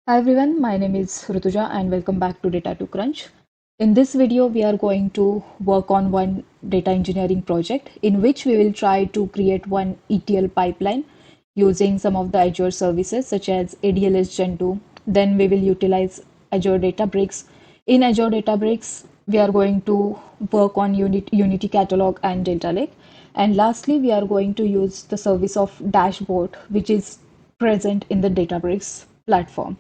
Hi everyone, my name is Rutuja and welcome back to Data to Crunch. In this video, we are going to work on one data engineering project in which we will try to create one ETL pipeline using some of the Azure services such as ADLS Gen2. Then we will utilize Azure Databricks. In Azure Databricks, we are going to work on Unity Catalog and Data Lake. And lastly, we are going to use the service of dashboard, which is present in the Databricks platform.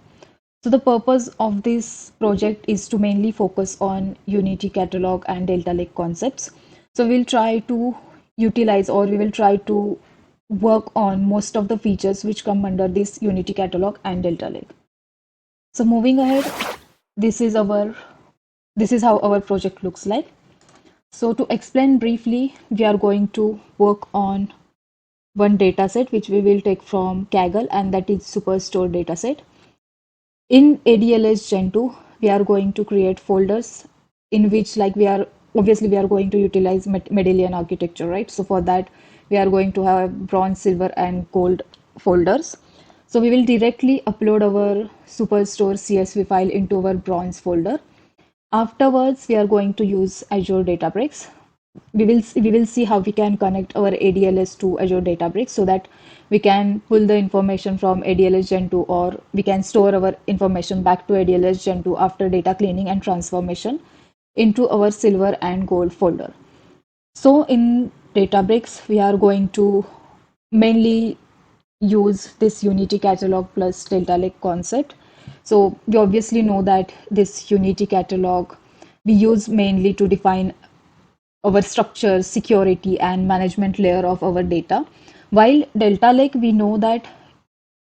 So the purpose of this project is to mainly focus on Unity Catalog and Delta Lake concepts. So we'll try to utilize or we will try to work on most of the features which come under this Unity Catalog and Delta Lake. So moving ahead, this is our this is how our project looks like. So to explain briefly, we are going to work on one dataset which we will take from Kaggle, and that is Superstore dataset. In ADLS Gen2, we are going to create folders in which we are going to utilize Medallion architecture, right? So for that, we are going to have bronze, silver, and gold folders. So we will directly upload our Superstore CSV file into our bronze folder. Afterwards, we are going to use Azure Databricks. We will see how we can connect our ADLS to Azure Databricks so that we can pull the information from ADLS Gen2, or we can store our information back to ADLS Gen2 after data cleaning and transformation into our silver and gold folder. So in Databricks, we are going to mainly use this Unity Catalog plus Delta Lake concept. So you obviously know that this Unity Catalog we use mainly to define our structure, security, and management layer of our data. While Delta Lake, we know that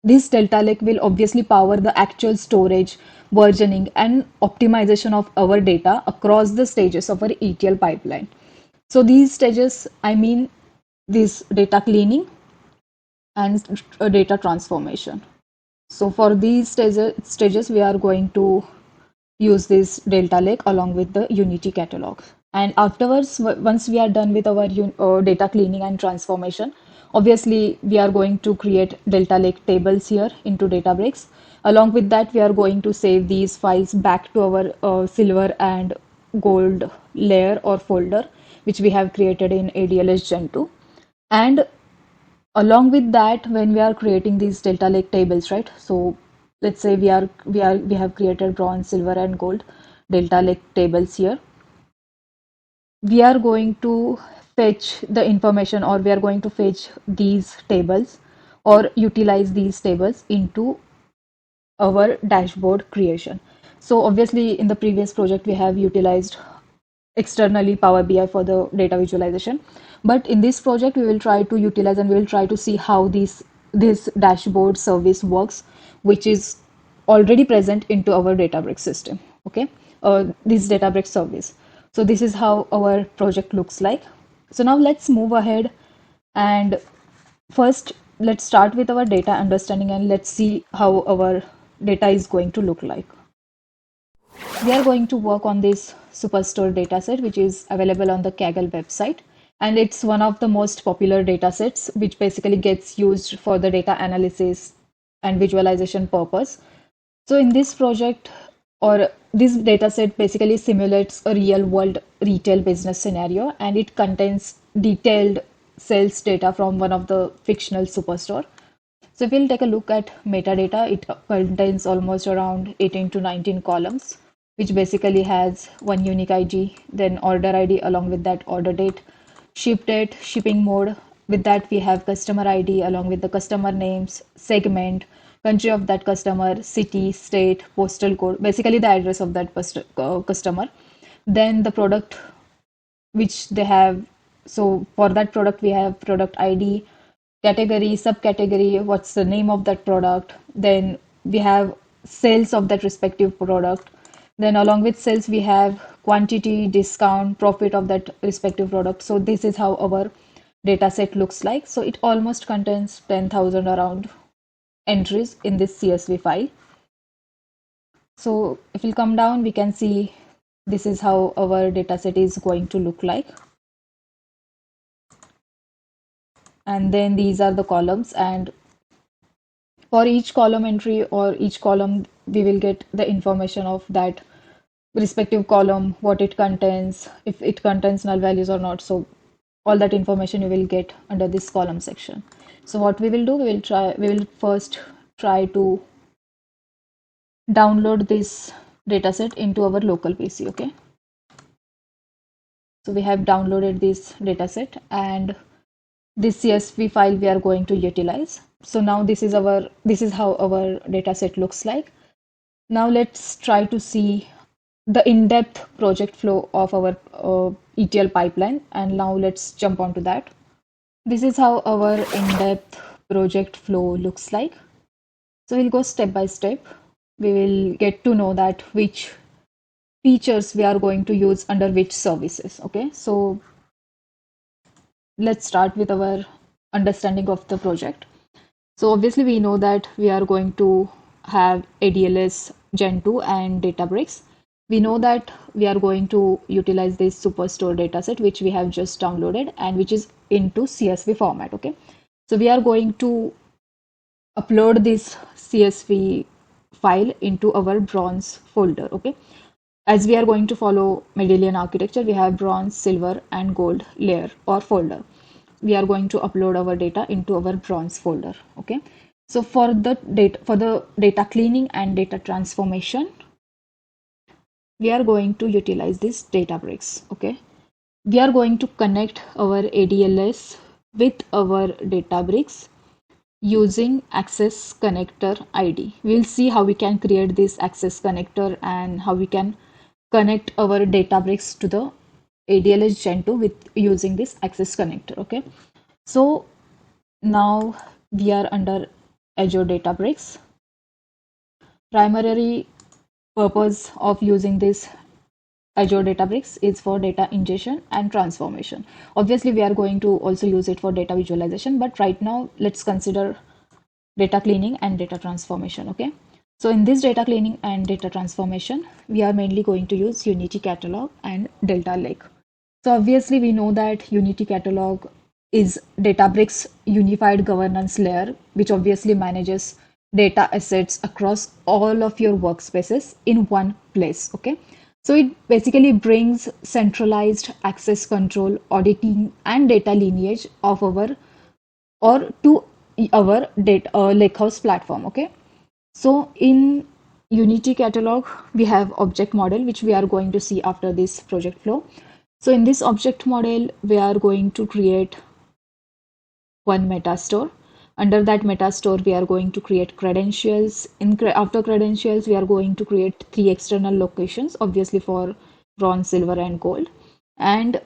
this Delta Lake will obviously power the actual storage, versioning, and optimization of our data across the stages of our ETL pipeline. So these stages, I mean, this data cleaning and data transformation. So for these stages, we are going to use this Delta Lake along with the Unity catalog. And afterwards, once we are done with our data cleaning and transformation, obviously we are going to create Delta Lake tables here into Databricks. Along with that, we are going to save these files back to our silver and gold layer or folder, which we have created in ADLS Gen2. And along with that, when we are creating these Delta Lake tables, right? So let's say we have created bronze, silver, and gold Delta Lake tables here. We are going to fetch the information, or we are going to fetch these tables or utilize these tables into our dashboard creation. So obviously in the previous project we have utilized externally Power BI for the data visualization, but in this project we will try to utilize and we will try to see how this dashboard service works, which is already present into our Databricks system. Okay, this Databricks service. So this is how our project looks like. So now let's move ahead, and first let's start with our data understanding and let's see how our data is going to look like. We are going to work on this Superstore dataset, which is available on the Kaggle website. And it's one of the most popular datasets, which basically gets used for the data analysis and visualization purpose. So in this project, or this dataset basically simulates a real world retail business scenario, and it contains detailed sales data from one of the fictional superstore. So if we'll take a look at metadata, it contains almost around 18 to 19 columns, which basically has one unique ID, then order ID, along with that order date, ship date, shipping mode. With that, we have customer ID along with the customer names, segment, country of that customer, city, state, postal code, basically the address of that customer. Then the product which they have. So for that product, we have product ID, category, subcategory, what's the name of that product. Then we have sales of that respective product. Then along with sales, we have quantity, discount, profit of that respective product. So this is how our data set looks like. So it almost contains 10,000 around entries in this CSV file. So if we come down, we can see this is how our data set is going to look like. And then these are the columns, and For each column entry or each column, we will get the information of that respective column, what it contains, if it contains null values or not. So all that information you will get under this column section. So what we will do, we will first try to download this dataset into our local PC. Okay. So we have downloaded this dataset and this CSV file we are going to utilize. So now this is how our dataset looks like. Now let's try to see the in-depth project flow of our ETL pipeline, and now let's jump onto that. This is how our in-depth project flow looks like. So we'll go step by step. We will get to know that which features we are going to use under which services. Okay, so let's start with our understanding of the project. So obviously we know that we are going to have ADLS Gen2 and Databricks. We know that we are going to utilize this Superstore dataset, which we have just downloaded and which is into CSV format. Okay, so we are going to upload this CSV file into our bronze folder. Okay, as we are going to follow Medallion architecture, we have bronze, silver, and gold layer or folder. We are going to upload our data into our bronze folder. Okay, so for the data cleaning and data transformation, we are going to utilize this Databricks. Okay, we are going to connect our ADLS with our Databricks using access connector ID. We'll see how we can create this access connector and how we can connect our Databricks to the ADLS Gen2 with using this access connector. Okay, so now we are under Azure Databricks. Primary purpose of using this Azure Databricks is for data ingestion and transformation. Obviously, we are going to also use it for data visualization, but right now let's consider data cleaning and data transformation. Okay, so in this data cleaning and data transformation, we are mainly going to use Unity Catalog and Delta Lake. So obviously we know that Unity Catalog is Databricks unified governance layer, which obviously manages data assets across all of your workspaces in one place. Okay, so it basically brings centralized access control, auditing, and data lineage of our or to our data lakehouse platform. Okay, so in Unity Catalog, we have object model, which we are going to see after this project flow. So in this object model, we are going to create one metastore. Under that metastore, we are going to create credentials. After credentials, we are going to create 3 external locations, obviously for bronze, silver, and gold. And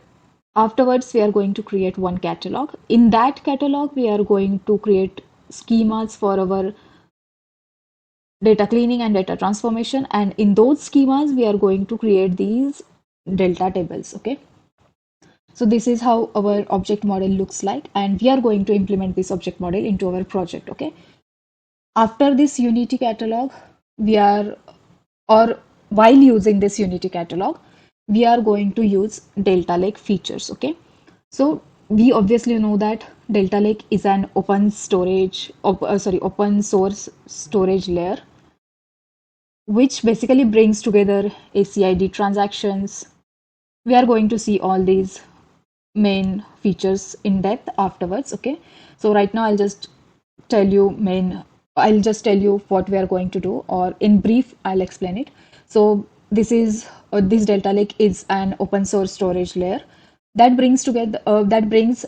afterwards, we are going to create one catalog. In that catalog, we are going to create schemas for our data cleaning and data transformation. And in those schemas, we are going to create these delta tables. Okay, so this is how our object model looks like, and we are going to implement this object model into our project. Okay, after this Unity Catalog, we are or while using this Unity Catalog, we are going to use Delta Lake features. Okay, so we obviously know that Delta Lake is an open source storage layer, which basically brings together ACID transactions. We are going to see all these main features in depth afterwards. Okay, so right now I'll just tell you what we are going to do, or in brief I'll explain it. So this Delta Lake is an open source storage layer that brings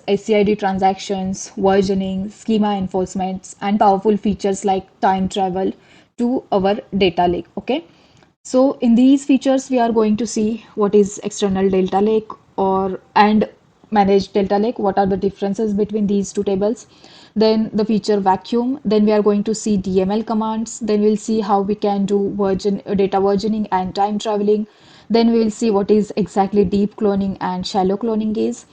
ACID transactions, versioning, schema enforcements, and powerful features like time travel to our data lake. Okay, so in these features, we are going to see what is external Delta Lake and managed Delta Lake. What are the differences between these two tables? Then the feature vacuum. Then we are going to see DML commands. Then we'll see how we can do data versioning and time traveling. Then we will see what is exactly deep cloning and shallow cloning is.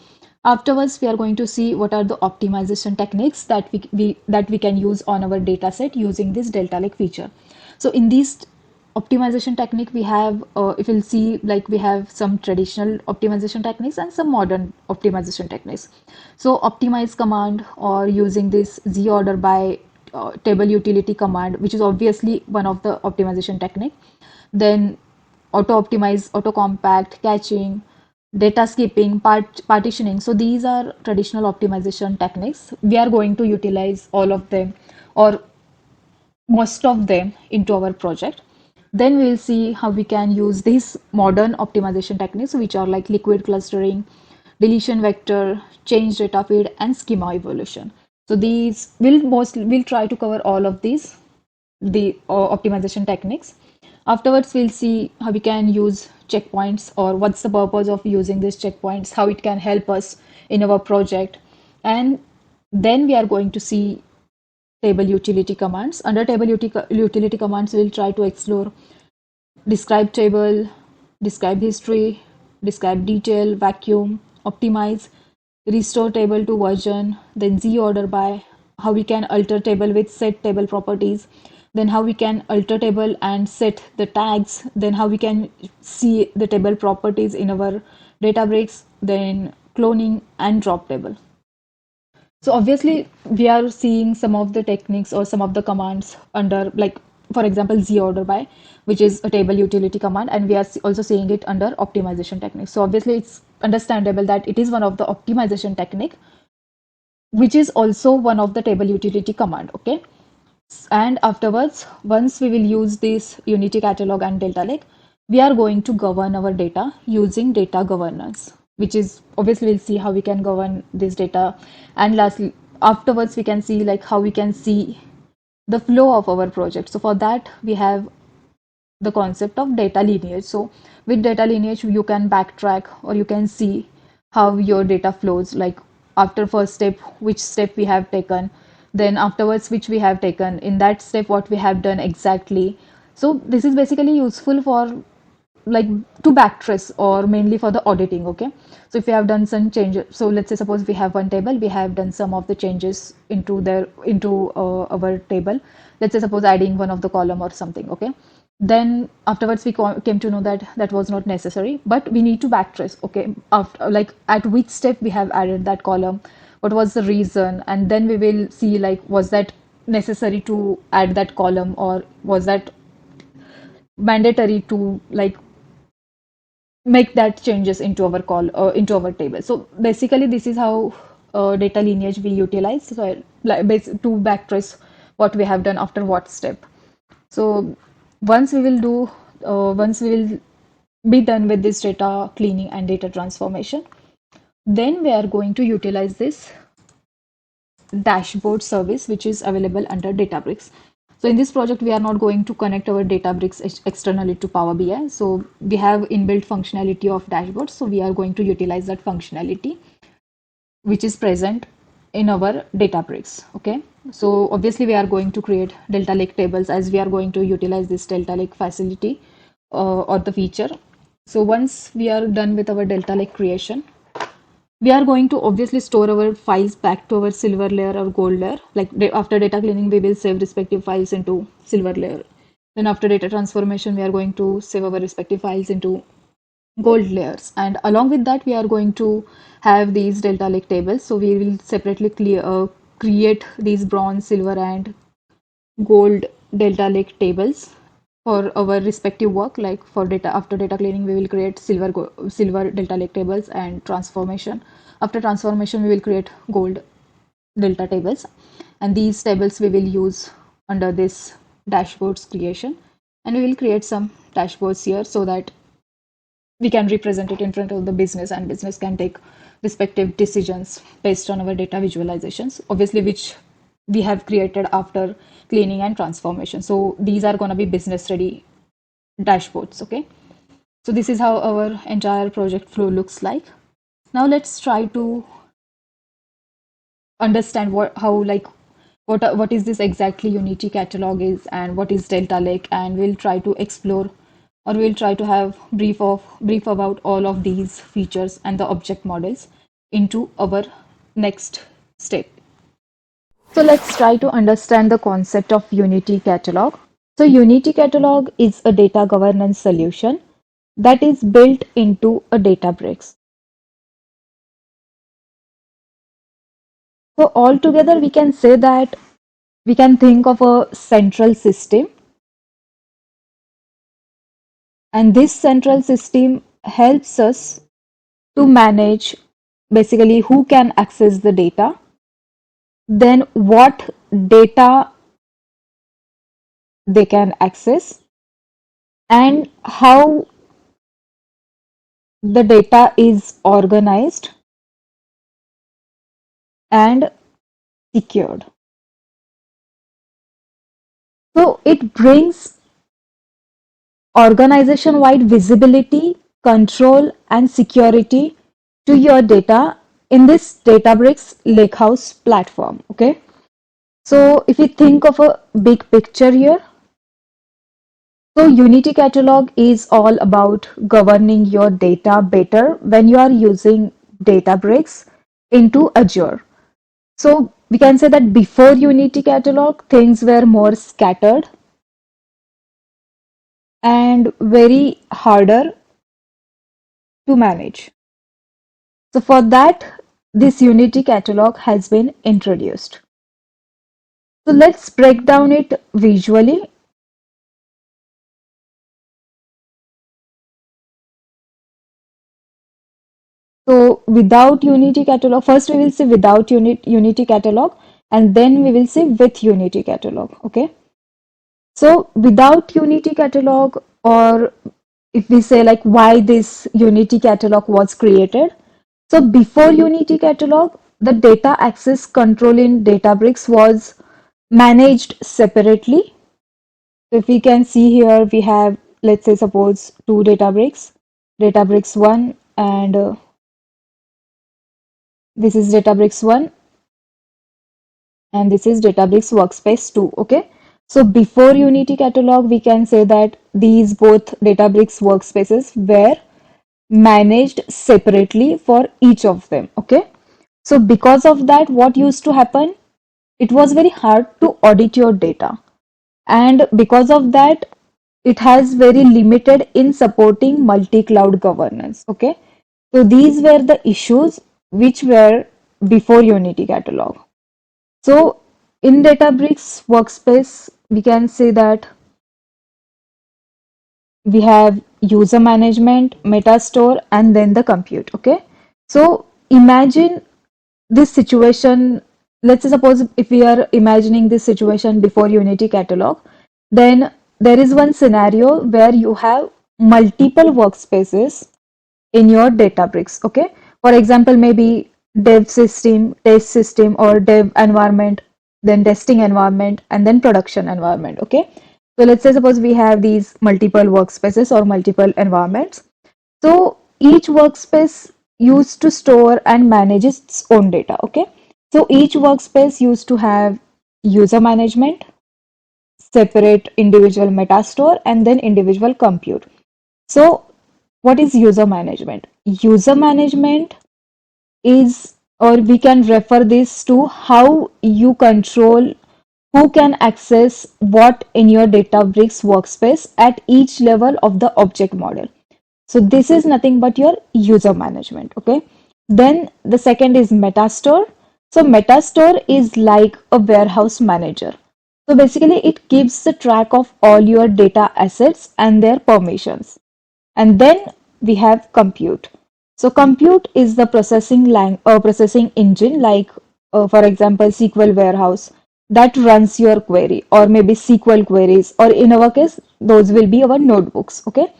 Afterwards, we are going to see what are the optimization techniques that we can use on our data set using this Delta Lake feature. So in these optimization technique, we have if you'll see, like, we have some traditional optimization techniques and some modern optimization techniques. So optimize command, or using this ZORDER by table utility command, which is obviously one of the optimization technique. Then auto optimize, auto compact, caching, data skipping, partitioning. So these are traditional optimization techniques. We are going to utilize all of them or most of them into our project. Then we will see how we can use these modern optimization techniques, which are like liquid clustering, deletion vector, change data feed, and schema evolution. So these we'll try to cover all of these the optimization techniques. Afterwards, we'll see how we can use checkpoints or what's the purpose of using these checkpoints, how it can help us in our project, and then we are going to see table utility commands. Under table utility commands, we'll try to explore describe table, describe history, describe detail, vacuum, optimize, restore table to version, then Z-order by, how we can alter table with set table properties, then how we can alter table and set the tags, then how we can see the table properties in our Databricks, then cloning and drop table. So obviously we are seeing some of the techniques or some of the commands under, like for example zorder by, which is a table utility command, and we are also seeing it under optimization techniques. So obviously it's understandable that it is one of the optimization technique, which is also one of the table utility command. Okay, and afterwards, once we will use this Unity catalog and data lake, we are going to govern our data using data governance, which is obviously we'll see how we can govern this data. And lastly, afterwards, we can see like how we can see the flow of our project. So for that, we have the concept of data lineage. So with data lineage, you can backtrack or you can see how your data flows, like after first step, which step we have taken, then afterwards, which we have taken, in that step, what we have done exactly. So this is basically useful for like to backtrace or mainly for the auditing. Okay, so if we have done some changes, so let's say suppose we have one table, we have done some of the changes into our table, let's say suppose adding one of the column or something. Okay, then afterwards we came to know that that was not necessary, but we need to backtrace. Okay, after like at which step we have added that column, what was the reason, and then we will see like was that necessary to add that column or was that mandatory to like make that changes into our call into our table. So basically this is how data lineage we utilize, so to backtrace what we have done after what step. So once we will be done with this data cleaning and data transformation, then we are going to utilize this dashboard service, which is available under Databricks. So in this project, we are not going to connect our Databricks externally to Power BI. So we have inbuilt functionality of dashboards. So we are going to utilize that functionality, which is present in our Databricks. Okay. So obviously we are going to create Delta Lake tables as we are going to utilize this Delta Lake facility or the feature. So once we are done with our Delta Lake creation, we are going to obviously store our files back to our silver layer or gold layer. Like after data cleaning, we will save respective files into silver layer. Then after data transformation, we are going to save our respective files into gold layers. And along with that, we are going to have these Delta Lake tables. So we will separately create these bronze, silver, and gold Delta Lake tables for our respective work. Like for data, after data cleaning, we will create silver Delta Lake tables, and transformation. After transformation, we will create gold Delta tables, and these tables we will use under this dashboards creation, and we will create some dashboards here so that we can represent it in front of the business, and business can take respective decisions based on our data visualizations, obviously which we have created after cleaning and transformation. So these are going to be business ready dashboards. Okay, so this is how our entire project flow looks like. Now let's try to understand what is this exactly Unity catalog is and what is Delta Lake, and we'll try to explore or we'll try to have brief about all of these features and the object models into our next step. So let's try to understand the concept of Unity catalog. So Unity catalog is a data governance solution that is built into a Databricks. So altogether we can say that we can think of a central system, and this central system helps us to manage basically who can access the data, then what data they can access, and how the data is organized and secured. So it brings organization-wide visibility, control, and security to your data in this Databricks Lakehouse platform. Okay. So if you think of a big picture here, so Unity Catalog is all about governing your data better when you are using Databricks into Azure. So we can say that before Unity Catalog, things were more scattered and very harder to manage. So for that, this Unity Catalog has been introduced. So let's break down it visually. So without Unity Catalog, first we will see without Unity Catalog, and then we will see with Unity Catalog. Okay. So without Unity Catalog, or if we say like why this Unity Catalog was created. So before Unity Catalog, the data access control in Databricks was managed separately. So if we can see here, we have, let's say, suppose two Databricks, Databricks 1 and this is Databricks 1 and this is Databricks Workspace 2. Okay. So before Unity Catalog, we can say that these both Databricks workspaces were managed separately for each of them. Okay. So because of that, what used to happen? It was very hard to audit your data. And because of that, it has very limited in supporting multi-cloud governance. Okay. So these were the issues which were before Unity Catalog. So in Databricks workspace, we can say that we have user management, Metastore, and then the compute. Okay. So imagine this situation. Let's say suppose if we are imagining this situation before Unity Catalog, then there is one scenario where you have multiple workspaces in your Databricks. Okay. For example, maybe dev system, test system, or dev environment, then testing environment, and then production environment. Okay. So let's say suppose we have these multiple workspaces or multiple environments. So each workspace used to store and manage its own data. Okay. So each workspace used to have user management, separate individual Metastore, and then individual compute. So what is user management? User management is, or we can refer this to how you control who can access what in your Databricks workspace at each level of the object model. So this is nothing but your user management. Okay. Then the second is Metastore. So Metastore is like a warehouse manager. So basically it keeps the track of all your data assets and their permissions. And then we have compute. So compute is the processing engine, like for example SQL warehouse that runs your query, or maybe SQL queries, or in our case those will be our notebooks. Okay.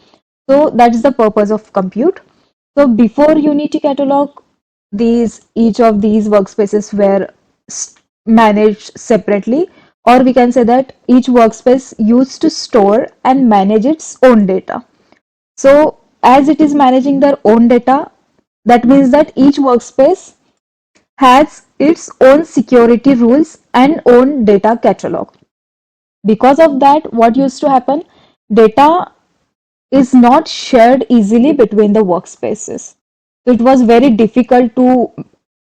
So that's the purpose of compute. So before Unity Catalog, each of these workspaces were managed separately, or we can say that each workspace used to store and manage its own data. So as it is managing their own data, that means that each workspace has its own security rules and own data catalog. Because of that, what used to happen? Data is not shared easily between the workspaces. So it was very difficult to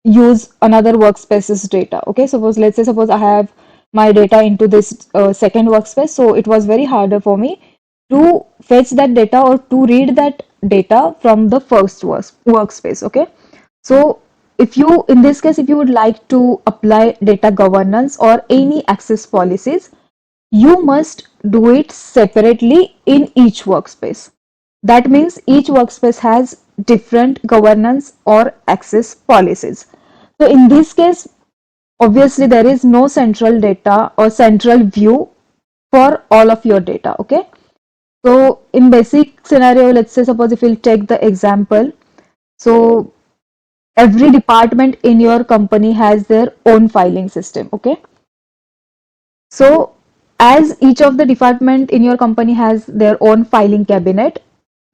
use another workspace's data. Okay, suppose I have my data into this second workspace, so it was very harder for me to fetch that data or to read that data from the first workspace. Okay, so if you, in this case, if you would like to apply data governance or any access policies, you must do it separately in each workspace. That means each workspace has different governance or access policies. So in this case, obviously there is no central data or central view for all of your data. Okay. So in basic scenario, let's say suppose if we'll take the example, so every department in your company has their own filing system. Okay. So as each of the department in your company has their own filing cabinet,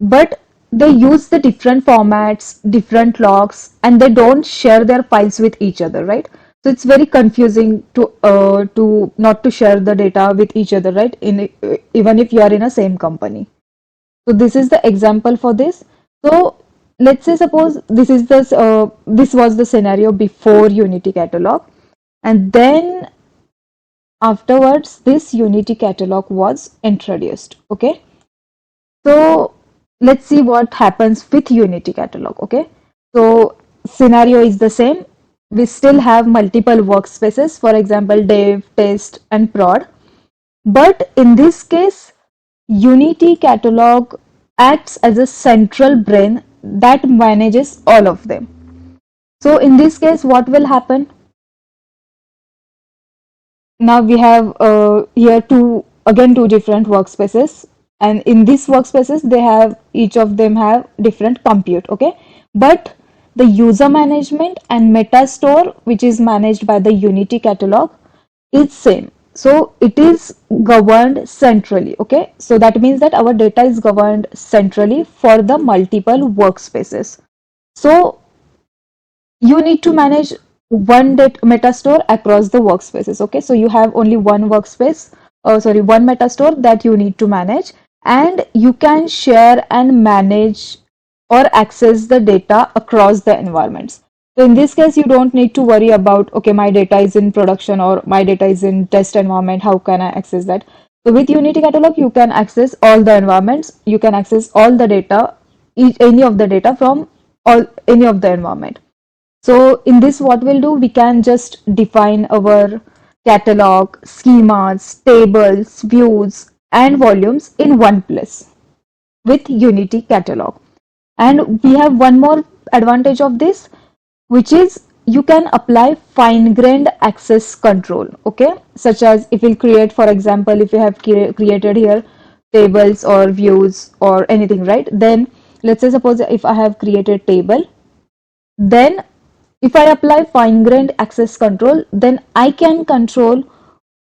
but they use the different formats, different logs, and they don't share their files with each other, right? So it's very confusing to not to share the data with each other, right? In even if you are in a same company. So this is the example for this. So let's say suppose this was the scenario before Unity Catalog, and then afterwards this Unity Catalog was introduced. Okay, so let's see what happens with Unity Catalog. Okay, so scenario is the same. We still have multiple workspaces, for example, dev, test, and prod. But in this case, Unity Catalog acts as a central brain that manages all of them. So in this case, what will happen? Now we have here two different workspaces, and in these workspaces they have each of them have different compute. Okay, but the user management and Metastore, which is managed by the Unity Catalog, is same. So it is governed centrally. Okay, so that means that our data is governed centrally for the multiple workspaces. So you need to manage one data metastore across the workspaces. Okay, so you have only one workspace, one metastore that you need to manage, and you can share and manage or access the data across the environments. So in this case, you don't need to worry about, okay, my data is in production or my data is in test environment, how can I access that? So with Unity Catalog, you can access all the environments, you can access all the data, any of the data from all any of the environment. So in this, what we'll do, we can just define our catalog, schemas, tables, views, and volumes in one place with Unity Catalog. And we have one more advantage of this, which is you can apply fine-grained access control, okay? Such as if we'll create, for example, if you have created here tables or views or anything, right? Then let's say suppose if I have created table, then if I apply fine-grained access control, then I can control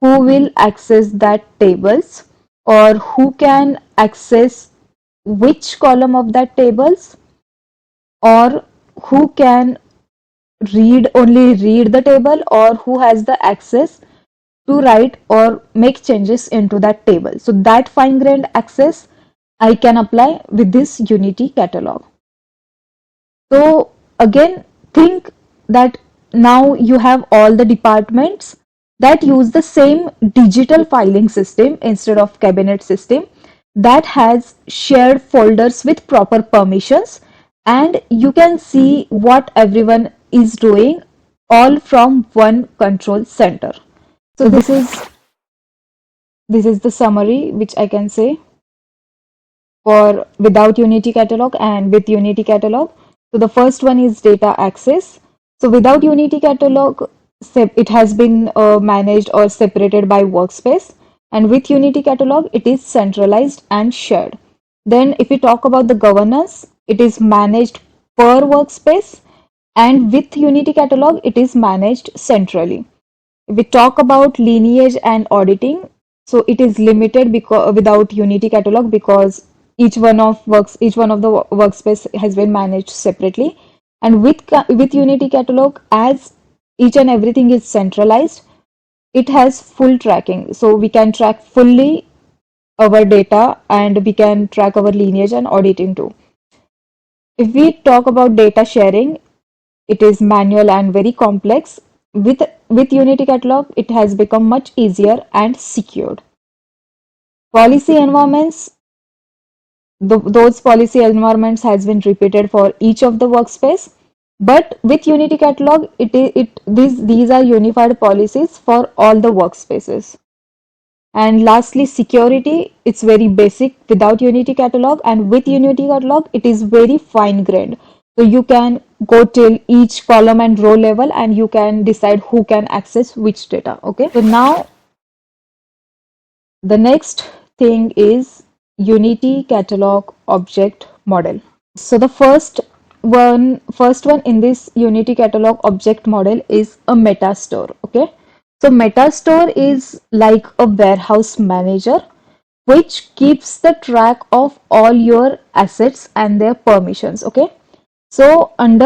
who will access that tables or who can access which column of that tables, or who can read the table, or who has the access to write or make changes into that table. So that fine-grained access I can apply with this Unity Catalog. So again, think that now you have all the departments that use the same digital filing system instead of cabinet system, that has shared folders with proper permissions, and you can see what everyone is doing all from one control center. So this is the summary which I can say for without Unity Catalog and with Unity Catalog. So the first one is data access. So without Unity Catalog, it has been managed or separated by workspace, and with Unity Catalog, it is centralized and shared. Then if we talk about the governance, it is managed per workspace, and with Unity Catalog, it is managed centrally. If we talk about lineage and auditing, so it is limited because without Unity Catalog, because each one of the workspace has been managed separately, and with Unity Catalog, as each and everything is centralized, it has full tracking. So we can track fully our data, and we can track our lineage and auditing too. If we talk about data sharing, it is manual and very complex. With Unity Catalog, it has become much easier and secured. Policy environments, those policy environments has been repeated for each of the workspace, But with Unity Catalog, these are unified policies for all the workspaces. And lastly, security, it's very basic without Unity Catalog, and with Unity Catalog, it is very fine-grained. So you can go till each column and row level, and you can decide who can access which data. Okay. So now the next thing is Unity Catalog Object Model. So the first one in this Unity Catalog object model is a Metastore. Okay. So Metastore is like a warehouse manager which keeps the track of all your assets and their permissions. Okay. So and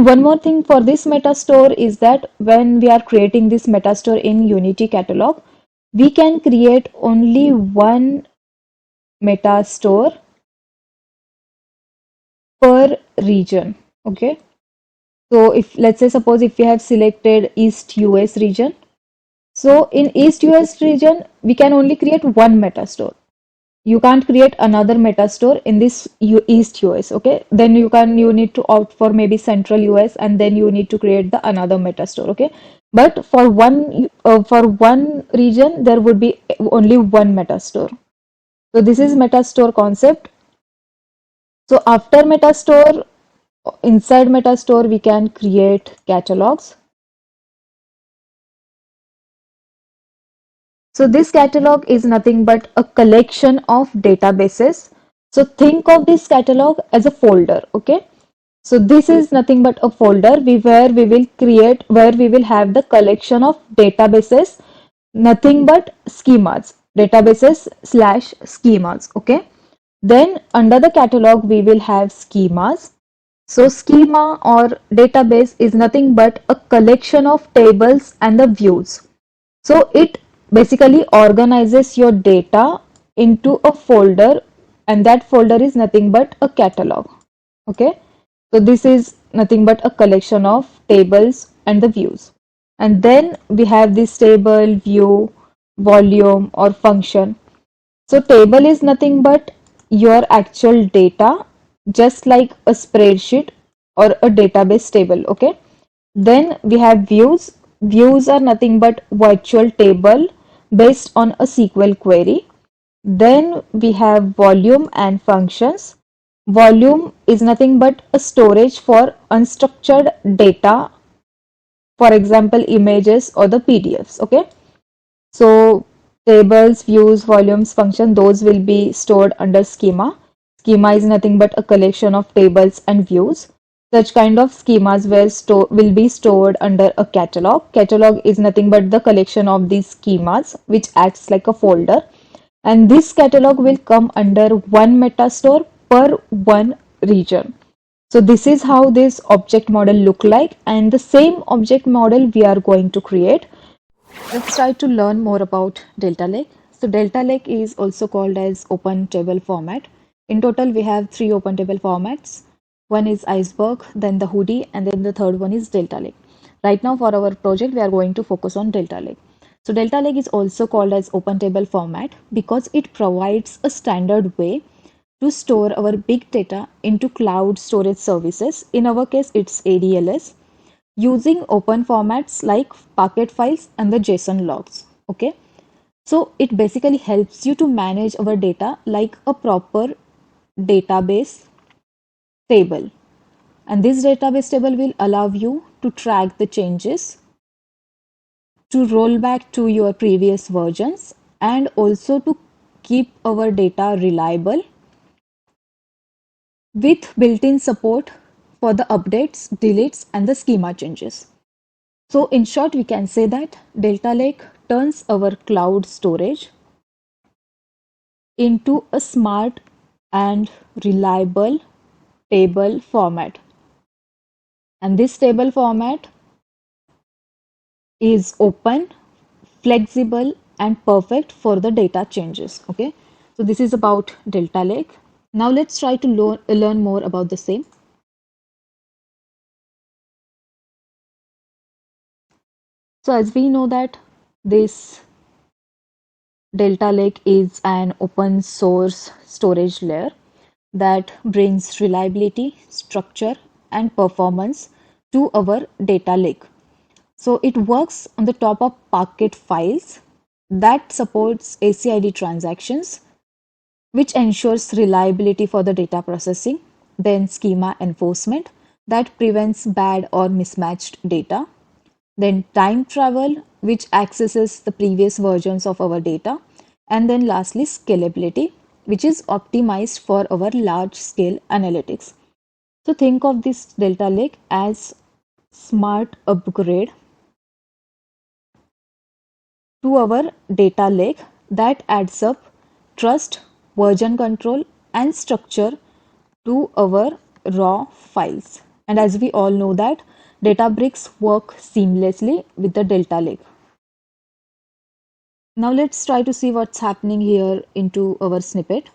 one more thing for this Metastore is that when we are creating this Metastore in Unity Catalog, we can create only one Metastore per region. Okay. So if let's say suppose if we have selected East US region, so in East US region we can only create one Metastore. You can't create another Metastore in this East US. Okay, then you need to opt for maybe Central US, and then you need to create the another Metastore. Okay, but for one region there would be only one Metastore. So this is Metastore concept. So after Metastore, inside Metastore we can create catalogs. So this catalog is nothing but a collection of databases. So think of this catalog as a folder. Okay. So this is nothing but a folder where we will have the collection of databases, nothing but schemas, databases slash schemas. Okay. Then under the catalog we will have schemas. So schema or database is nothing but a collection of tables and the views. So it basically organizes your data into a folder, and that folder is nothing but a catalog. Okay. So this is nothing but a collection of tables and the views. And then we have this table, view, volume or function. So table is nothing but your actual data, just like a spreadsheet or a database table. Okay. Then we have views. Views are nothing but virtual table based on a SQL query. Then we have volume and functions. Volume is nothing but a storage for unstructured data, for example, images or the PDFs. Okay. So tables, views, volumes, function, those will be stored under schema. Schema is nothing but a collection of tables and views. Such kind of schemas will be stored under a catalog. Catalog is nothing but the collection of these schemas, which acts like a folder. And this catalog will come under one Metastore per one region. So this is how this object model look like, and the same object model we are going to create. Let's try to learn more about Delta Lake. So Delta Lake is also called as open table format. In total, we have three open table formats. One is Iceberg, then the Hoodie, and then the third one is Delta Lake. Right now for our project, we are going to focus on Delta Lake. So Delta Lake is also called as open table format because it provides a standard way to store our big data into cloud storage services. In our case, it's ADLS using open formats like Parquet files and the JSON logs. Okay, so it basically helps you to manage our data like a proper database table, and this database table will allow you to track the changes, to roll back to your previous versions, and also to keep our data reliable with built-in support for the updates, deletes, and the schema changes. So in short, we can say that Delta Lake turns our cloud storage into a smart and reliable table format. And this table format is open, flexible, and perfect for the data changes. Okay, so this is about Delta Lake. Now let's try to learn more about the same. So as we know that this Delta Lake is an open source storage layer that brings reliability, structure, and performance to our data lake. So it works on the top of Parquet files that supports ACID transactions, which ensures reliability for the data processing. Then schema enforcement that prevents bad or mismatched data. Then time travel, which accesses the previous versions of our data. And then lastly, scalability, which is optimized for our large scale analytics. So think of this data lake as smart upgrade to our data lake that adds up trust, version control, and structure to our raw files. And as we all know that Databricks work seamlessly with the data lake. Now let's try to see what's happening here into our snippet.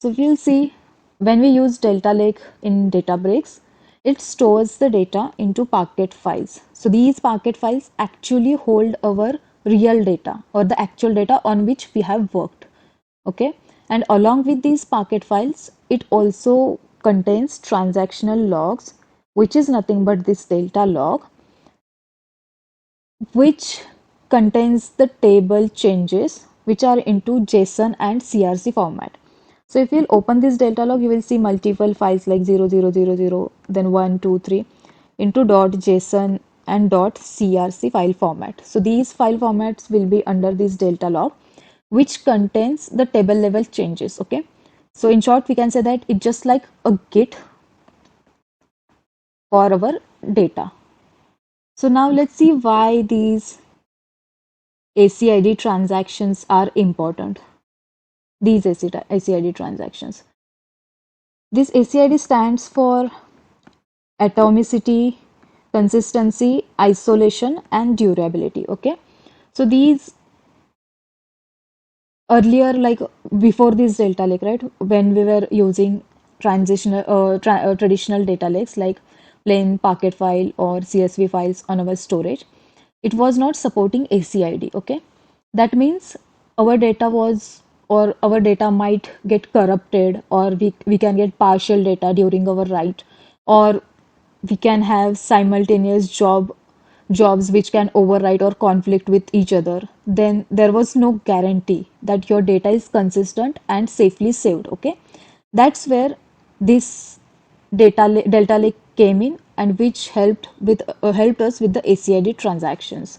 So we'll see when we use Delta Lake in Databricks, it stores the data into Parquet files. So these Parquet files actually hold our real data or the actual data on which we have worked. Okay. And along with these Parquet files, it also contains transactional logs, which is nothing but this delta log, which contains the table changes which are into JSON and CRC format. So if you'll open this delta log, you will see multiple files like 0000, then 1, 2, 3 into .json and .crc file format. So these file formats will be under this delta log, which contains the table level changes. Okay. So in short, we can say that it's just like a Git for our data. So now let's see why these ACID transactions are important. These ACID transactions. This ACID stands for atomicity, consistency, isolation, and durability. Okay. So these earlier, like before this delta lake, right, when we were using traditional data lakes like plain Parquet file or CSV files on our storage, it was not supporting ACID. Okay. That means our data was or our data might get corrupted, or we can get partial data during our write, or we can have simultaneous jobs which can overwrite or conflict with each other. Then there was no guarantee that your data is consistent and safely saved. Okay. That's where this delta lake came in, and which helped us with the ACID transactions.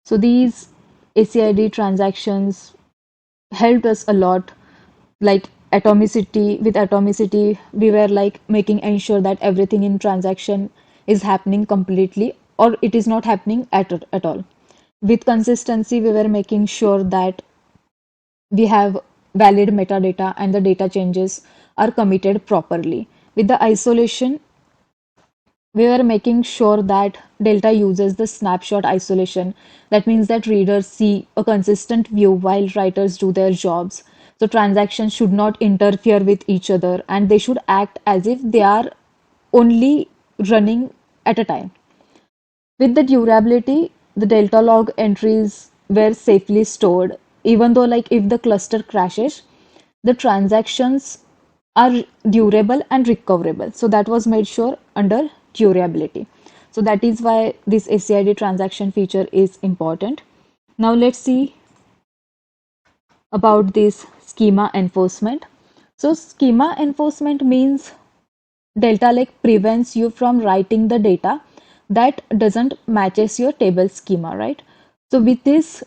So these ACID transactions helped us a lot. Like atomicity, with atomicity, we were like making ensure that everything in transaction is happening completely, or it is not happening at all. With consistency, we were making sure that we have valid metadata and the data changes are committed properly. With the isolation, we were making sure that Delta uses the snapshot isolation. That means that readers see a consistent view while writers do their jobs. So transactions should not interfere with each other, and they should act as if they are only running at a time. With the durability, the delta log entries were safely stored, even though like if the cluster crashes, the transactions are durable and recoverable. So that was made sure under durability. So that is why this ACID transaction feature is important. Now let's see about this schema enforcement. So schema enforcement means Delta Lake prevents you from writing the data that doesn't matches your table schema, right? So with this,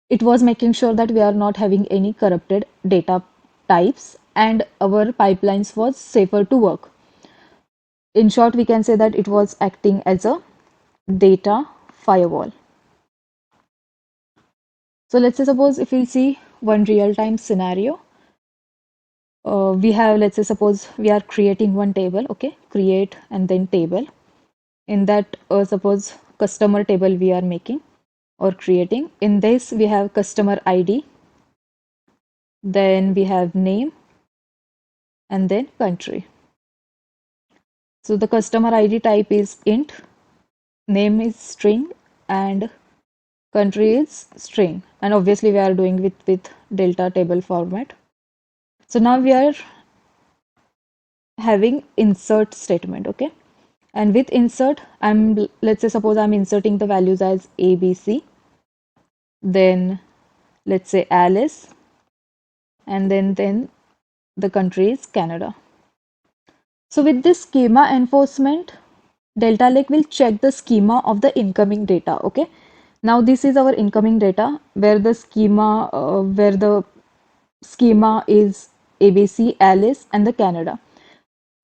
it was making sure that we are not having any corrupted data types, and our pipelines was safer to work. In short, we can say that it was acting as a data firewall. So let's say suppose if we see one real-time scenario, we have, let's say suppose we are creating one table. Okay, create and then table. In that, suppose customer table we are making or creating. In this, we have customer ID, then we have name, and then country. So the customer ID type is int, name is string, and country is string. And obviously we are doing with delta table format. So now we are having insert statement, okay? And with insert, let's say suppose I'm inserting the values as ABC, then let's say Alice, and then the country is Canada. So with this schema enforcement, Delta Lake will check the schema of the incoming data, okay? Now this is our incoming data where the schema is ABC, Alice, and the Canada.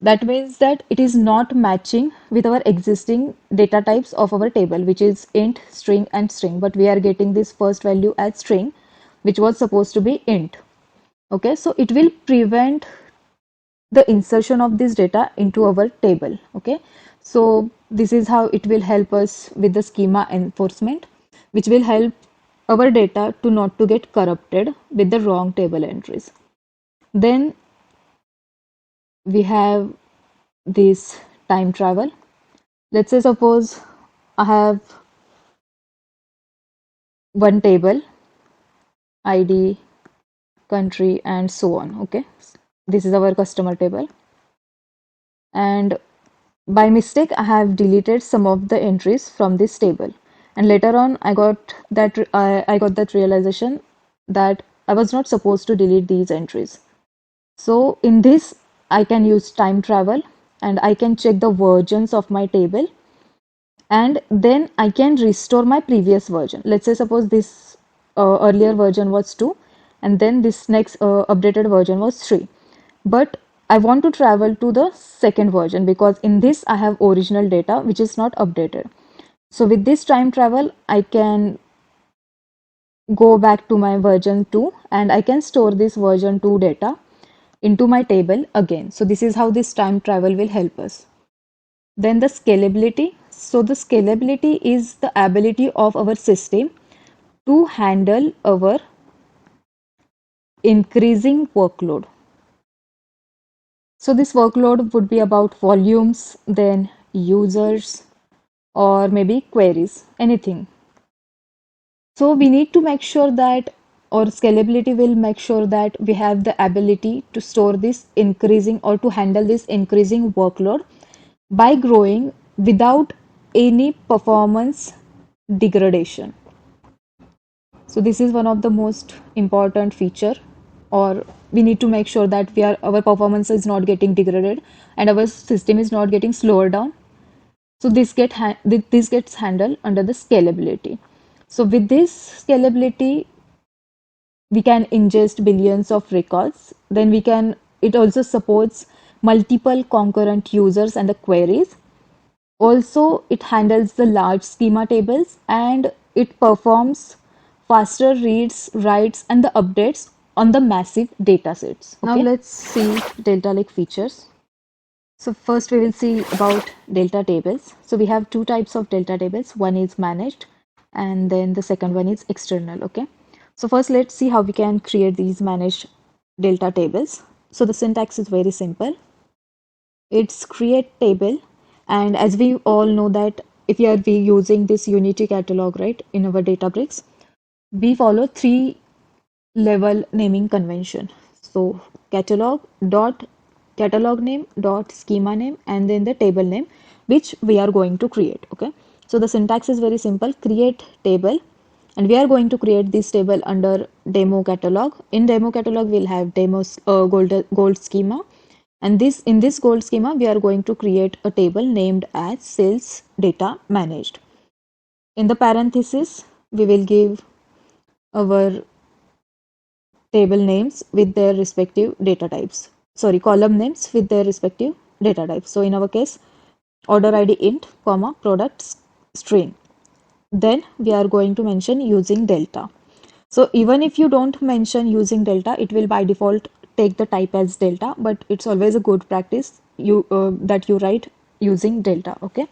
That means that it is not matching with our existing data types of our table, which is int, string, and string. But we are getting this first value as string, which was supposed to be int. Okay, so it will prevent the insertion of this data into our table. Okay, so this is how it will help us with the schema enforcement, which will help our data to not to get corrupted with the wrong table entries. Then we have this time travel. Let's say suppose I have one table, ID, country, and so on. Okay, this is our customer table, and by mistake I have deleted some of the entries from this table, and later on I got that realization that I was not supposed to delete these entries. So in this I can use time travel, and I can check the versions of my table, and then I can restore my previous version. Let's say suppose this earlier version was 2, and then this next updated version was 3. But I want to travel to the second version because in this I have original data which is not updated. So with this time travel, I can go back to my version 2 and I can store this version 2 data into my table again. So this is how this time travel will help us. Then the scalability. So the scalability is the ability of our system to handle our increasing workload. So this workload would be about volumes, then users, or maybe queries, anything. So we need to make sure that, or scalability will make sure that we have the ability to store this increasing or to handle this increasing workload by growing without any performance degradation. So this is one of the most important feature, or we need to make sure that our performance is not getting degraded and our system is not getting slower down. So this gets handled under the scalability. So with this scalability, we can ingest billions of records. Then it also supports multiple concurrent users and the queries. Also, it handles the large schema tables and it performs faster reads, writes, and the updates on the massive data sets. Okay? Now let's see Delta Lake features. So first we will see about delta tables. So we have two types of delta tables. One is managed and then the second one is external. Okay. So first let's see how we can create these managed delta tables. So the syntax is very simple. It's create table, and as we all know that if we are using this Unity catalog, right, in our Databricks, we follow 3-level naming convention. So catalog name dot schema name and then the table name which we are going to create. Okay, so the syntax is very simple: create table, and we are going to create this table under demo catalog. In demo catalog we'll have demos gold schema, and in this gold schema we are going to create a table named as sales data managed. In the parenthesis we will give our table names with their respective data types. Sorry, column names with their respective data types. So in our case, order ID int, comma, product string. Then we are going to mention using delta. So even if you don't mention using delta, it will by default take the type as delta, but it's always a good practice that you write using delta. Okay.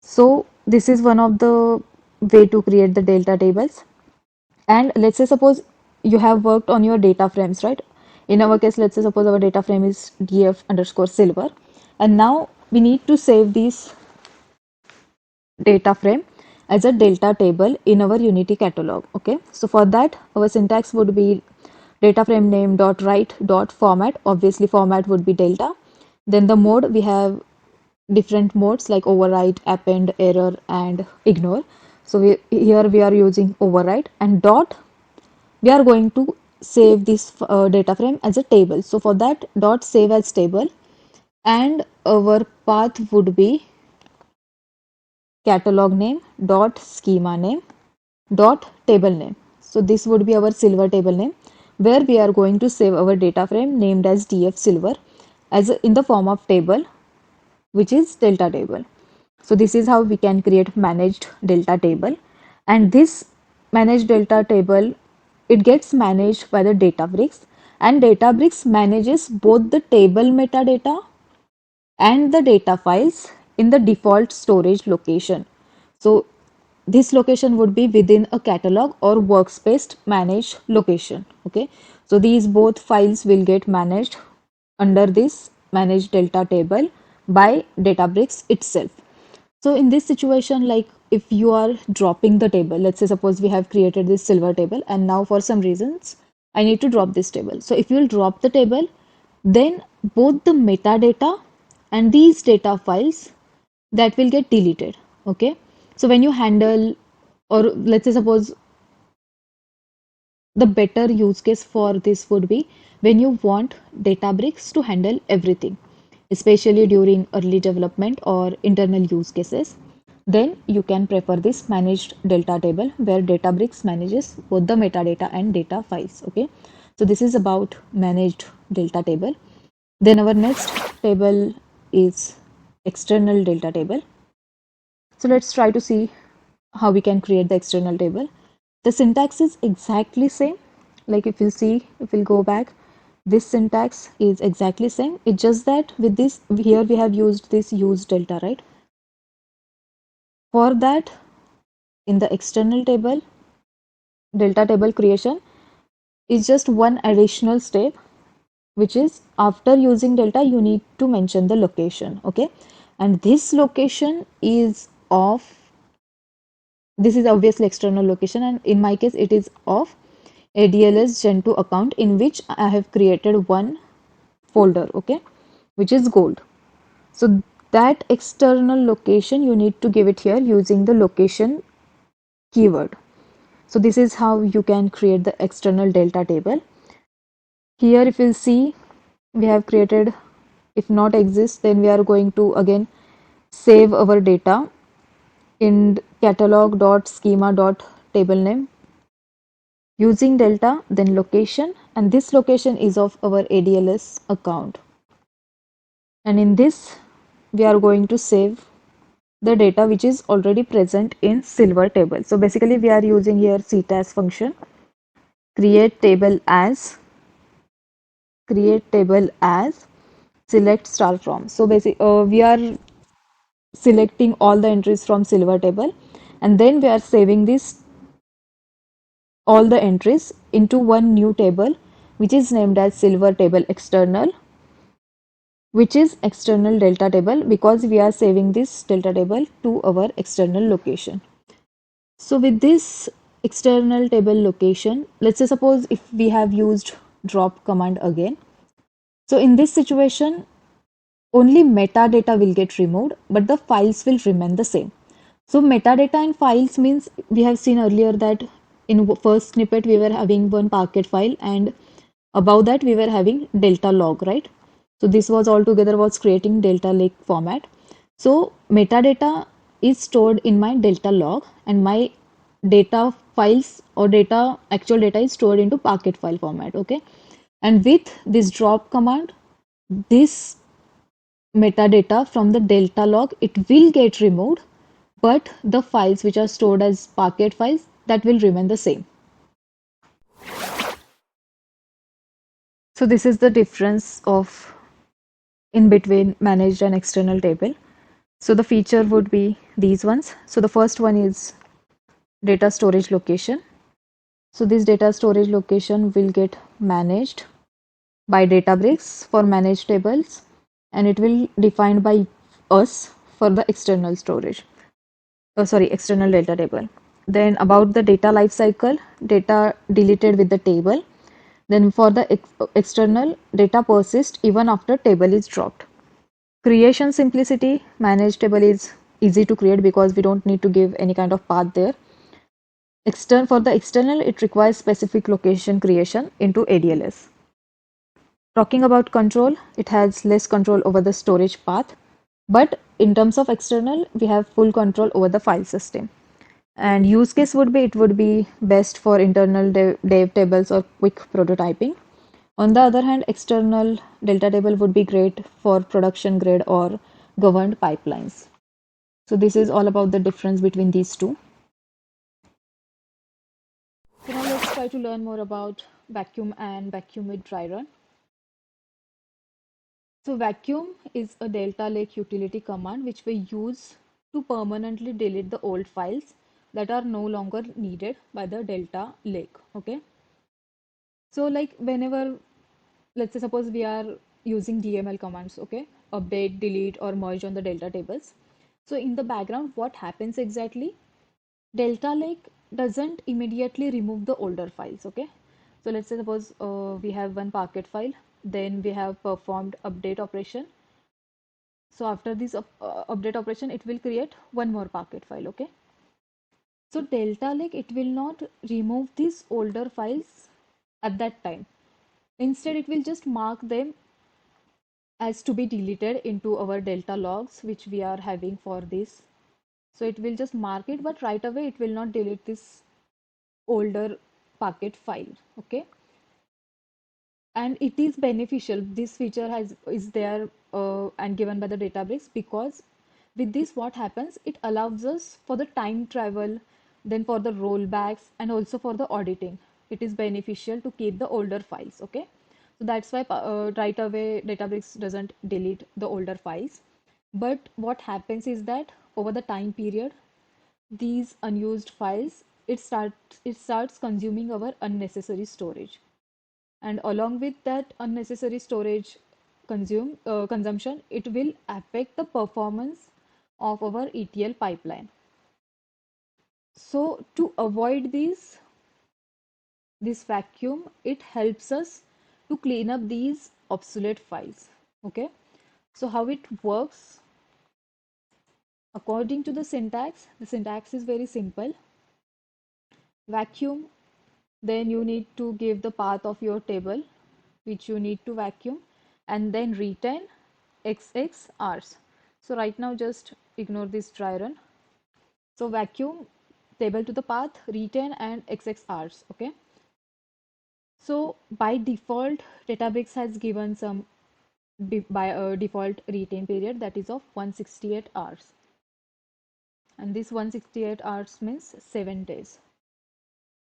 So this is one of the way to create the delta tables. And let's say suppose you have worked on your data frames, right? In our case, let's say suppose our data frame is df underscore silver, and now we need to save this data frame as a delta table in our Unity catalog. Okay, so for that our syntax would be data frame name dot write dot format. Obviously format would be delta, Then the mode, we have different modes like override, append, error, and ignore. So here we are using override, and dot, we are going to save this data frame as a table. So for that, dot save as table, and our path would be catalog name dot schema name dot table name. So this would be our silver table name, where we are going to save our data frame named as df silver as in the form of table, which is delta table. So this is how we can create managed delta table. And this managed delta table, it gets managed by the Databricks, and Databricks manages both the table metadata and the data files in the default storage location. So this location would be within a catalog or workspace managed location. Okay, so these both files will get managed under this managed delta table by Databricks itself. So in this situation, like if you are dropping the table, let's say suppose we have created this silver table, and now for some reasons I need to drop this table. So if you will drop the table, then both the metadata and these data files, that will get deleted. Okay, so when you handle, or let's say suppose the better use case for this would be when you want Databricks to handle everything, especially during early development or internal use cases. Then you can prefer this managed delta table, where Databricks manages both the metadata and data files. Okay, so this is about managed delta table. Then our next table is external delta table. So let's try to see how we can create the external table. The syntax is exactly same. Like if you see, if we'll go back, this syntax is exactly same. It's just that with this here we have used this use delta, right? For that, in the external table, delta table creation is just one additional step, which is after using delta, you need to mention the location. Okay, and this location is of, this is obviously external location, and in my case it is of ADLS Gen2 account, in which I have created one folder, okay, which is gold. So that external location you need to give it here using the location keyword. So this is how you can create the external delta table. Here if you see, we have created, if not exist, then we are going to again save our data in catalog.schema.table name using delta, then location, and this location is of our ADLS account. And in this, we are going to save the data which is already present in silver table. So basically, we are using here CTAS function, create table as select star from. So basically, we are selecting all the entries from silver table, and then we are saving this all the entries into one new table, which is named as silver table external, which is external delta table, because we are saving this delta table to our external location. So with this external table location, let's say suppose if we have used drop command again. So in this situation, only metadata will get removed, but the files will remain the same. So metadata and files means, we have seen earlier that in first snippet we were having one Parquet file, and above that we were having delta log, right? So this was all together was creating delta lake format. So metadata is stored in my delta log, and my data files or data actual data is stored into Parquet file format. Okay, and with this drop command, this metadata from the delta log, it will get removed, but the files which are stored as Parquet files, that will remain the same. So this is the difference of in between managed and external table. So the feature would be these ones. So the first one is data storage location. So this data storage location will get managed by Databricks for managed tables, and it will defined by us for the external storage. External data table. Then about the data lifecycle, data deleted with the table. Then for the external, data persists even after table is dropped. Creation simplicity, manage table is easy to create because we don't need to give any kind of path there. For the external, it requires specific location creation into ADLS. Talking about control, it has less control over the storage path, but in terms of external, we have full control over the file system. And use case would be it would be best for internal dev tables or quick prototyping. On the other hand, external delta table would be great for production grade or governed pipelines. So this is all about the difference between these two. So now let's try to learn more about vacuum and vacuum with dry run. So vacuum is a delta lake utility command which we use to permanently delete the old files that are no longer needed by the delta lake. Okay. So like whenever, let's say suppose we are using DML commands, okay, update, delete or merge on the delta tables. So in the background, what happens exactly? Delta Lake doesn't immediately remove the older files, okay? So let's say suppose we have one Parquet file, then we have performed update operation. So after this update operation, it will create one more Parquet file, okay? So Delta Lake, it will not remove these older files at that time. Instead, it will just mark them as to be deleted into our delta logs, which we are having for this. So it will just mark it, but right away it will not delete this older Parquet file. Okay. And it is beneficial. This feature is there and given by the Databricks because with this what happens, it allows us for the time travel, then for the rollbacks and also for the auditing. It is beneficial to keep the older files. Okay. So that's why right away Databricks doesn't delete the older files. But what happens is that over the time period, these unused files, it starts consuming our unnecessary storage, and along with that unnecessary storage consumption, it will affect the performance of our ETL pipeline. So to avoid this vacuum, it helps us to clean up these obsolete files. Okay, so how it works according to the syntax is very simple. Vacuum, then you need to give the path of your table which you need to vacuum, and then retain xx hours. So right now just ignore this dry run. So vacuum table to the path, retain and xx hours. Okay. So by default, Databricks has given some by a default retain period that is of 168 hours. And this 168 hours means 7 days.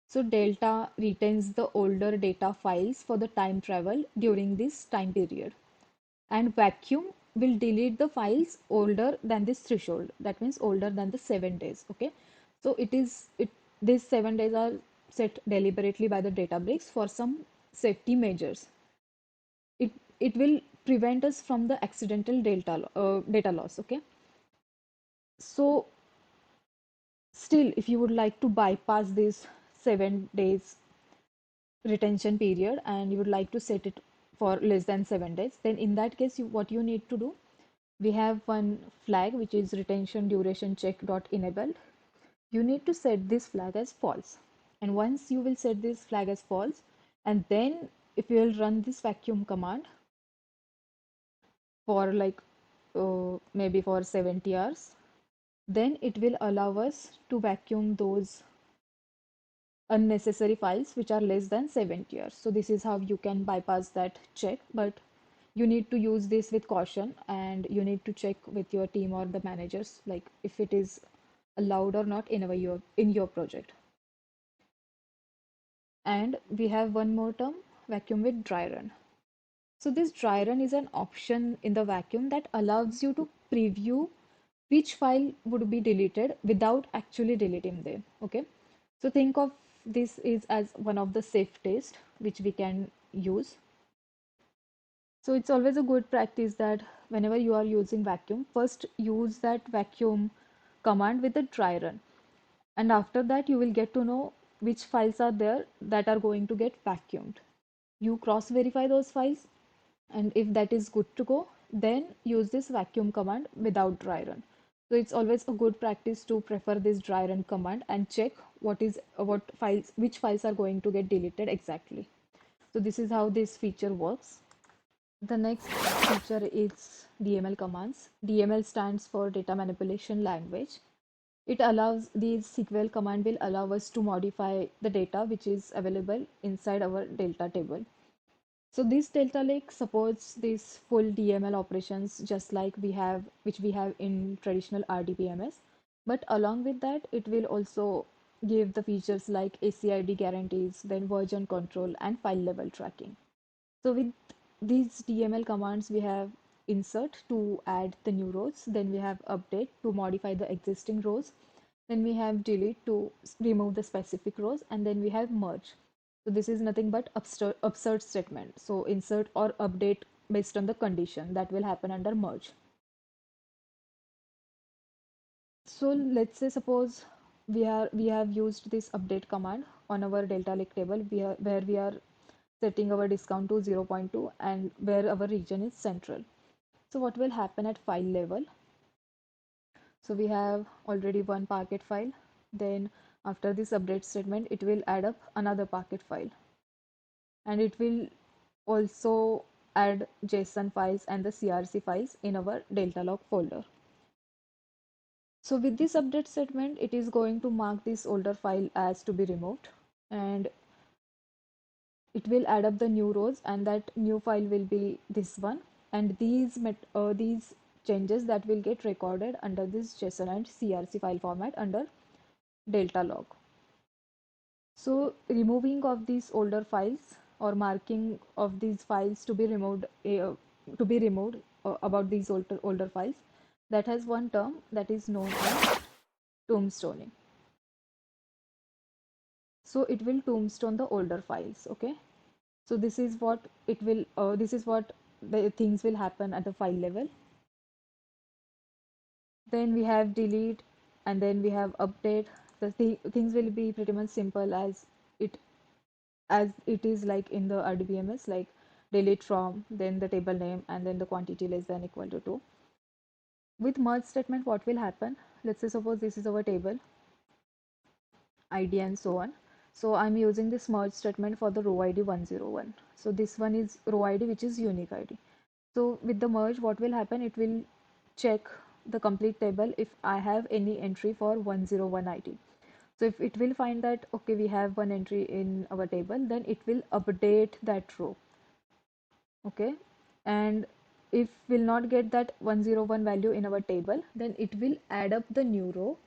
So delta retains the older data files for the time travel during this time period. And vacuum will delete the files older than this threshold. That means older than the 7 days. Okay. So these 7 days are set deliberately by the Databricks for some safety measures. It will prevent us from the accidental data loss. Okay. So still, if you would like to bypass this 7 days retention period and you would like to set it for less than 7 days, then in that case, what you need to do, we have one flag which is retention duration check dot enabled. You need to set this flag as false. And once you will set this flag as false, and then if you will run this vacuum command for like maybe for 70 hours, then it will allow us to vacuum those unnecessary files which are less than 70 years. So this is how you can bypass that check, but you need to use this with caution and you need to check with your team or the managers like if it is allowed or not in your project. And we have one more term, vacuum with dry run. So this dry run is an option in the vacuum that allows you to preview which file would be deleted without actually deleting them. Okay. So think of this is as one of the safe test which we can use. So it's always a good practice that whenever you are using vacuum, first use that vacuum command with a dry run. And after that, you will get to know which files are there that are going to get vacuumed. You cross verify those files, and if that is good to go, then use this vacuum command without dry run. So it's always a good practice to prefer this dry run command and check which files are going to get deleted exactly. So this is how this feature works. The next feature is DML commands. DML stands for Data Manipulation Language. It allows these SQL command will allow us to modify the data which is available inside our delta table. So this delta lake supports these full DML operations just like which we have in traditional RDBMS. But along with that, it will also give the features like ACID guarantees, then version control and file level tracking. So with these DML commands, we have insert to add the new rows, then we have update to modify the existing rows, then we have delete to remove the specific rows, and then we have merge. So this is nothing but absurd statement. So insert or update based on the condition that will happen under merge. So let's say suppose we have used this update command on our delta lake table where we are setting our discount to 0.2 and where our region is central. So what will happen at file level? So we have already one Parquet file. Then after this update statement, it will add up another Parquet file. And it will also add JSON files and the CRC files in our delta log folder. So with this update statement, it is going to mark this older file as to be removed, and it will add up the new rows, and that new file will be this one, and these changes that will get recorded under this JSON and CRC file format under delta log. So removing of these older files or marking of these files to be removed about these older files, that has one term that is known as tombstoning. So it will tombstone the older files. Okay, so this is what the things will happen at the file level. Then we have delete, and then we have update. Things will be pretty much simple it it is like in the RDBMS, like delete from, then the table name, and then the quantity less than equal to 2. With merge statement, what will happen? Let's say suppose this is our table, ID and so on. So I'm using this merge statement for the row ID 101. So this one is row ID which is unique ID. So with the merge, what will happen? It will check the complete table if I have any entry for 101 ID. So if it will find that, okay, we have one entry in our table, then it will update that row. Okay. And if we'll not get that 101 value in our table, then it will add up the new row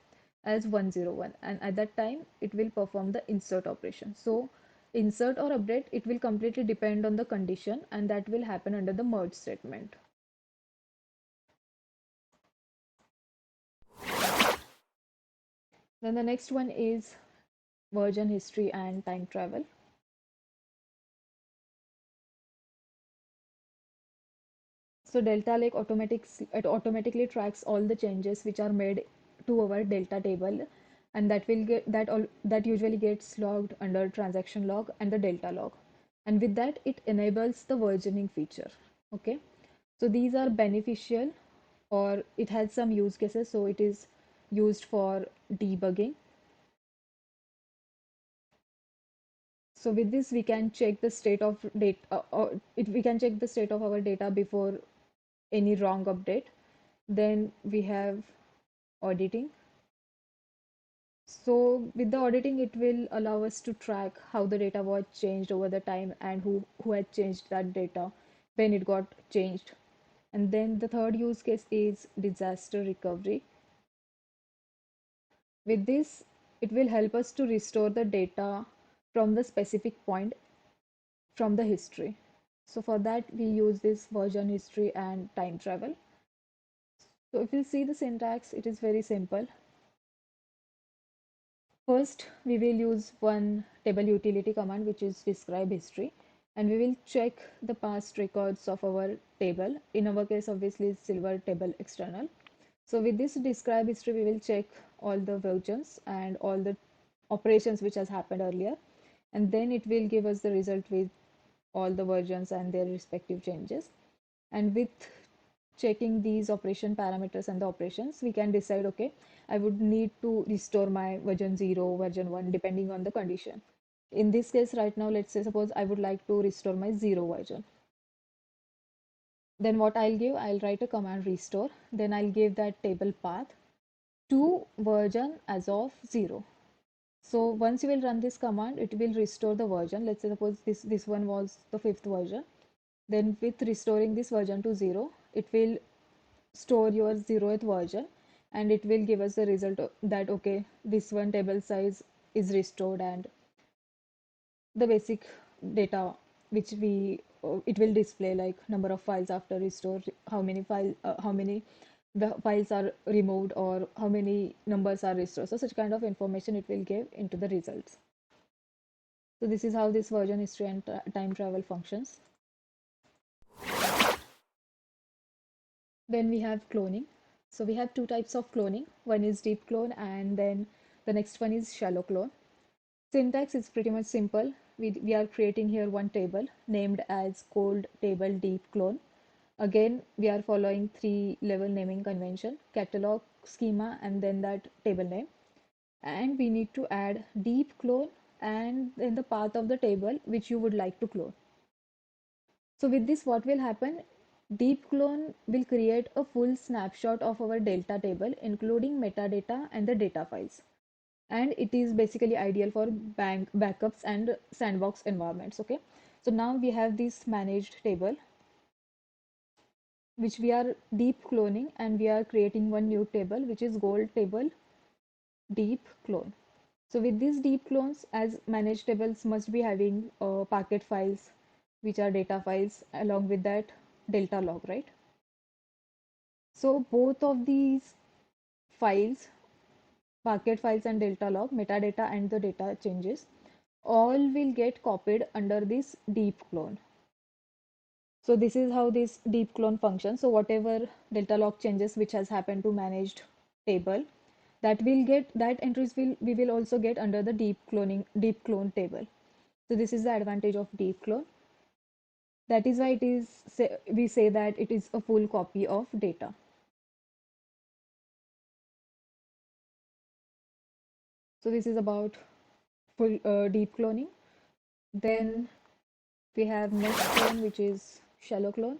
as 101. And at that time, it will perform the insert operation. So insert or update, it will completely depend on the condition, and that will happen under the merge statement. Then the next one is version history and time travel. So Delta Lake it automatically tracks all the changes which are made to our Delta table, and that usually gets logged under transaction log and the Delta log. And with that, it enables the versioning feature. Okay, so these are beneficial, or it has some use cases. So it is used for debugging. So with this, we can check the state of data, we can check the state of our data before any wrong update. Then we have auditing. So with the auditing, it will allow us to track how the data was changed over the time and who had changed that data, when it got changed. And then the third use case is disaster recovery. With this, it will help us to restore the data from the specific point from the history. So for that, we use this version history and time travel. So if you see the syntax, it is very simple. First, we will use one table utility command, which is describe history, and we will check the past records of our table. In our case, obviously, silver table external. So with this describe history, we will check all the versions and all the operations which has happened earlier, and then it will give us the result with all the versions and their respective changes. And with checking these operation parameters and the operations, we can decide, okay, I would need to restore my version 0, version 1, depending on the condition. In this case, right now, let's say, suppose I would like to restore my 0 version. Then what I'll give, I'll write a command restore. Then I'll give that table path to version as of 0. So once you will run this command, it will restore the version. Let's say suppose this one was the 5th version. Then with restoring this version to 0, it will store your 0th version, and it will give us the result that okay, this one table size is restored, and the basic data which we it will display like number of files after restore, how many the files are removed, or how many numbers are restored. So such kind of information it will give into the results. So this is how this version history and time travel functions. Then we have cloning. So we have two types of cloning. One is deep clone, and then the next one is shallow clone. Syntax is pretty much simple. We are creating here one table named as cold table deep clone. Again, we are following 3-level naming convention: catalog, schema, and then that table name. And we need to add deep clone and then the path of the table which you would like to clone. So with this, what will happen? Deep clone will create a full snapshot of our delta table, including metadata and the data files. And it is basically ideal for backups and sandbox environments. Okay, so now we have this managed table which we are deep cloning, and we are creating one new table which is gold table deep clone. So with these deep clones, as managed tables must be having packet files which are data files, along with that delta log, right? So both of these files, packet files and delta log, metadata and the data changes, all will get copied under this deep clone. So this is how this deep clone functions. So whatever delta log changes which has happened to managed table, that will get, that entries will we will also get under the deep clone table. So this is the advantage of deep clone. That is why it is we say that it is a full copy of data. So this is about full deep cloning. Then we have next clone, which is shallow clone.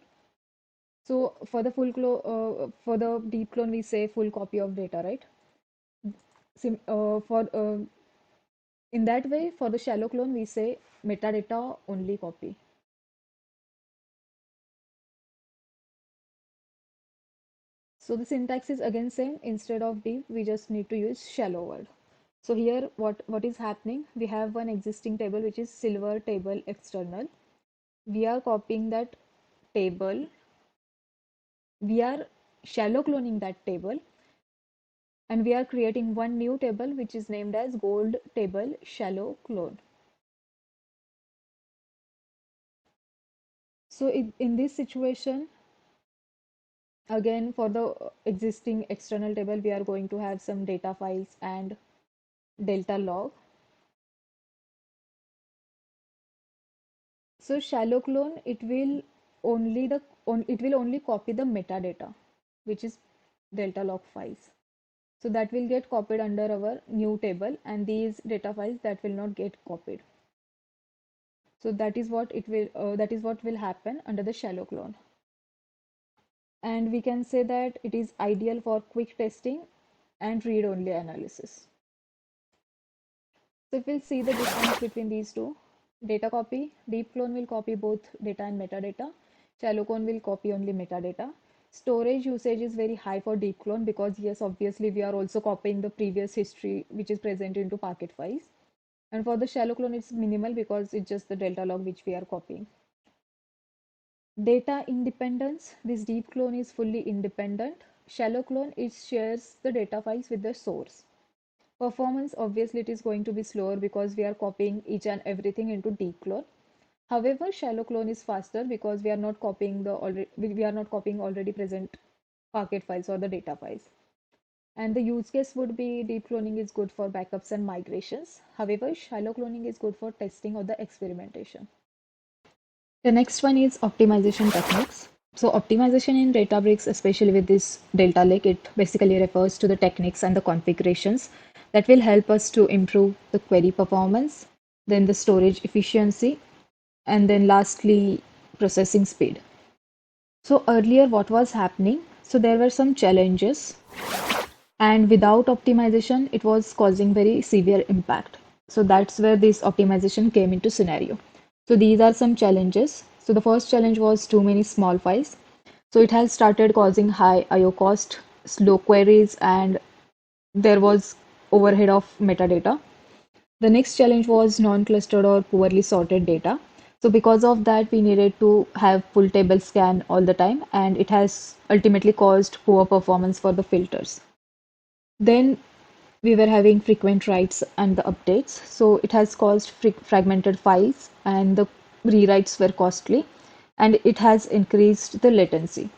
So for the for the deep clone, we say full copy of data, right? For in that way, for the shallow clone, we say metadata only copy. So the syntax is again same. Instead of deep, we just need to use shallow word. So here, what is happening? We have one existing table which is silver table external. We are copying that table. We are shallow cloning that table, and we are creating one new table which is named as gold table shallow clone. So in this situation, again for the existing external table, we are going to have some data files and delta log. So shallow clone, it will only copy the metadata, which is delta log files. So that will get copied under our new table, and these data files that will not get copied. So that is what it will that is what will happen under the shallow clone. And we can say that it is ideal for quick testing and read-only analysis. So if we'll see the difference between these two, data copy, deep clone will copy both data and metadata. Shallow clone will copy only metadata. Storage usage is very high for deep clone because yes, obviously we are also copying the previous history which is present into packet files. And for the shallow clone, it's minimal because it's just the delta log which we are copying. Data independence, this deep clone is fully independent. Shallow clone, it shares the data files with the source. Performance, obviously it is going to be slower because we are copying each and everything into deep clone. However, shallow clone is faster because we are not copying already present packet files or the data files. And the use case would be deep cloning is good for backups and migrations. However, shallow cloning is good for testing or the experimentation. The next one is optimization techniques. So optimization in Databricks, especially with this Delta Lake, it basically refers to the techniques and the configurations that will help us to improve the query performance, then the storage efficiency, and then lastly, processing speed. So earlier, what was happening? So there were some challenges, and without optimization, it was causing very severe impact. So that's where this optimization came into scenario. So these are some challenges. So the first challenge was too many small files. So it has started causing high IO cost, slow queries, and there was overhead of metadata. The next challenge was non-clustered or poorly sorted data. So because of that, we needed to have full table scan all the time, and it has ultimately caused poor performance for the filters. Then we were having frequent writes and the updates. So it has caused fragmented files, and the rewrites were costly, and it has increased the latency.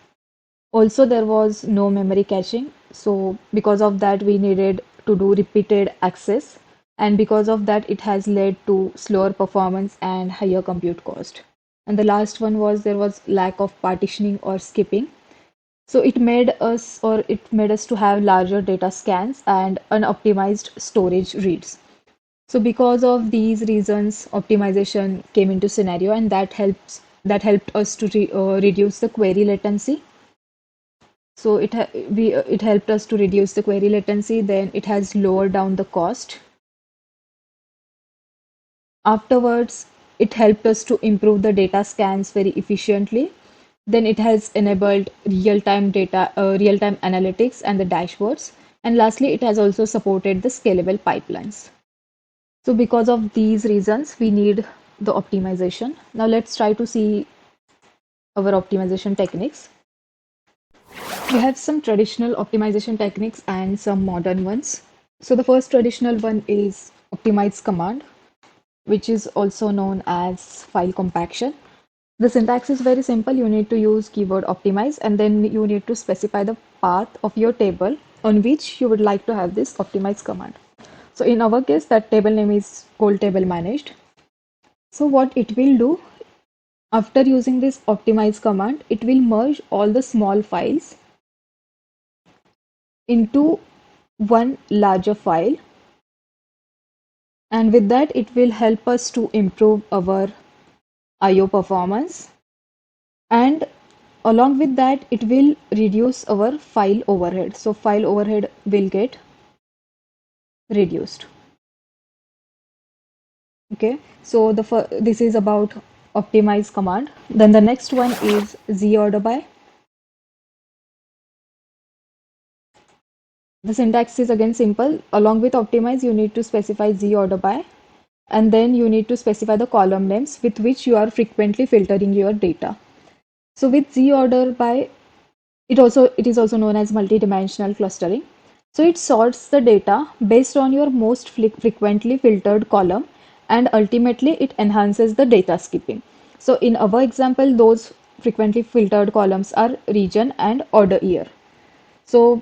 Also, there was no memory caching. So because of that, we needed to do repeated access. And because of that, it has led to slower performance and higher compute cost. And the last one was there was lack of partitioning or skipping. So it made us to have larger data scans and unoptimized storage reads. So because of these reasons, optimization came into scenario, and that helped us to reduce the query latency. So it helped us to reduce the query latency. Then it has lowered down the cost. Afterwards, it helped us to improve the data scans very efficiently. Then it has enabled real-time analytics and the dashboards. And lastly, it has also supported the scalable pipelines. So because of these reasons, we need the optimization. Now let's try to see our optimization techniques. We have some traditional optimization techniques and some modern ones. So the first traditional one is optimize command, which is also known as file compaction. The syntax is very simple. You need to use keyword optimize, and then you need to specify the path of your table on which you would like to have this optimize command. So in our case, that table name is cold table managed. So what it will do after using this optimize command, it will merge all the small files into one larger file, and with that it will help us to improve our IO performance, and along with that it will reduce our file overhead. So file overhead will get reduced. Okay, so this is about optimize command. Then the next one is zorder by. The syntax is again simple. Along with optimize, you need to specify zorder by, and then you need to specify the column names with which you are frequently filtering your data. So with zorder by, it is also known as multidimensional clustering. So it sorts the data based on your most frequently filtered column, and ultimately it enhances the data skipping. So in our example, those frequently filtered columns are region and order year. So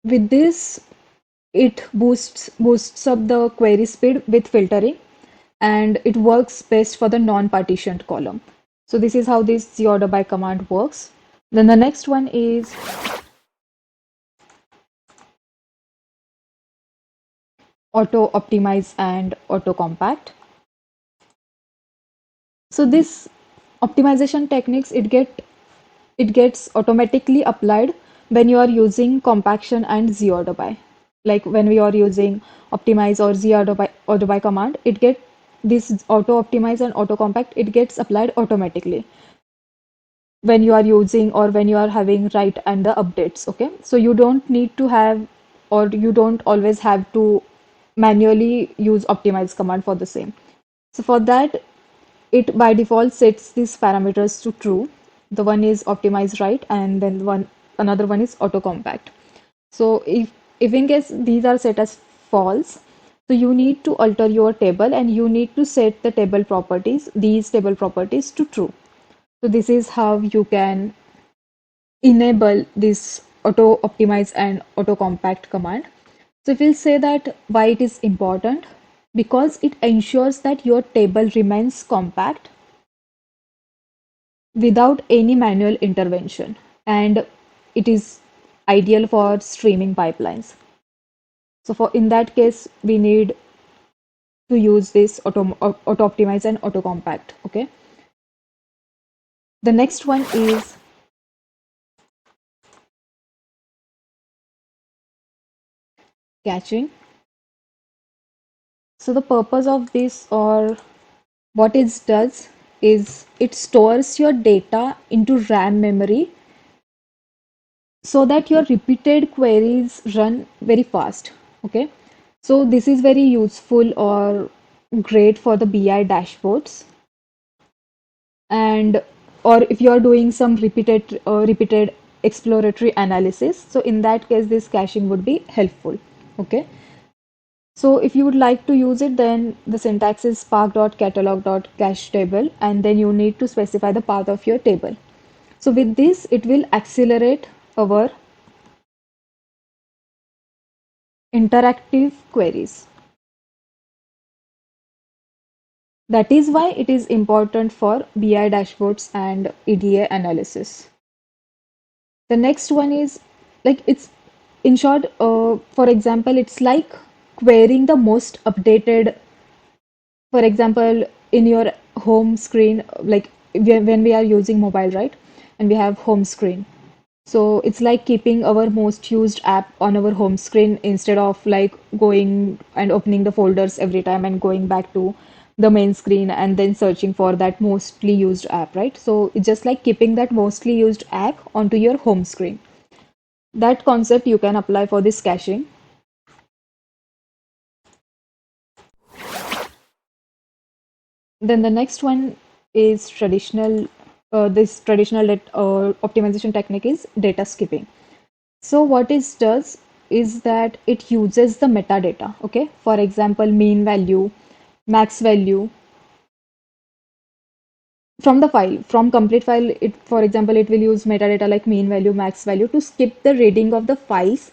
with this, it boosts up the query speed with filtering, and it works best for the non-partitioned column. So this is how this zorder by command works. Then the next one is auto optimize and auto compact. So this optimization techniques, it gets automatically applied when you are using compaction and zorder by. Like when we are using optimize or order by command, it get this auto optimize and auto compact, it gets applied automatically when you are using or when you are having write and the updates. Okay, so you don't need to have, or you don't always have to manually use optimize command for the same. So for that, it by default sets these parameters to true. The one is optimize write, and then another one is auto compact. So if in case these are set as false, so you need to alter your table, and you need to set the these table properties to true. So this is how you can enable this auto optimize and auto compact command. So we'll say that why it is important, because it ensures that your table remains compact without any manual intervention, and it is ideal for streaming pipelines. So for in that case, we need to use this auto optimize and auto compact. Okay. The next one is caching. So the purpose of this, or what it does, is it stores your data into RAM memory so that your repeated queries run very fast. Okay. So this is very useful or great for the BI dashboards, and or if you are doing some repeated exploratory analysis, so in that case this caching would be helpful. Okay. So if you would like to use it, then the syntax is spark.catalog.cache table, and then you need to specify the path of your table. So with this, it will accelerate our interactive queries. That is why it is important for BI dashboards and EDA analysis. The next one is like it's in short, for example, it's like querying the most updated, for example, in your home screen, like when we are using mobile, right? And we have home screen. So it's like keeping our most used app on our home screen instead of like going and opening the folders every time and going back to the main screen and then searching for that mostly used app, right? So it's just like keeping that mostly used app onto your home screen. That concept you can apply for this caching. Then the next one is this traditional optimization technique is data skipping. So what it does is that it uses the metadata, okay? For example, mean value, max value from the file, from complete file, it, for example, it will use metadata like mean value, max value to skip the reading of the files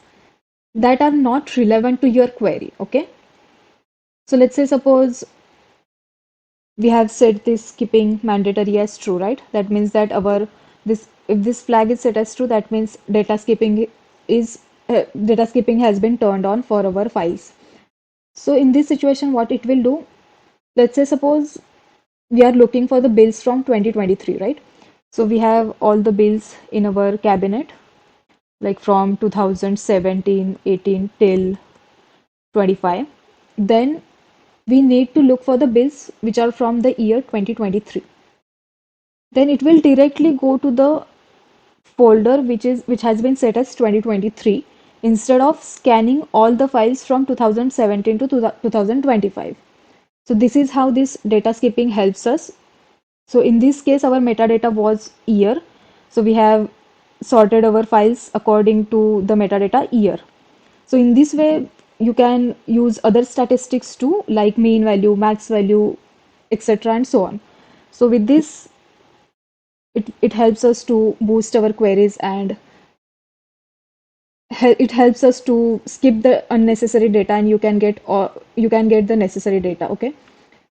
that are not relevant to your query, okay? So let's say suppose we have set this skipping mandatory as true, right? That means that our this if this flag is set as true, that means is data skipping has been turned on for our files. So in this situation, what it will do, let's say suppose we are looking for the bills from 2023, right? So we have all the bills in our cabinet, like from 2017, 18 till 25. Then we need to look for the bills which are from the year 2023. Then it will directly go to the folder which has been set as 2023 instead of scanning all the files from 2017 to 2025. So this is how this data skipping helps us. So in this case, our metadata was year. So we have sorted our files according to the metadata year. So in this way, you can use other statistics too, like mean value, max value, etc. and so on. So with this, it helps us to boost our queries, and it helps us to skip the unnecessary data, and you can get the necessary data. Okay.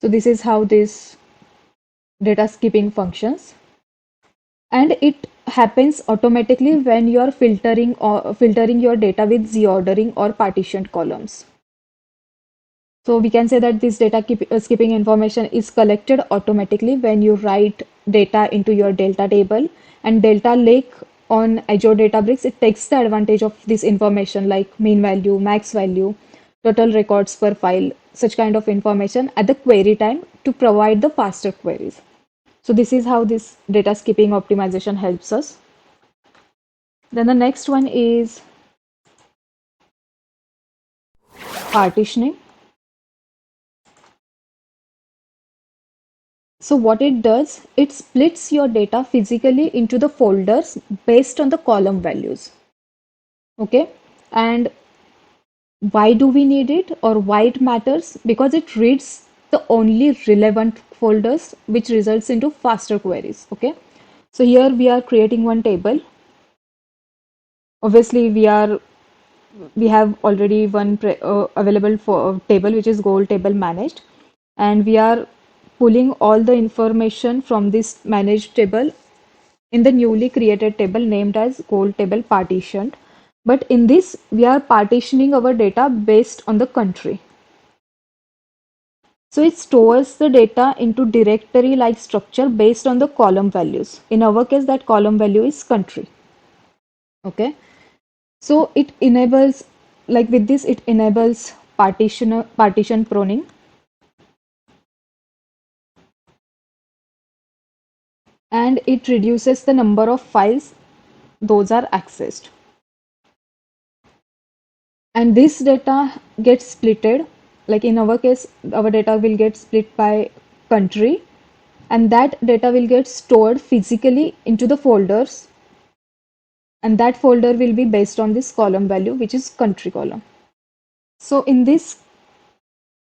So this is how this data skipping functions, and it happens automatically when you are filtering your data with z-ordering or partitioned columns. So we can say that this skipping information is collected automatically when you write data into your Delta table, and Delta Lake on Azure Databricks, it takes the advantage of this information like mean value, max value, total records per file, such kind of information at the query time to provide the faster queries. So this is how this data skipping optimization helps us. Then the next one is partitioning. So what it does, it splits your data physically into the folders based on the column values. Okay. And why do we need it, or why it matters? Because it reads the only relevant folders, which results into faster queries. Okay. So here we are creating one table. Obviously, we have already one available for table, which is goal table managed, and we are pulling all the information from this managed table in the newly created table named as gold table partitioned. But in this, we are partitioning our data based on the country. So it stores the data into directory-like structure based on the column values. In our case, that column value is country. Okay. So it enables, like with this, it enables partition pruning, and it reduces the number of files those are accessed. And this data gets splitted, like in our case, our data will get split by country, and that data will get stored physically into the folders, and that folder will be based on this column value, which is country column. So in this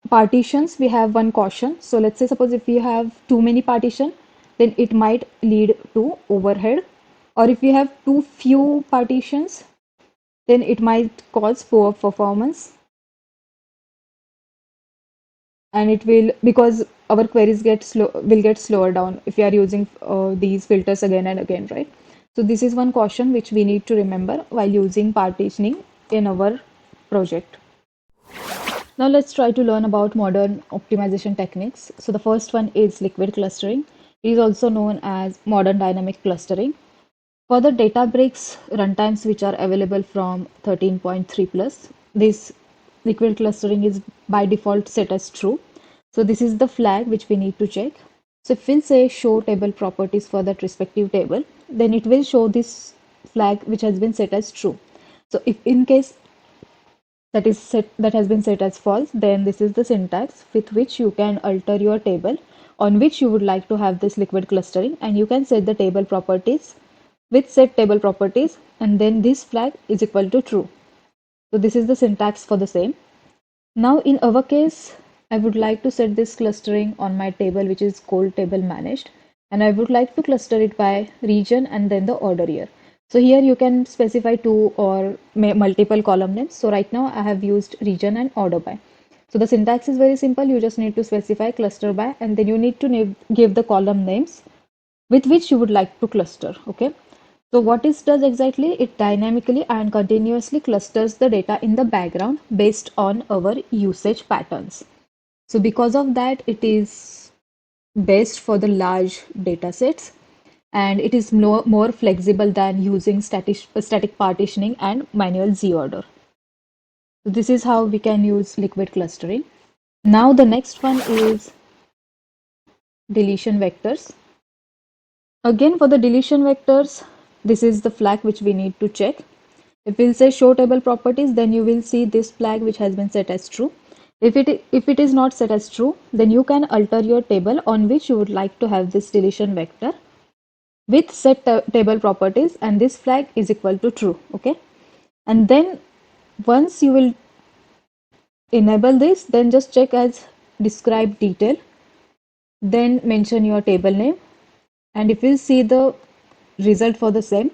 partitions, we have one caution. So let's say suppose if we have too many partition, then it might lead to overhead, or if we have too few partitions, then it might cause poor performance, and it will, because our queries get slower down if we are using these filters again and again, right? So this is one caution which we need to remember while using partitioning in our project. Now let's try to learn about modern optimization techniques. So the first one is liquid clustering. It is also known as modern dynamic clustering. For the Databricks runtimes which are available from 13.3 plus, this liquid clustering is by default set as true. So this is the flag which we need to check. So if we'll say show table properties for that respective table, then it will show this flag which has been set as true. So if in case that has been set as false, then this is the syntax with which you can alter your table on which you would like to have this liquid clustering, and you can set the table properties with set table properties, and then this flag is equal to true. So this is the syntax for the same. Now in our case, I would like to set this clustering on my table which is gold table managed, and I would like to cluster it by region and then the order year. So here you can specify two or multiple column names. So right now I have used region and order by. So the syntax is very simple. You just need to specify cluster by, and then you need to give the column names with which you would like to cluster. Okay. So what it does exactly, it dynamically and continuously clusters the data in the background based on our usage patterns. So because of that, it is best for the large data sets, and it is more flexible than using static partitioning and manual Z-order. So this is how we can use liquid clustering. Now the next one is deletion vectors. Again, for the deletion vectors, this is the flag which we need to check. If we'll say show table properties, then you will see this flag which has been set as true. If it is not set as true, then you can alter your table on which you would like to have this deletion vector with set table properties, and this flag is equal to true. Okay, and then once you will enable this, then just check as describe detail, then mention your table name, and if you see the result for the same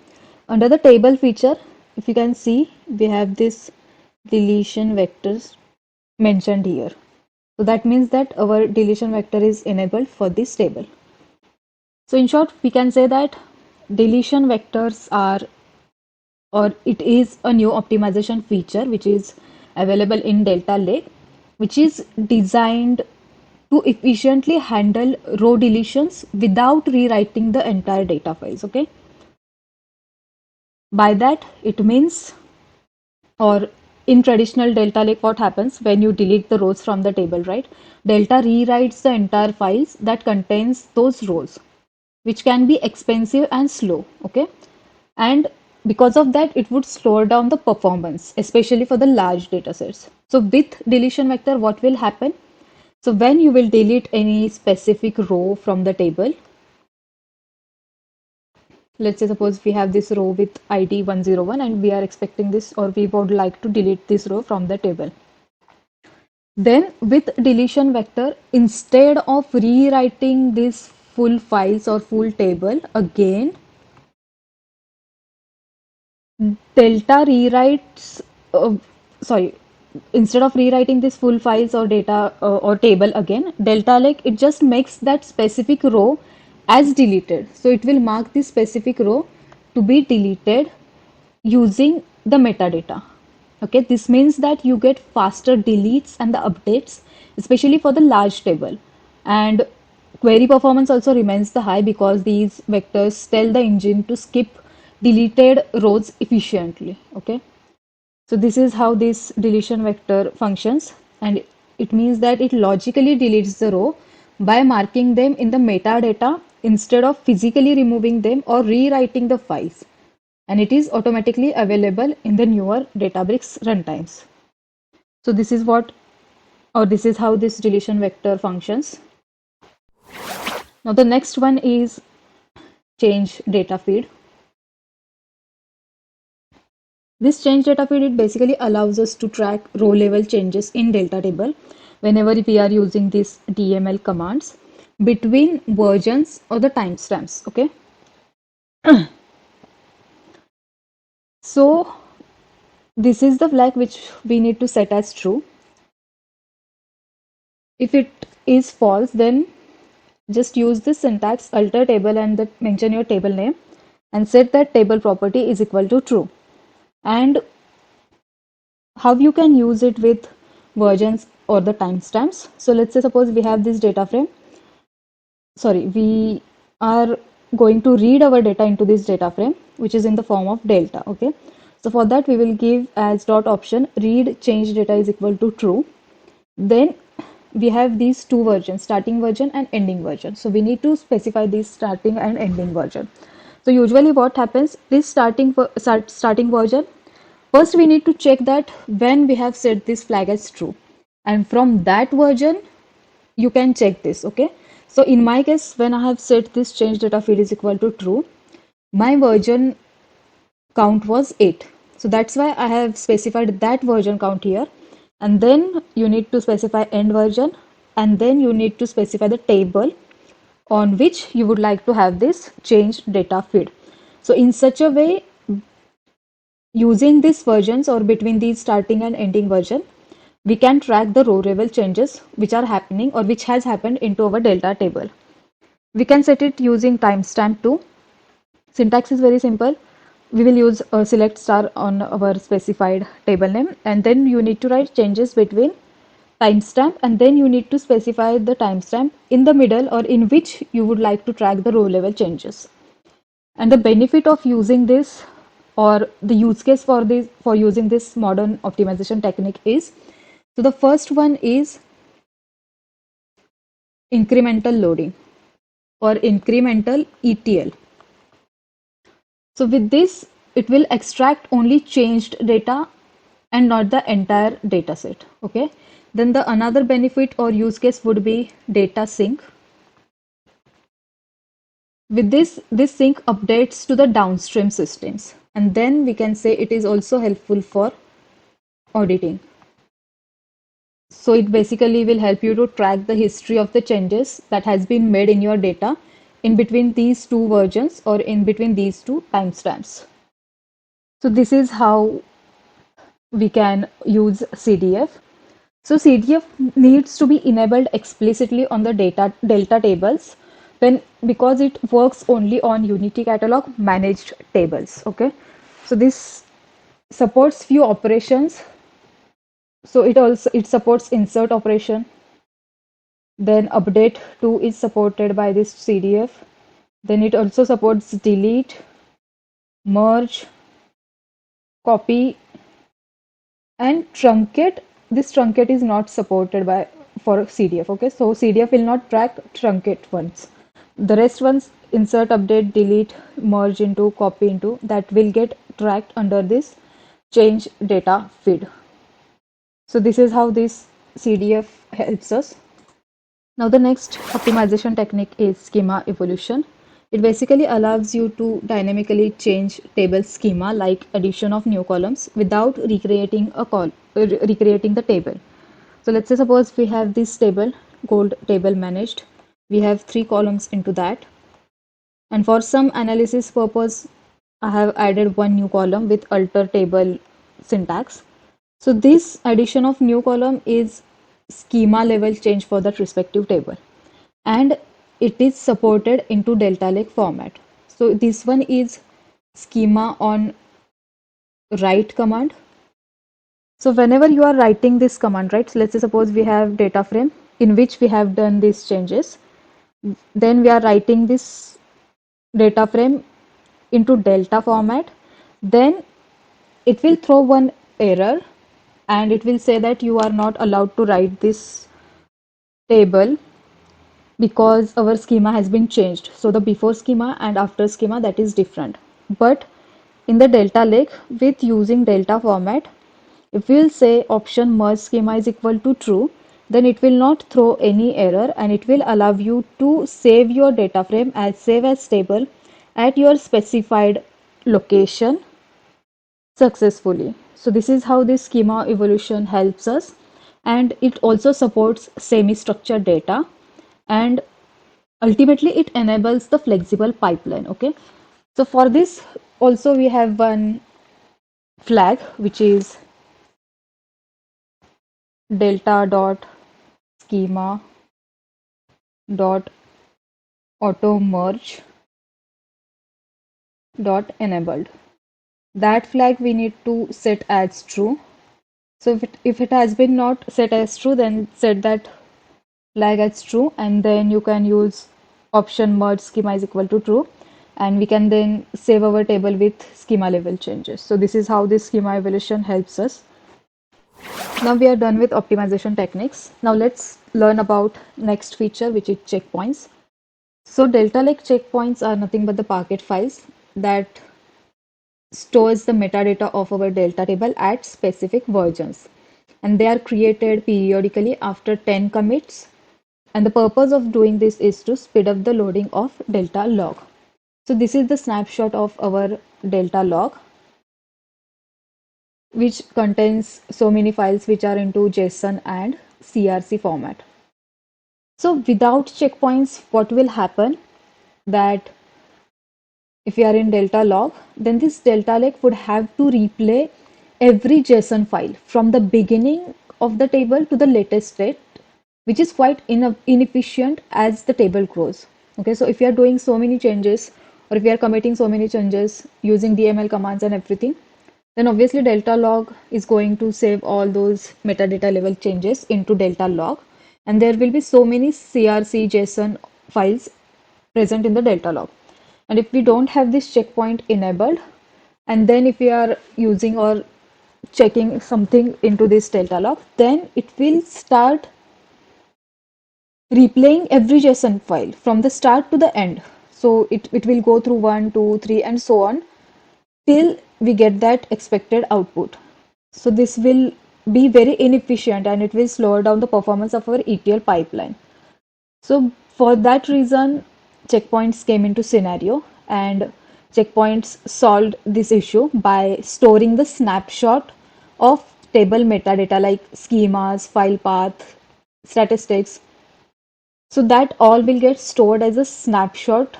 under the table feature, if you can see, we have this deletion vectors mentioned here. So that means that our deletion vector is enabled for this table. So in short, we can say that deletion vectors are, or it is a new optimization feature which is available in Delta Lake, which is designed to efficiently handle row deletions without rewriting the entire data files. Okay. By that, it means, or in traditional Delta Lake, what happens when you delete the rows from the table, right? Delta rewrites the entire files that contains those rows, which can be expensive and slow. Okay. And because of that, it would slow down the performance, especially for the large data sets. So with deletion vector, what will happen? So when you will delete any specific row from the table, let's say suppose we have this row with ID 101 and we are expecting this, or we would like to delete this row from the table. Then with deletion vector, instead of rewriting this full files or full table again, Delta rewrites, sorry, instead of rewriting this full files or data or table again, Delta Lake, it just makes that specific row as deleted. So it will mark this specific row to be deleted using the metadata. Okay, this means that you get faster deletes and the updates, especially for the large table. And query performance also remains the high because these vectors tell the engine to skip deleted rows efficiently. Okay, so this is how this deletion vector functions, and it means that it logically deletes the row by marking them in the metadata instead of physically removing them or rewriting the files. And it is automatically available in the newer Databricks runtimes. So this is how this deletion vector functions. Now the next one is change data feed. This change data feed, it basically allows us to track row level changes in delta table whenever we are using these DML commands between versions or the timestamps. Okay. So this is the flag which we need to set as true. If it is false, then just use this syntax alter table and mention your table name and set that table property is equal to true. And how you can use it with versions or the timestamps. So let's say suppose we have this data frame. Sorry, we are going to read our data into this data frame, which is in the form of delta. Okay. So for that we will give as dot option read change data is equal to true. Then we have these two versions, starting version and ending version. So we need to specify this starting and ending version. So usually what happens, this starting version, first we need to check that when we have set this flag as true, and from that version you can check this. Okay, so in my case, when I have set this change data feed is equal to true, my version count was 8. So that's why I have specified that version count here. And then you need to specify end version, and then you need to specify the table on which you would like to have this change data feed. So in such a way, using these versions or between these starting and ending version, we can track the row level changes which are happening or which has happened into our delta table. We can set it using timestamp too. Syntax is very simple. We will use a select star on our specified table name, and then you need to write changes between timestamp, and then you need to specify the timestamp in the middle or in which you would like to track the row level changes. And the benefit of using this, or the use case for using this modern optimization technique is, so the first one is incremental loading or incremental ETL. So with this, it will extract only changed data and not the entire data set. Okay. Then the another benefit or use case would be data sync. With this sync updates to the downstream systems, and then we can say it is also helpful for auditing. So it basically will help you to track the history of the changes that has been made in your data in between these two versions or in between these two timestamps. So this is how we can use CDF. So CDF needs to be enabled explicitly on the delta tables because it works only on Unity Catalog managed tables. Okay, so this supports few operations. So it supports insert operation. Then update to is supported by this CDF. Then it also supports delete, merge, copy, and truncate. This truncate is not supported for CDF. Okay, so CDF will not track truncate ones. The rest ones, insert, update, delete, merge into, copy into, that will get tracked under this change data feed. So this is how this CDF helps us. Now the next optimization technique is schema evolution. It basically allows you to dynamically change table schema like addition of new columns without recreating the table. So let's say suppose we have this table, gold table managed. We have 3 columns into that. And for some analysis purpose, I have added one new column with alter table syntax. So this addition of new column is schema level change for that respective table. And it is supported into Delta Lake format. So this one is schema on write command. So whenever you are writing this command, right? So let's say suppose we have data frame in which we have done these changes. Then we are writing this data frame into delta format. Then it will throw one error and it will say that you are not allowed to write this table because our schema has been changed. So the before schema and after schema, that is different. But in the delta lake with using delta format, if we'll say option merge schema is equal to true, then it will not throw any error and it will allow you to save your data frame as save as table at your specified location successfully. So this is how this schema evolution helps us, and it also supports semi-structured data, and ultimately it enables the flexible pipeline. Okay, so for this also we have one flag which is delta dot schema dot auto merge dot enabled. That flag we need to set as true. So if it has been not set as true, then set that flag as true, and then you can use option merge schema is equal to true, and we can then save our table with schema level changes. So this is how this schema evolution helps us. Now we are done with optimization techniques. Now let's learn about next feature, which is checkpoints. So Delta Lake checkpoints are nothing but the Parquet files that stores the metadata of our Delta table at specific versions. And they are created periodically after 10 commits. And the purpose of doing this is to speed up the loading of Delta log. So this is the snapshot of our Delta log, which contains so many files which are into JSON and CRC format. So without checkpoints, what will happen that if we are in delta log, then this delta lake would have to replay every JSON file from the beginning of the table to the latest state, which is quite inefficient as the table grows. Okay, so if you are doing so many changes, or if you are committing so many changes using DML commands and everything, then obviously delta log is going to save all those metadata level changes into delta log, and there will be so many CRC JSON files present in the delta log. And if we don't have this checkpoint enabled, and then if we are using or checking something into this delta log, then it will start replaying every JSON file from the start to the end. So it will go through 1, 2, 3, and so on till we get that expected output. So this will be very inefficient and it will slow down the performance of our ETL pipeline. So for that reason, checkpoints came into scenario, and checkpoints solved this issue by storing the snapshot of table metadata like schemas, file path, statistics. So that all will get stored as a snapshot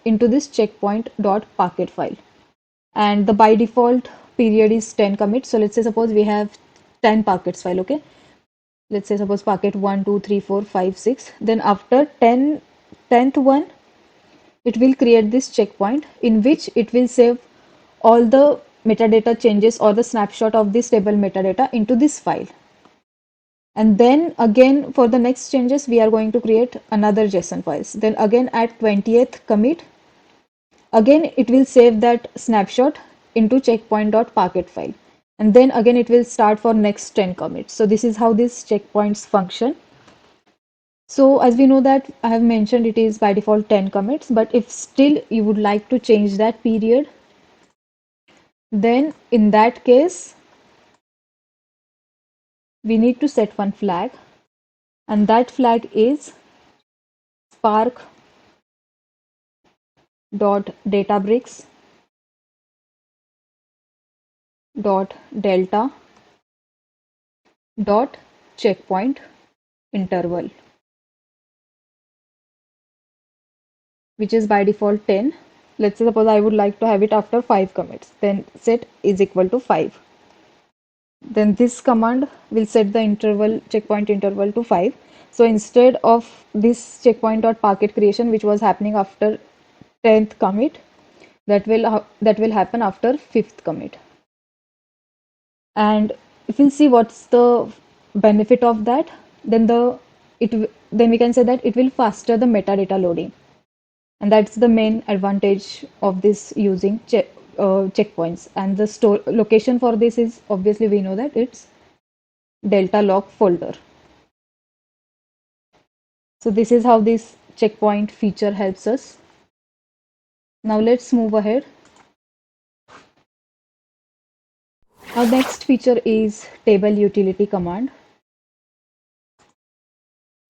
into this checkpoint.parquet file. And the by default period is 10 commits. So let's say suppose we have 10 packets file, okay? Let's say suppose packet 1, 2, 3, 4, 5, 6. Then after 10th one, it will create this checkpoint in which it will save all the metadata changes or the snapshot of this table metadata into this file. And then again for the next changes, we are going to create another JSON files. Then again at 20th commit, again it will save that snapshot into checkpoint.parquet file. And then again it will start for next 10 commits. So this is how these checkpoints function. So as we know that I have mentioned it is by default 10 commits, but if still you would like to change that period, then in that case we need to set one flag, and that flag is spark dot databricks dot delta dot checkpoint interval, which is by default 10. Let's say suppose I would like to have it after 5 commits, then set is equal to 5. Then this command will set the interval checkpoint interval to 5. So instead of this checkpoint.packet creation, which was happening after 10th commit, that will happen after 5th commit. And if you see what's the benefit of that, then then we can say that it will faster the metadata loading, and that's the main advantage of this using checkpoints. And the store location for this is, obviously we know that it's delta log folder. So this is how this checkpoint feature helps us. Now let's move ahead. Our next feature is table utility command.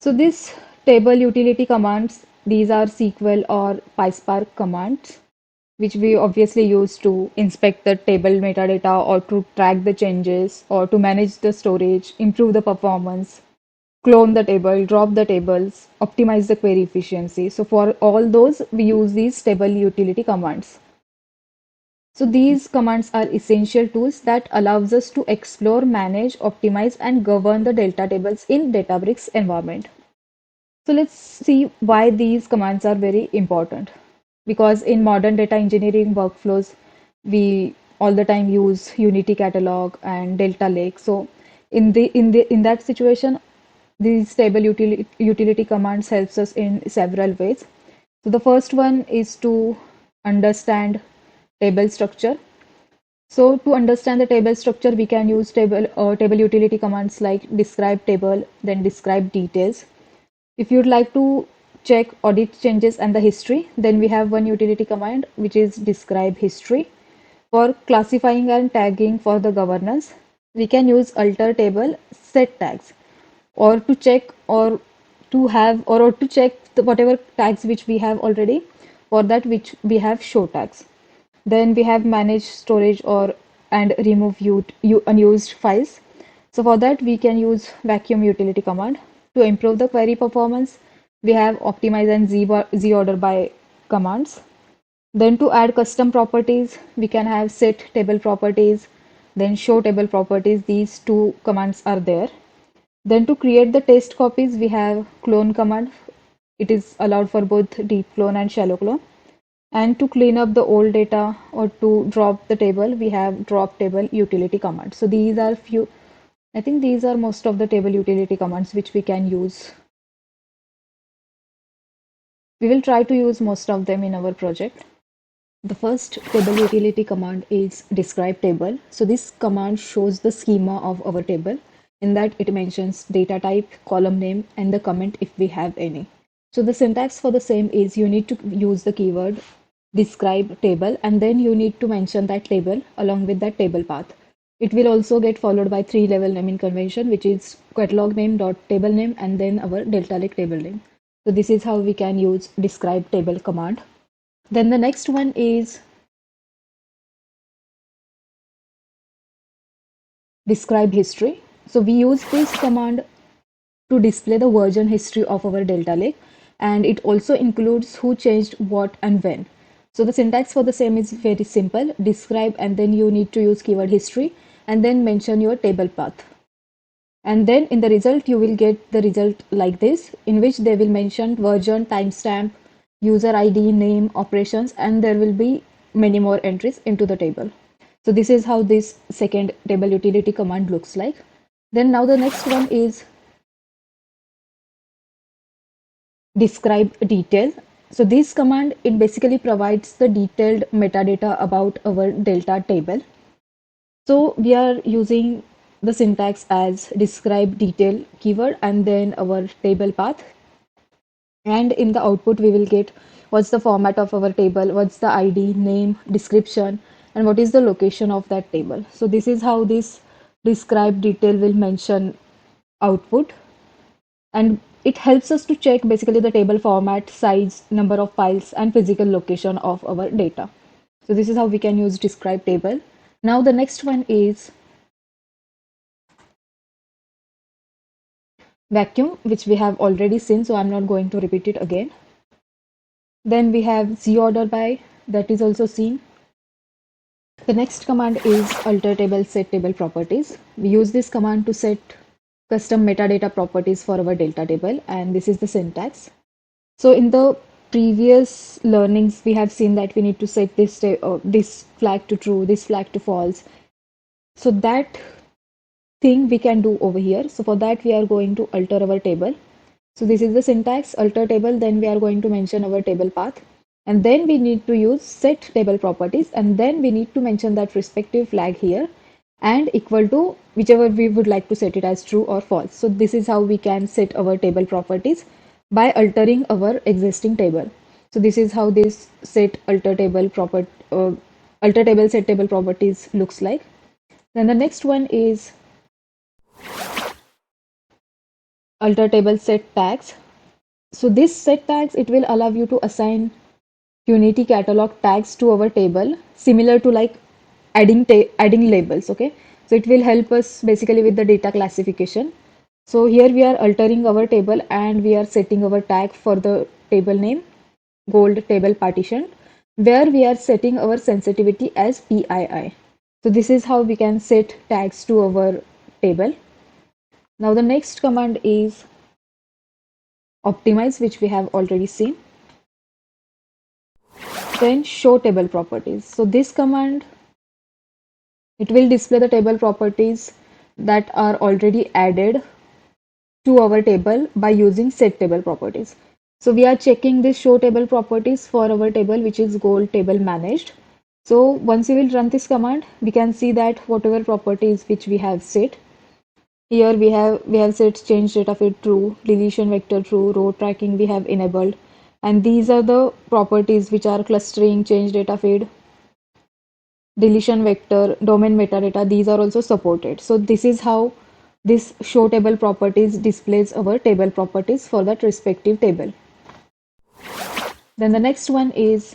So this table utility commands, these are SQL or PySpark commands, which we obviously use to inspect the table metadata or to track the changes or to manage the storage, improve the performance, clone the table, drop the tables, optimize the query efficiency. So for all those, we use these table utility commands. So these commands are essential tools that allows us to explore, manage, optimize, and govern the delta tables in Databricks environment. So let's see why these commands are very important. Because in modern data engineering workflows, we all the time use Unity Catalog and Delta Lake. So in that situation, these table utility commands helps us in several ways. So the first one is to understand table structure. So to understand the table structure, we can use table utility commands like describe table, then describe details. If you'd like to check audit changes and the history, then we have one utility command which is describe history. For classifying and tagging for the governance, we can use alter table set tags, or to check or to have or to check whatever tags which we have already. For that, which we have show tags. Then we have manage storage or and remove unused files. So for that, we can use vacuum utility command. To improve the query performance, we have optimize and zorder by commands. Then to add custom properties, we can have set table properties, then show table properties. These two commands are there. Then to create the test copies, we have clone command. It is allowed for both deep clone and shallow clone. And to clean up the old data or to drop the table, we have drop table utility command. So these are few, I think these are most of the table utility commands which we can use. We will try to use most of them in our project. The first table utility command is describe table. So this command shows the schema of our table. In that it mentions data type, column name, and the comment if we have any. So the syntax for the same is you need to use the keyword describe table, and then you need to mention that table along with that table path. It will also get followed by 3-level naming convention, which is catalog name dot table name and then our delta lake table name. So this is how we can use describe table command. Then the next one is describe history. So we use this command to display the version history of our delta lake, and it also includes who changed what and when. So the syntax for the same is very simple: describe, and then you need to use keyword history and then mention your table path. And then in the result, you will get the result like this, in which they will mention version, timestamp, user ID, name, operations, and there will be many more entries into the table. So this is how this second table utility command looks like. Then now the next one is describe detail. So this command, it basically provides the detailed metadata about our delta table. So we are using the syntax as describe detail keyword and then our table path. And in the output, we will get what's the format of our table, what's the ID, name, description, and what is the location of that table. So this is how this describe detail will mention output. And it helps us to check basically the table format, size, number of files, and physical location of our data. So this is how we can use describe table. Now the next one is vacuum, which we have already seen, so I'm not going to repeat it again. Then we have zorder by, that is also seen. The next command is alter table set table properties. We use this command to set custom metadata properties for our delta table, and this is the syntax. So in the previous learnings, we have seen that we need to set this flag to true, this flag to false. So that thing we can do over here. So for that, we are going to alter our table. So this is the syntax, alter table, then we are going to mention our table path. And then we need to use set table properties, and then we need to mention that respective flag here and equal to whichever we would like to set it as true or false. So this is how we can set our table properties by altering our existing table. So this is how this set alter table set table properties looks like. Then the next one is alter table set tags. So this set tags, it will allow you to assign Unity catalog tags to our table, similar to like adding labels. Okay, so it will help us basically with the data classification. So here we are altering our table and we are setting our tag for the table name, gold table partition, where we are setting our sensitivity as PII. So this is how we can set tags to our table. Now the next command is optimize, which we have already seen. Then show table properties. So this command, it will display the table properties that are already added to our table by using set table properties. So we are checking this show table properties for our table, which is gold table managed. So once we will run this command, we can see that whatever properties which we have set, here we have set change data feed true, deletion vector true, row tracking we have enabled, and these are the properties which are clustering, change data feed, deletion vector, domain metadata, these are also supported. So this is how this show table properties displays our table properties for that respective table. Then the next one is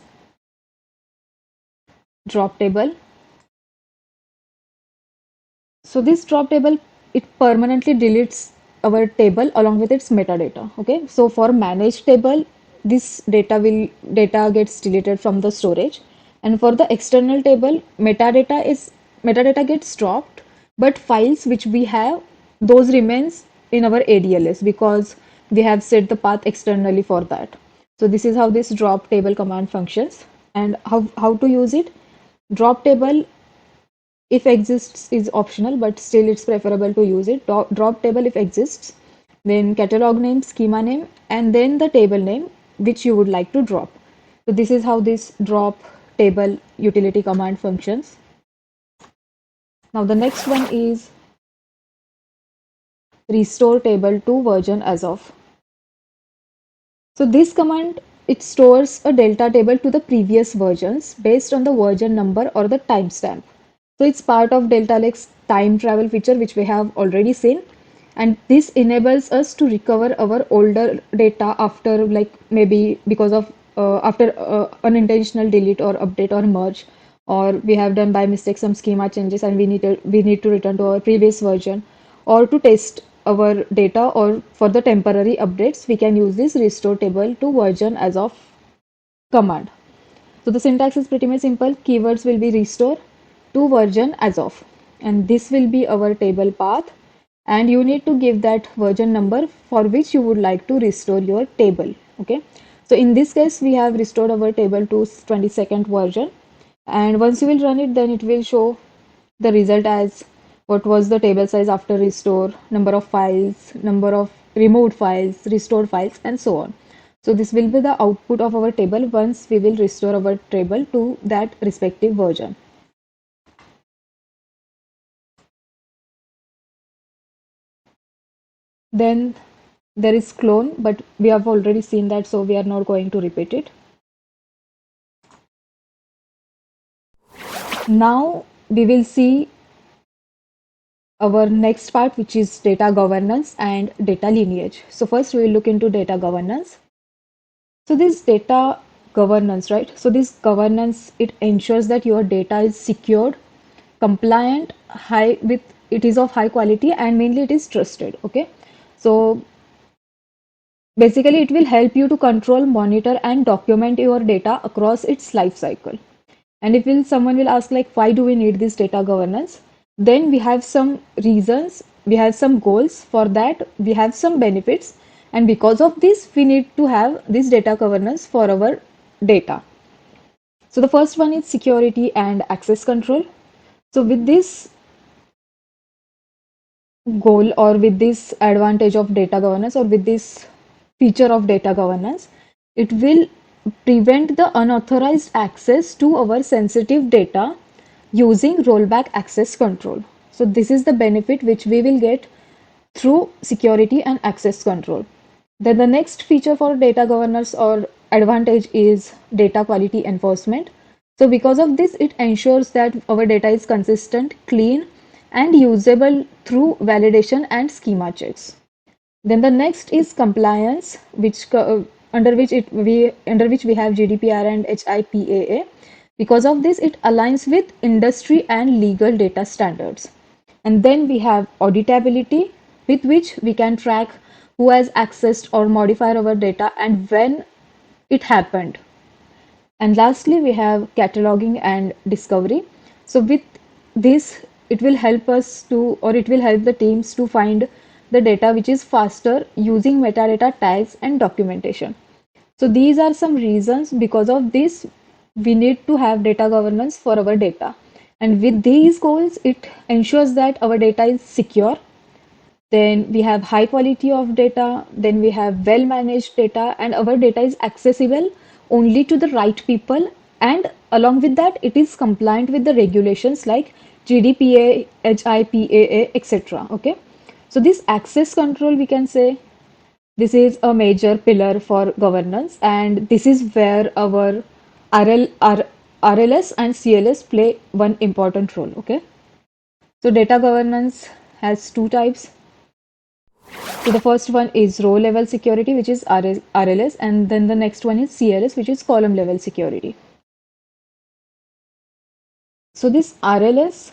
drop table. So this drop table, it permanently deletes our table along with its metadata. Okay, so for managed table, this data gets deleted from the storage, and for the external table, metadata gets dropped, but files which we have, those remains in our ADLS because we have set the path externally for that. So this is how this drop table command functions, and how to use it. Drop table, if exists, is optional, but still it's preferable to use it. Drop table if exists, then catalog name, schema name, and then the table name which you would like to drop. So this is how this drop table utility command functions. Now the next one is restore table to version as of. So this command, it stores a delta table to the previous versions based on the version number or the timestamp. So it's part of DeltaLex's time travel feature, which we have already seen. And this enables us to recover our older data after, like, maybe because of after unintentional delete or update or merge, or we have done by mistake some schema changes and we need to return to our previous version, or to test our data, or for the temporary updates, we can use this restore table to version as of command. So the syntax is pretty much simple. Keywords will be restore to version as of, and this will be our table path, and you need to give that version number for which you would like to restore your table. Okay, so in this case we have restored our table to 22nd version, and once you will run it, then it will show the result as what was the table size after restore, number of files, number of removed files, restored files, and so on. So this will be the output of our table once we will restore our table to that respective version. Then there is clone, but we have already seen that, so we are not going to repeat it. Now we will see our next part, which is data governance and data lineage. So first we will look into data governance. So this data governance, right? So this governance, it ensures that your data is secured, compliant, it is of high quality, and mainly it is trusted. Okay. So basically, it will help you to control, monitor, and document your data across its life cycle. And if someone will ask, like, why do we need this data governance? Then we have some reasons we have some goals. For that, we have some benefits, and because of this, we need to have this data governance for our data. So the first one is security and access control. So with this goal, or with this advantage of data governance, or with this feature of data governance, it will prevent the unauthorized access to our sensitive data using rollback access control. So this is the benefit which we will get through security and access control. Then the next feature for data governance or advantage is data quality enforcement. So because of this, it ensures that our data is consistent, clean, and usable through validation and schema checks. Then the next is compliance, under which we have GDPR and HIPAA. Because of this, it aligns with industry and legal data standards. And then we have auditability, with which we can track who has accessed or modified our data and when it happened. And lastly, we have cataloging and discovery. So with this, it will help us to, or it will help the teams to find the data which is faster using metadata tags and documentation. So these are some reasons. Because of this, we need to have data governance for our data. And with these goals, it ensures that our data is secure. Then we have high quality of data. Then we have well managed data, and our data is accessible only to the right people. And along with that, it is compliant with the regulations like GDPR, HIPAA, etc. Okay. So this access control, we can say, this is a major pillar for governance, and this is where our RLS and CLS play one important role. Okay. So data governance has two types. So the first one is row level security, which is RLS, and then the next one is CLS, which is column level security. So this RLS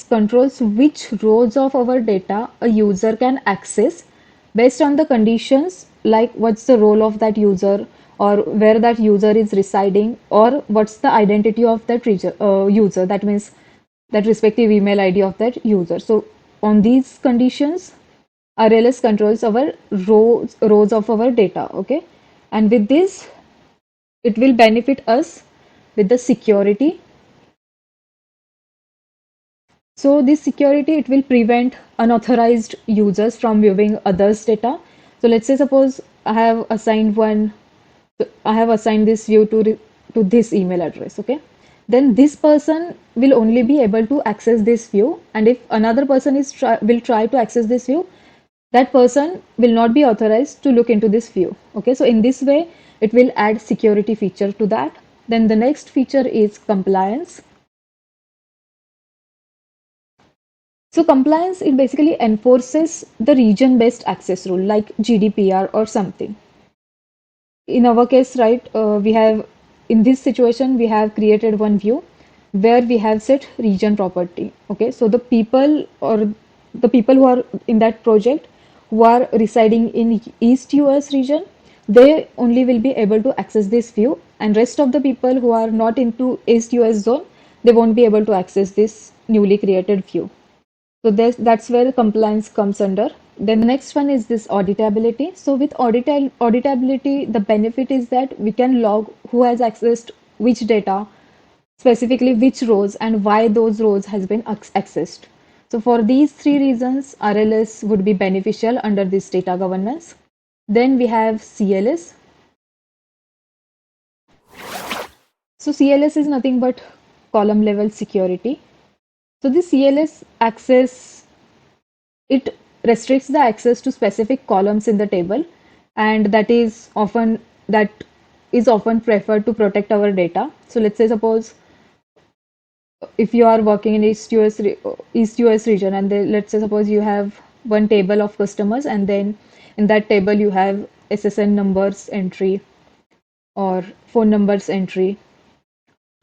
controls which rows of our data a user can access based on the conditions, like what's the role of that user, or where that user is residing, or what's the identity of that user. That means that respective email ID of that user. So on these conditions, RLS controls our rows of our data. Okay, and with this, it will benefit us with the security. So this security, it will prevent unauthorized users from viewing others' data. So let's say suppose I have assigned this view to this email address. Okay, then this person will only be able to access this view, and if another person will try to access this view, that person will not be authorized to look into this view. Okay, so in this way, it will add security feature to that. Then the next feature is compliance. So compliance, it basically enforces the region-based access rule like GDPR or something. In our case, right, in this situation, we have created one view where we have set region property. Okay, so the people who are in that project who are residing in East US region, they only will be able to access this view, and rest of the people who are not into East US zone, they won't be able to access this newly created view. So that's where compliance comes under. Then the next one is this auditability. So with auditability, the benefit is that we can log who has accessed which data, specifically which rows, and why those rows has been accessed. So for these three reasons, RLS would be beneficial under this data governance. Then we have CLS. So CLS is nothing but column level security. So the CLS access, it restricts the access to specific columns in the table, and that is often preferred to protect our data. So let's say suppose if you are working in East US region, and let's say suppose you have one table of customers, and then in that table you have SSN numbers entry or phone numbers entry.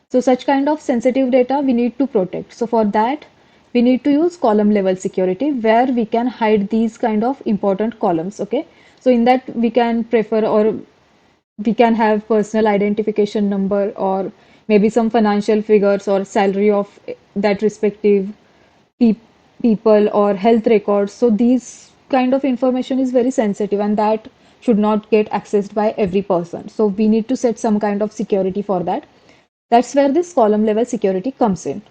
So such kind of sensitive data we need to protect. So for that, we need to use column level security where we can hide these kind of important columns. Okay, so in that we can prefer, or we can have personal identification number, or maybe some financial figures or salary of that respective people or health records. So these kind of information is very sensitive and that should not get accessed by every person. So we need to set some kind of security for that. That's where this column level security comes in.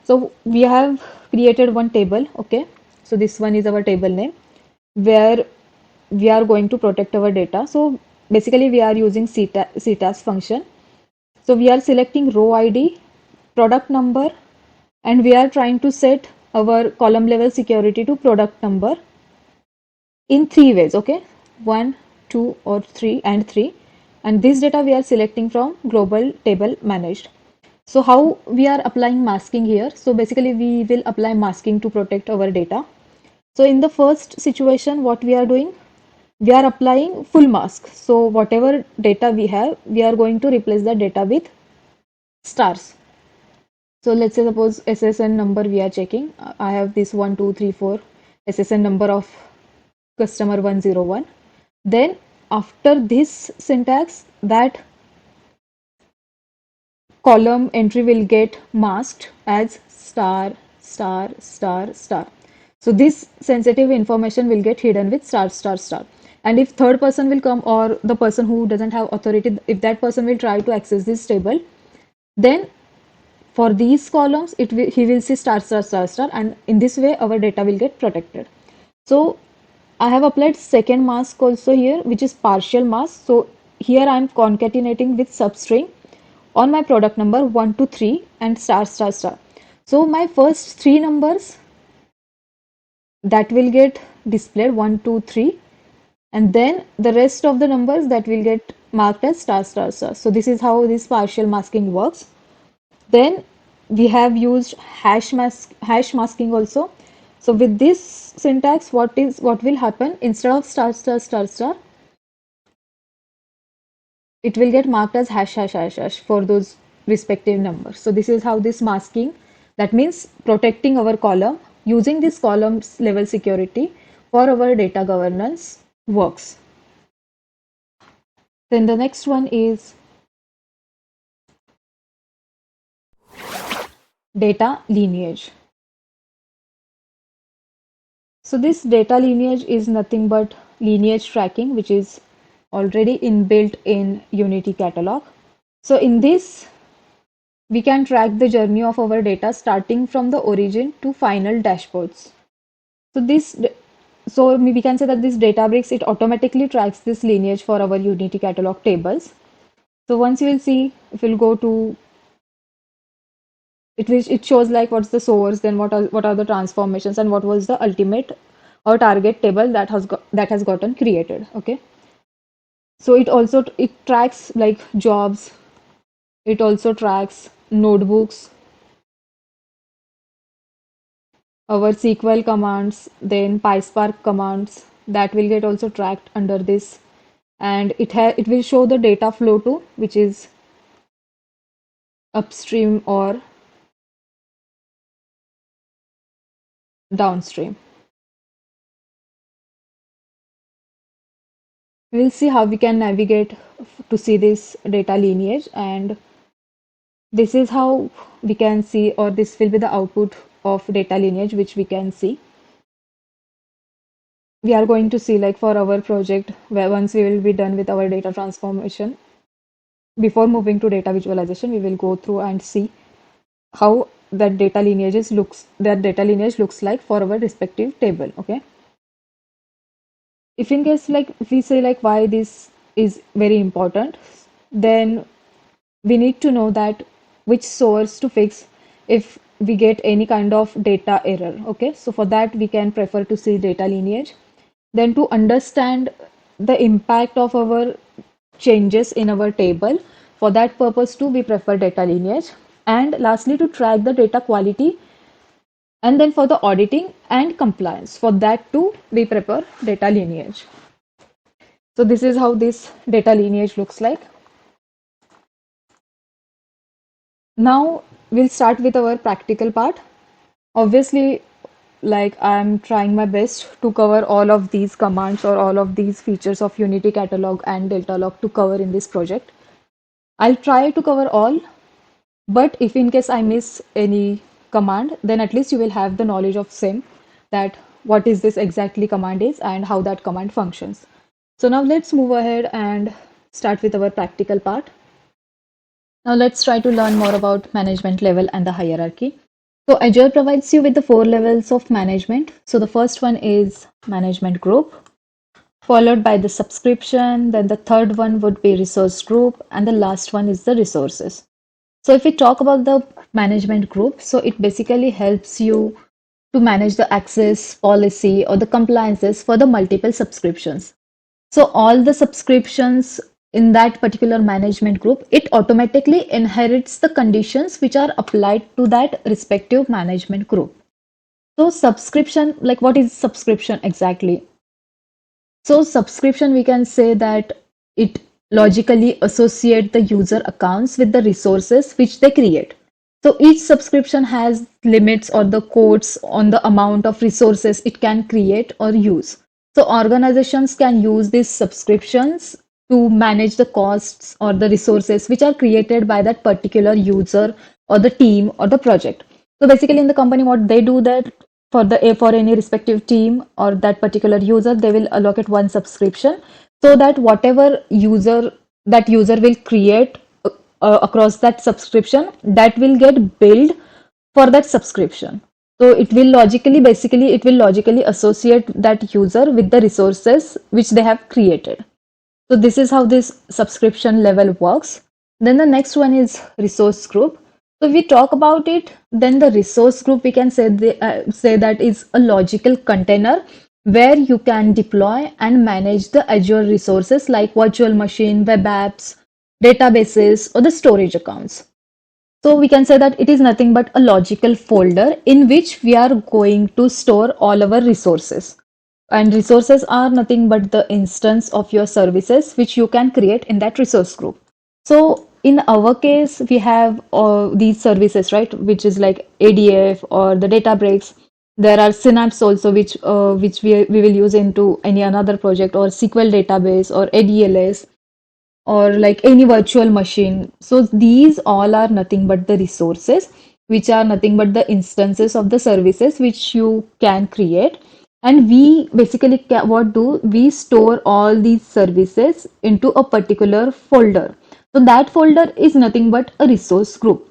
So we have created one table, okay? So this one is our table name where we are going to protect our data. So basically we are using CTAS function. So we are selecting row ID, product number, and we are trying to set our column level security to product number in three ways, okay? One, two, or three, and three. And this data we are selecting from global table managed. So how we are applying masking here? So basically we will apply masking to protect our data. So in the first situation, what we are doing? We are applying full mask. So whatever data we have, we are going to replace the data with stars. So let's say suppose SSN number we are checking. I have this 1234 SSN number of customer 101. Then after this syntax, that column entry will get masked as star, star, star, star. So this sensitive information will get hidden with star, star, star. And if third person will come or the person who doesn't have authority, if that person will try to access this table, then for these columns, he will see star, star, star, star, and in this way our data will get protected. So I have applied second mask also here, which is partial mask. So here I am concatenating with substring on my product number 1 to 3 and star, star, star. So my first three numbers that will get displayed 1, 2, 3, and then the rest of the numbers that will get marked as star, star, star. So this is how this partial masking works. Then we have used hash masking also. So with this syntax, what will happen? Instead of star, star, star, star, it will get marked as hash, hash, hash, hash for those respective numbers. So this is how this masking, that means protecting our column using this columns level security for our data governance works. Then the next one is data lineage. So this data lineage is nothing but lineage tracking, which is already inbuilt in Unity catalog. So in this, we can track the journey of our data starting from the origin to final dashboards. So we can say that this Databricks, it automatically tracks this lineage for our Unity catalog tables. So once you will see, if we'll go to it shows like what's the source, then what are the transformations, and what was the ultimate or target table that has gotten created. Okay. So it tracks like jobs. It also tracks notebooks, our SQL commands, then PySpark commands that will get also tracked under this, and it will show the data flow too, which is upstream or downstream. We'll see how we can navigate to see this data lineage, and this is how we can see, or this will be the output of data lineage which we can see. We are going to see like for our project where once we will be done with our data transformation, before moving to data visualization, we will go through and see how that data lineage looks like for our respective table. Okay. If in case like if we say like why this is very important, then we need to know that which source to fix if we get any kind of data error. Okay, so for that we can prefer to see data lineage. Then to understand the impact of our changes in our table, for that purpose too we prefer data lineage. And lastly, to track the data quality, and then for the auditing and compliance, for that too we prefer data lineage. So this is how this data lineage looks like. Now we'll start with our practical part. Obviously, like I'm trying my best to cover all of these commands or all of these features of Unity Catalog and Deltalog to cover in this project. I'll try to cover all, but if in case I miss any command, then at least you will have the knowledge of same, that what is this exactly command is and how that command functions. So now let's move ahead and start with our practical part. Now let's try to learn more about management level and the hierarchy. So Azure provides you with the 4 levels of management. So the first one is management group, followed by the subscription, then the third one would be resource group, and the last one is the resources. So if we talk about the management group, so it basically helps you to manage the access policy or the compliances for the multiple subscriptions. So all the subscriptions in that particular management group, it automatically inherits the conditions which are applied to that respective management group. So subscription, like what is subscription exactly? So subscription, we can say that it logically associate the user accounts with the resources which they create. So each subscription has limits or the codes on the amount of resources it can create or use. So organizations can use these subscriptions to manage the costs or the resources which are created by that particular user or the team or the project. So basically in the company, what they do that for any respective team or that particular user, they will allocate one subscription so that whatever user will create across that subscription, that will get billed for that subscription. So it will logically associate that user with the resources which they have created. So this is how this subscription level works. Then the next one is resource group. So if we talk about it, then the resource group, we can say that is a logical container where you can deploy and manage the Azure resources like virtual machine, web apps, databases, or the storage accounts. So we can say that it is nothing but a logical folder in which we are going to store all our resources. And resources are nothing but the instance of your services which you can create in that resource group. So in our case, we have these services, right? Which is like ADF or the Databricks. There are Synapse also, which we will use into any another project, or SQL database or ADLS, or like any virtual machine. So these all are nothing but the resources, which are nothing but the instances of the services which you can create. And we basically what do we store all these services into a particular folder. So that folder is nothing but a resource group.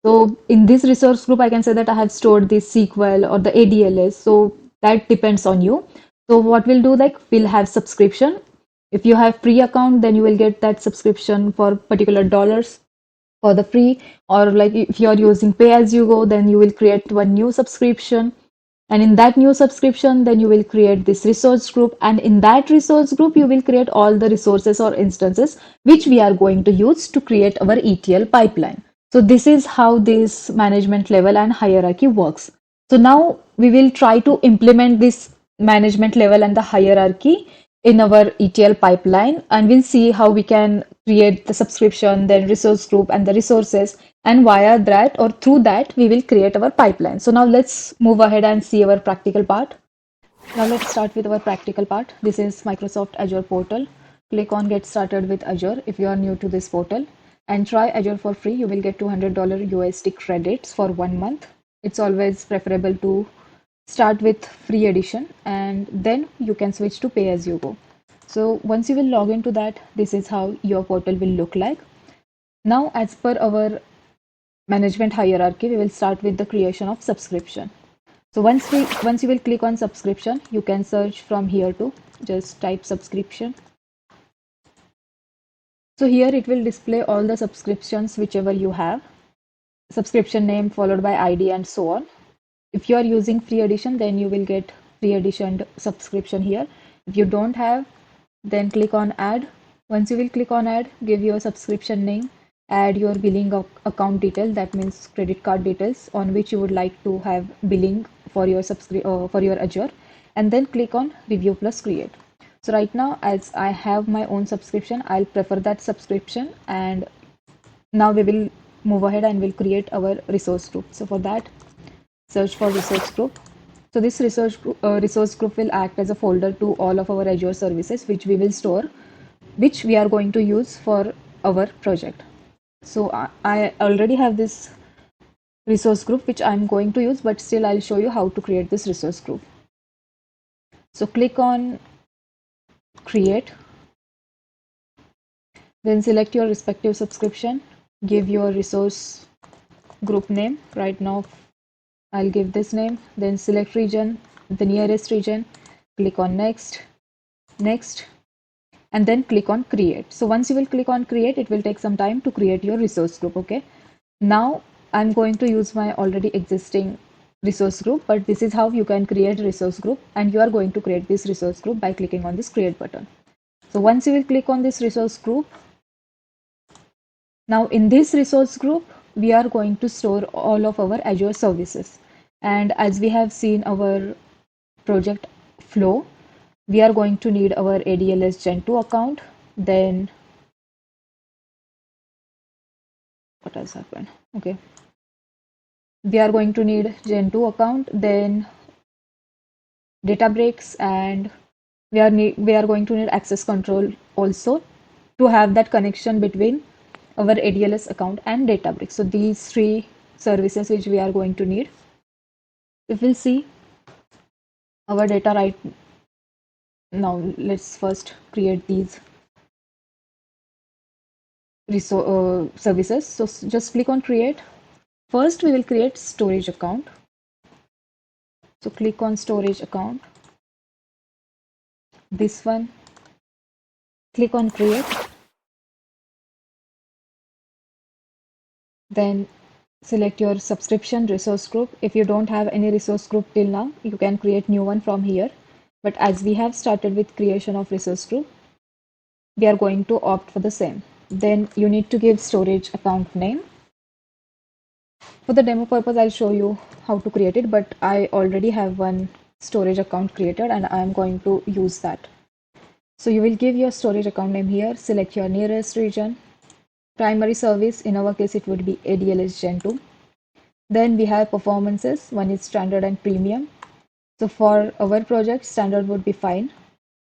So in this resource group, I can say that I have stored this SQL or the ADLS. So that depends on you. So what we'll do, like we'll have subscription. If you have free account, then you will get that subscription for particular dollars for the free. Or like if you're using pay as you go, then you will create one new subscription. And in that new subscription, then you will create this resource group. And in that resource group, you will create all the resources or instances which we are going to use to create our ETL pipeline. So this is how this management level and hierarchy works. So now we will try to implement this management level and the hierarchy in our ETL pipeline, and we'll see how we can create the subscription, then resource group and the resources, and via that or through that we will create our pipeline. So now let's move ahead and see our practical part. Now let's start with our practical part. This is Microsoft Azure portal. Click on Get Started with Azure if you are new to this portal, and try Azure for free. You will get $200 USD credits for 1 month. It's always preferable to start with free edition and then you can switch to pay as you go. So once you will log into that, this is how your portal will look like. Now, as per our management hierarchy, we will start with the creation of subscription. So once you will click on subscription, you can search from here to just type subscription. So here it will display all the subscriptions whichever you have, subscription name followed by ID and so on. If you are using free edition, then you will get free edition subscription here. If you don't have, then click on add. Once you will click on add, give your subscription name, add your billing account detail, that means credit card details on which you would like to have billing for your Azure, and then click on review plus create. So right now, as I have my own subscription, I'll prefer that subscription, and now we will move ahead and we'll create our resource group. So for that, search for resource group. So this resource group will act as a folder to all of our Azure services which we will store, which we are going to use for our project. So I already have this resource group which I'm going to use, but still I'll show you how to create this resource group. So click on create, then select your respective subscription, give your resource group name. Right now I'll give this name, then select region, the nearest region, click on next, next, and then click on create. So once you will click on create, it will take some time to create your resource group. Okay, now I'm going to use my already existing resource group, but this is how you can create a resource group, and you are going to create this resource group by clicking on this create button. So once you will click on this resource group, now in this resource group we are going to store all of our Azure services, and as we have seen our project flow, we are going to need our ADLS Gen2 account. Then what has happened? Okay, we are going to need Gen2 account, then Databricks, and we are going to need access control also to have that connection between our ADLS account and Databricks. So these three services which we are going to need. If we'll see our data right now, let's first create these services. So just click on create. First we will create storage account. So click on storage account, this one, click on create, then select your subscription resource group. If you don't have any resource group till now, you can create new one from here, but as we have started with creation of resource group, we are going to opt for the same. Then you need to give storage account name. For the demo purpose, I'll show you how to create it, but I already have one storage account created and I am going to use that. So you will give your storage account name here, select your nearest region, primary service, in our case it would be ADLS Gen2. Then we have performances, one is standard and premium. So for our project, standard would be fine.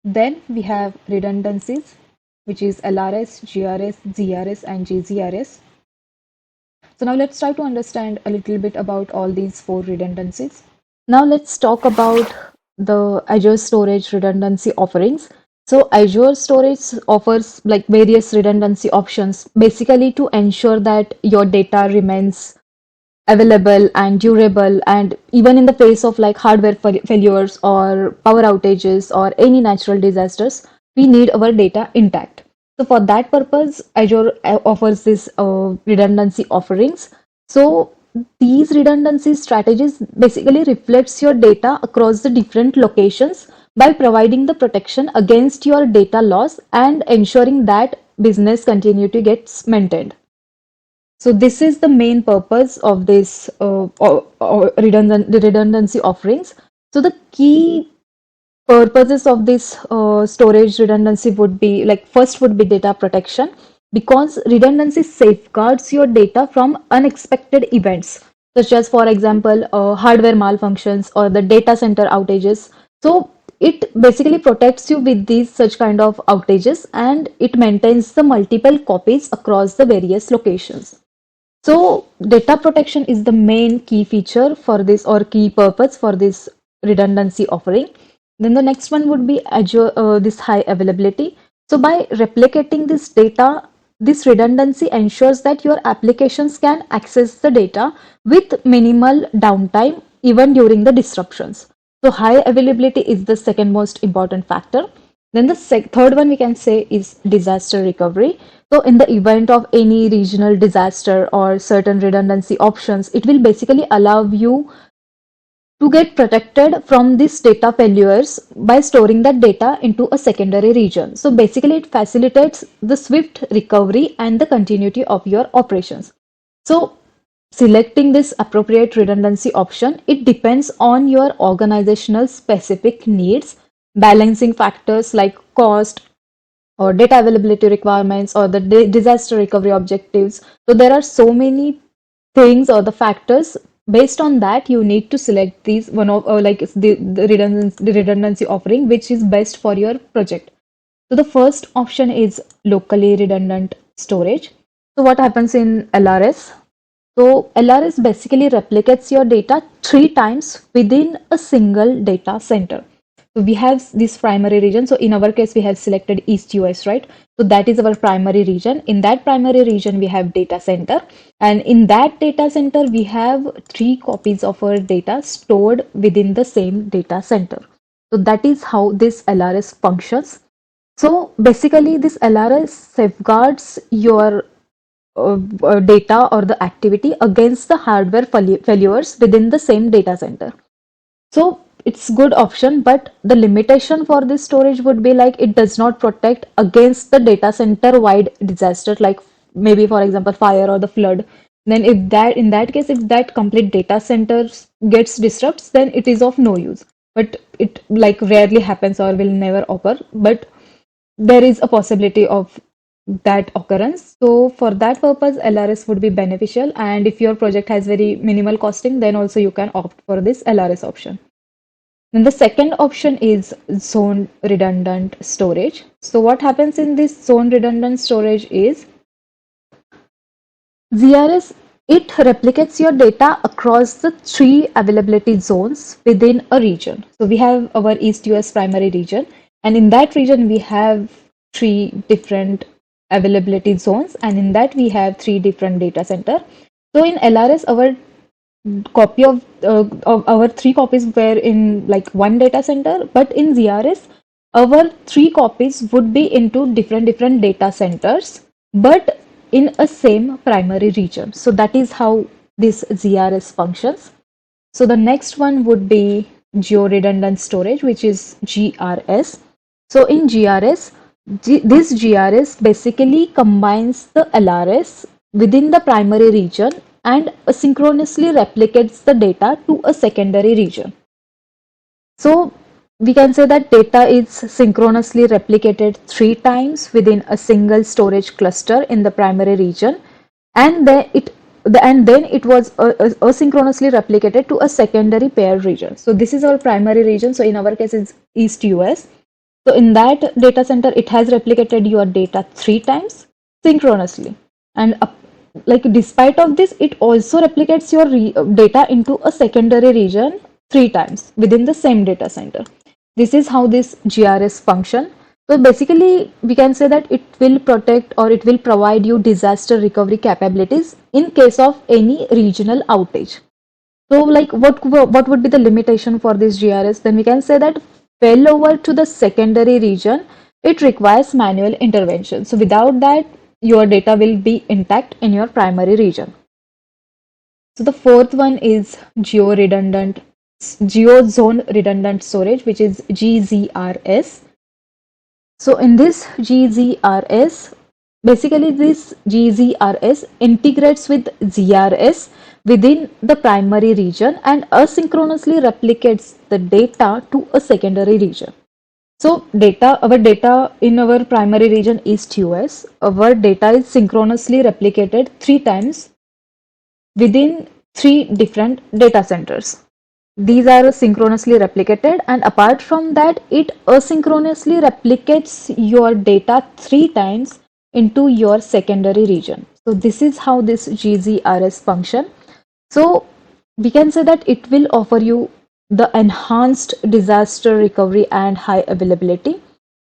Then we have redundancies, which is LRS, GRS, ZRS, and GZRS. So now let's try to understand a little bit about all these four redundancies. Now let's talk about the Azure Storage redundancy offerings. So Azure Storage offers like various redundancy options, basically to ensure that your data remains available and durable, and even in the face of like hardware failures or power outages or any natural disasters, we need our data intact. So for that purpose, Azure offers this redundancy offerings. So these redundancy strategies basically reflects your data across the different locations by providing the protection against your data loss and ensuring that business continuity gets maintained. So this is the main purpose of this redundancy offerings. So the key purposes of this storage redundancy would be like first would be data protection, because redundancy safeguards your data from unexpected events such as, for example, hardware malfunctions or the data center outages. So it basically protects you with these such kind of outages, and it maintains the multiple copies across the various locations. So data protection is the main key feature for this, or key purpose for this redundancy offering. Then the next one would be Azure, this high availability. So by replicating this data, this redundancy ensures that your applications can access the data with minimal downtime even during the disruptions. So high availability is the second most important factor. Then the third one we can say is disaster recovery. So in the event of any regional disaster or certain redundancy options, it will basically allow you to get protected from these data failures by storing that data into a secondary region. So basically it facilitates the swift recovery and the continuity of your operations. So selecting this appropriate redundancy option, it depends on your organizational specific needs, balancing factors like cost or data availability requirements or the disaster recovery objectives. So there are so many things or the factors. Based on that, you need to select these one of like the redundancy offering which is best for your project. So the first option is locally redundant storage. So what happens in LRS? So LRS basically replicates your data 3 times within a single data center. So we have this primary region. So in our case, we have selected East US, right? So that is our primary region. In that primary region, we have data center. And in that data center, we have 3 copies of our data stored within the same data center. So that is how this LRS functions. So basically, this LRS safeguards your data or the activity against the hardware failures within the same data center. So it's good option, but the limitation for this storage would be like it does not protect against the data center wide disaster, like maybe for example fire or the flood. Then if that in that case, if that complete data center gets disrupts, then it is of no use. But it like rarely happens or will never occur. But there is a possibility of that occurrence. So for that purpose, LRS would be beneficial. And if your project has very minimal costing, then also you can opt for this LRS option. Then the second option is zone redundant storage. So what happens in this zone redundant storage is ZRS, it replicates your data across the 3 availability zones within a region. So we have our East US primary region, and in that region we have 3 different availability zones, and in that we have 3 different data center. So in LRS, our copy of our 3 copies were in like one data center, but in ZRS, our 3 copies would be into different data centers, but in a same primary region. So that is how this ZRS functions. So the next one would be geo-redundant storage, which is GRS. So in GRS, this GRS basically combines the LRS within the primary region and asynchronously replicates the data to a secondary region. So we can say that data is synchronously replicated 3 times within a single storage cluster in the primary region, and then it was asynchronously replicated to a secondary paired region. So this is our primary region. So in our case, it's East US. So in that data center, it has replicated your data 3 times synchronously, and like despite of this, it also replicates your data into a secondary region 3 times within the same data center. This is how this GRS function. So basically, we can say that it will protect or it will provide you disaster recovery capabilities in case of any regional outage. So like what would be the limitation for this GRS? Then we can say that failover to the secondary region, it requires manual intervention. So without that, your data will be intact in your primary region. So the fourth one is geo zone redundant storage, which is GZRS. So in this GZRS, basically this GZRS integrates with ZRS within the primary region and asynchronously replicates the data to a secondary region. So our data in our primary region East US, our data is synchronously replicated 3 times within 3 different data centers. These are synchronously replicated, and apart from that, it asynchronously replicates your data 3 times into your secondary region. So this is how this GZRS function. So we can say that it will offer you the enhanced disaster recovery and high availability.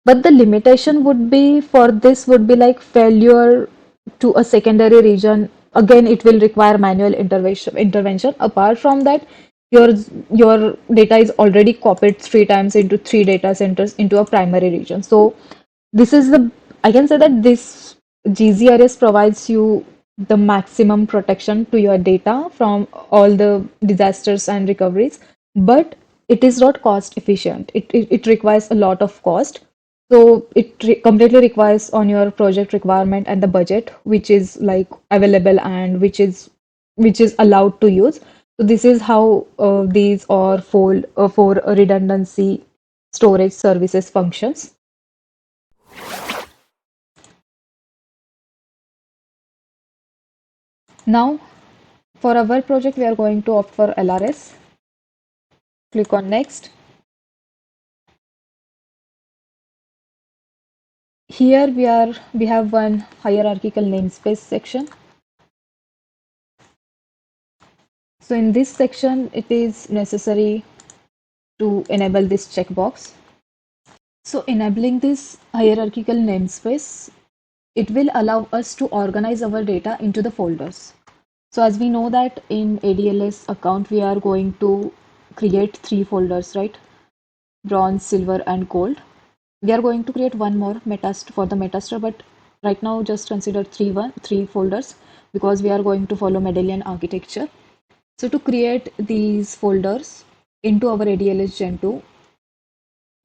But the limitation would be for this would be like failure to a secondary region. Again, it will require manual intervention. Apart from that, your your data is already copied 3 times into 3 data centers into a primary region. So this is the I can say that this GZRS provides you the maximum protection to your data from all the disasters and recoveries, but it is not cost efficient. It requires a lot of cost. So it completely requires on your project requirement and the budget, which is like available and which is allowed to use. So this is how these or for redundancy storage services functions. Now, for our project, we are going to opt for LRS. Click on next. Here we have one hierarchical namespace section. So in this section, it is necessary to enable this checkbox. So enabling this hierarchical namespace, it will allow us to organize our data into the folders. So as we know that in ADLS account, we are going to create 3 folders, right? Bronze, silver, and gold. We are going to create one more metastore for the metastore, but right now just consider three folders because we are going to follow Medallion architecture. So to create these folders into our ADLS Gen2,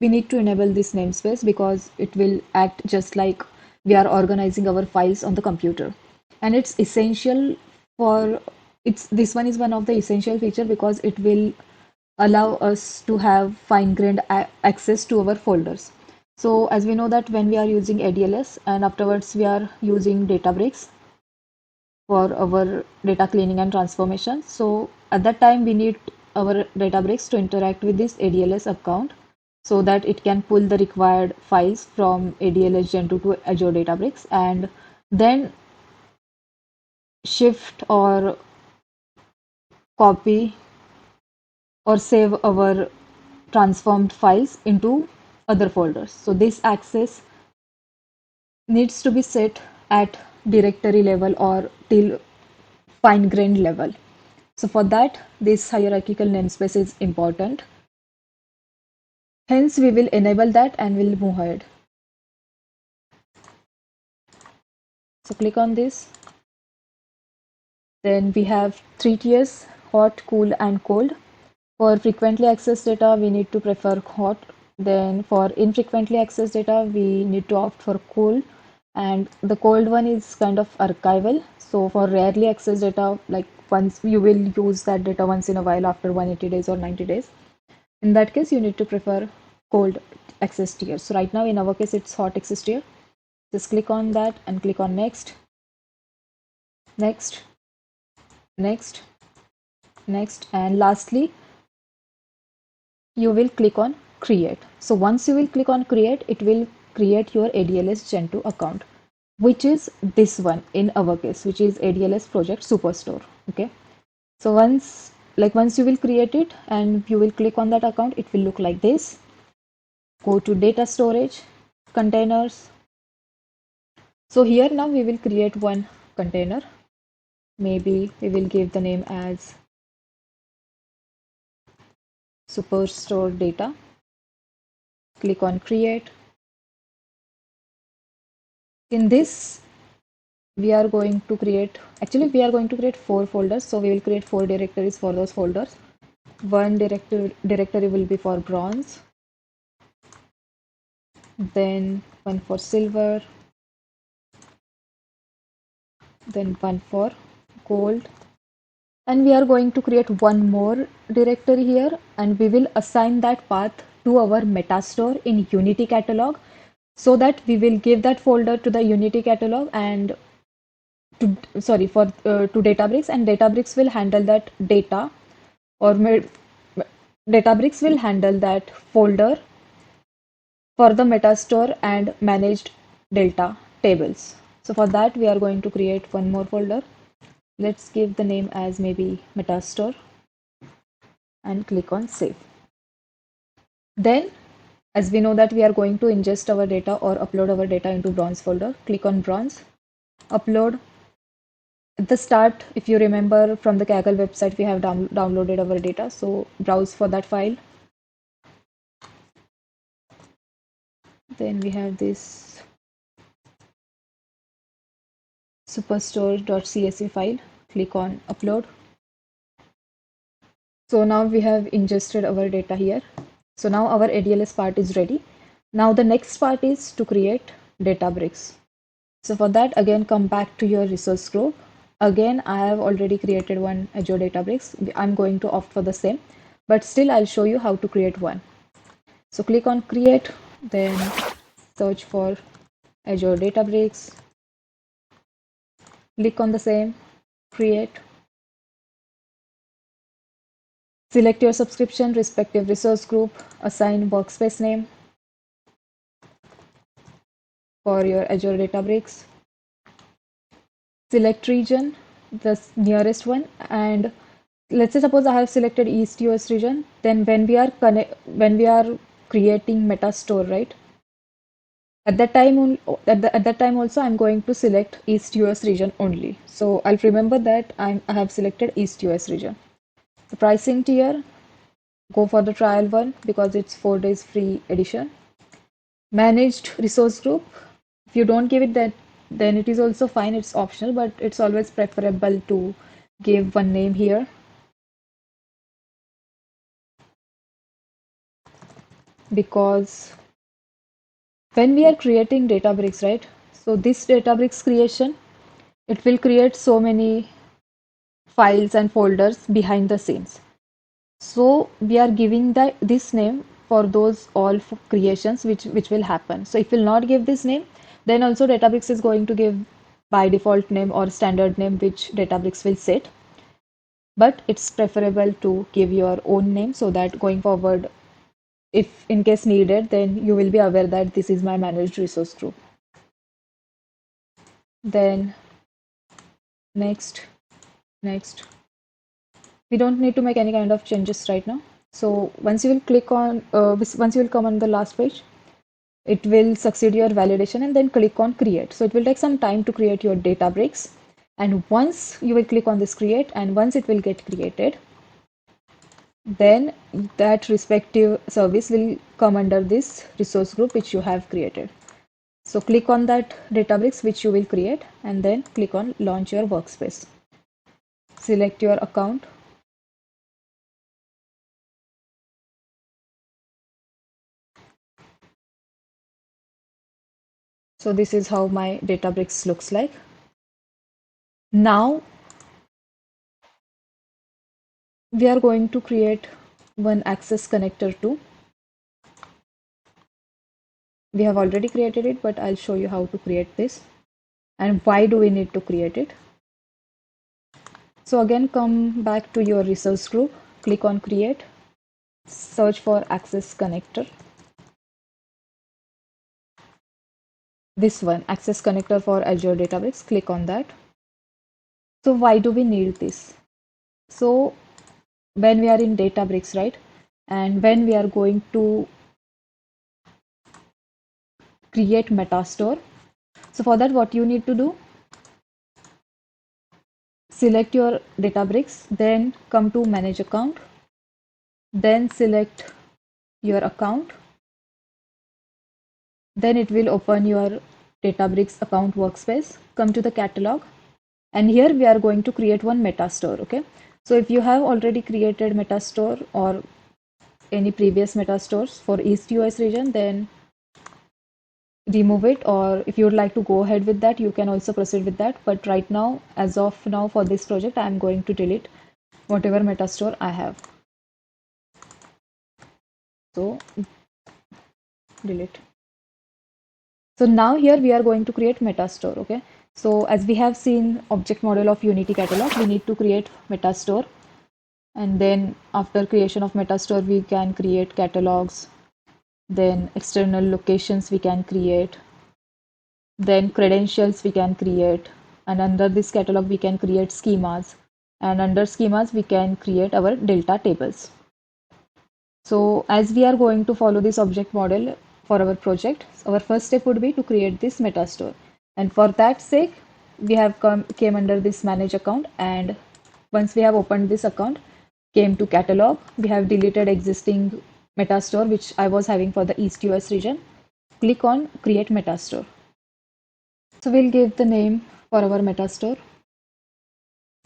we need to enable this namespace because it will act just like we are organizing our files on the computer. And it's essential for it's this one is one of the essential feature because it will allow us to have fine-grained access to our folders. So as we know that when we are using ADLS and afterwards we are using Databricks for our data cleaning and transformation. So at that time we need our Databricks to interact with this ADLS account so that it can pull the required files from ADLS Gen2 to Azure Databricks and then shift or copy or save our transformed files into other folders. So this access needs to be set at directory level or till fine-grained level. So for that, this hierarchical namespace is important. Hence, we will enable that and we'll move ahead. So click on this. Then we have 3 tiers, hot, cool, and cold. For frequently accessed data, we need to prefer hot. Then for infrequently accessed data, we need to opt for cool. And the cold one is kind of archival. So for rarely accessed data, like once you will use that data once in a while after 180 days or 90 days. In that case, you need to prefer cold access tier. So right now in our case, it's hot access tier. Just click on that and click on next, next, next, next, and lastly, you will click on create. So once you will click on create, it will create your ADLS Gen2 account, which is this one in our case, which is ADLS Project Superstore. Okay. So once you will create it and you will click on that account, it will look like this. Go to data storage, containers. So here now we will create one container. Maybe we will give the name as Superstore data. Click on create. In this, we are going to create 4 folders. So we will create 4 directories for those folders. One directory will be for bronze, then one for silver, then one for gold, and we are going to create one more directory here and we will assign that path to our Metastore in Unity catalog so that we will give that folder to the Unity catalog and to Databricks, and Databricks will handle that data or Databricks will handle that folder for the Metastore and managed delta tables. So for that we are going to create one more folder. Let's give the name as maybe Metastore and click on save. Then as we know that we are going to ingest our data or upload our data into bronze folder, click on bronze, upload. At the start, if you remember from the Kaggle website, we have downloaded our data. So browse for that file. Then we have this superstore.csv file. Click on upload. So now we have ingested our data here. So now our ADLS part is ready. Now the next part is to create Databricks. So for that, again, come back to your resource group. Again, I have already created one Azure Databricks. I'm going to opt for the same, but still I'll show you how to create one. So click on create, then search for Azure Databricks. Click on the same, create. Select your subscription, respective resource group, assign workspace name for your Azure Databricks. Select region, the nearest one, and let's say suppose I have selected East US region, then when we are creating Metastore, right? At that time, at that time also, I'm going to select East US region only. So I'll remember that I have selected East US region. The pricing tier, go for the trial one because it's 4 days free edition. Managed resource group, if you don't give it that, then it is also fine. It's optional, but it's always preferable to give one name here. Because when we are creating Databricks, right? So this Databricks creation, it will create so many files and folders behind the scenes. So we are giving this name for those all creations which will happen. So if we'll not give this name, then also Databricks is going to give by default name or standard name which Databricks will set. But it's preferable to give your own name so that going forward, if in case needed, then you will be aware that this is my managed resource group. Then next, next. We don't need to make any kind of changes right now. So once you will click on, once you will come on the last page, it will succeed your validation and then click on create. So it will take some time to create your Databricks. And once you will click on this create and once it will get created, then that respective service will come under this resource group which you have created. So click on that Databricks which you will create and then click on launch your workspace. Select your account. So this is how my Databricks looks like. Now we are going to create one access connector too. We have already created it, but I'll show you how to create this and why do we need to create it. So again, come back to your resource group, click on create, search for access connector. This one, access connector for Azure Databricks, click on that. So why do we need this? So when we are in Databricks, right? And when we are going to create Metastore. So for that, what you need to do, select your Databricks, then come to manage account, then select your account. Then it will open your Databricks account workspace. Come to the catalog. And here we are going to create one Metastore. Okay. So if you have already created Metastore or any previous Metastores for East US region, then remove it. Or if you would like to go ahead with that, you can also proceed with that. But right now, as of now, for this project, I am going to delete whatever Metastore I have. So delete. So now here we are going to create Metastore. Okay. So as we have seen object model of Unity catalog, we need to create Metastore. And then after creation of Metastore, we can create catalogs. Then external locations we can create. Then credentials we can create. And under this catalog, we can create schemas. And under schemas, we can create our delta tables. So as we are going to follow this object model for our project, our first step would be to create this Metastore. And for that sake, we have came under this manage account. And once we have opened this account, came to catalog, we have deleted existing Metastore which I was having for the East US region. Click on create Metastore. So we'll give the name for our Metastore.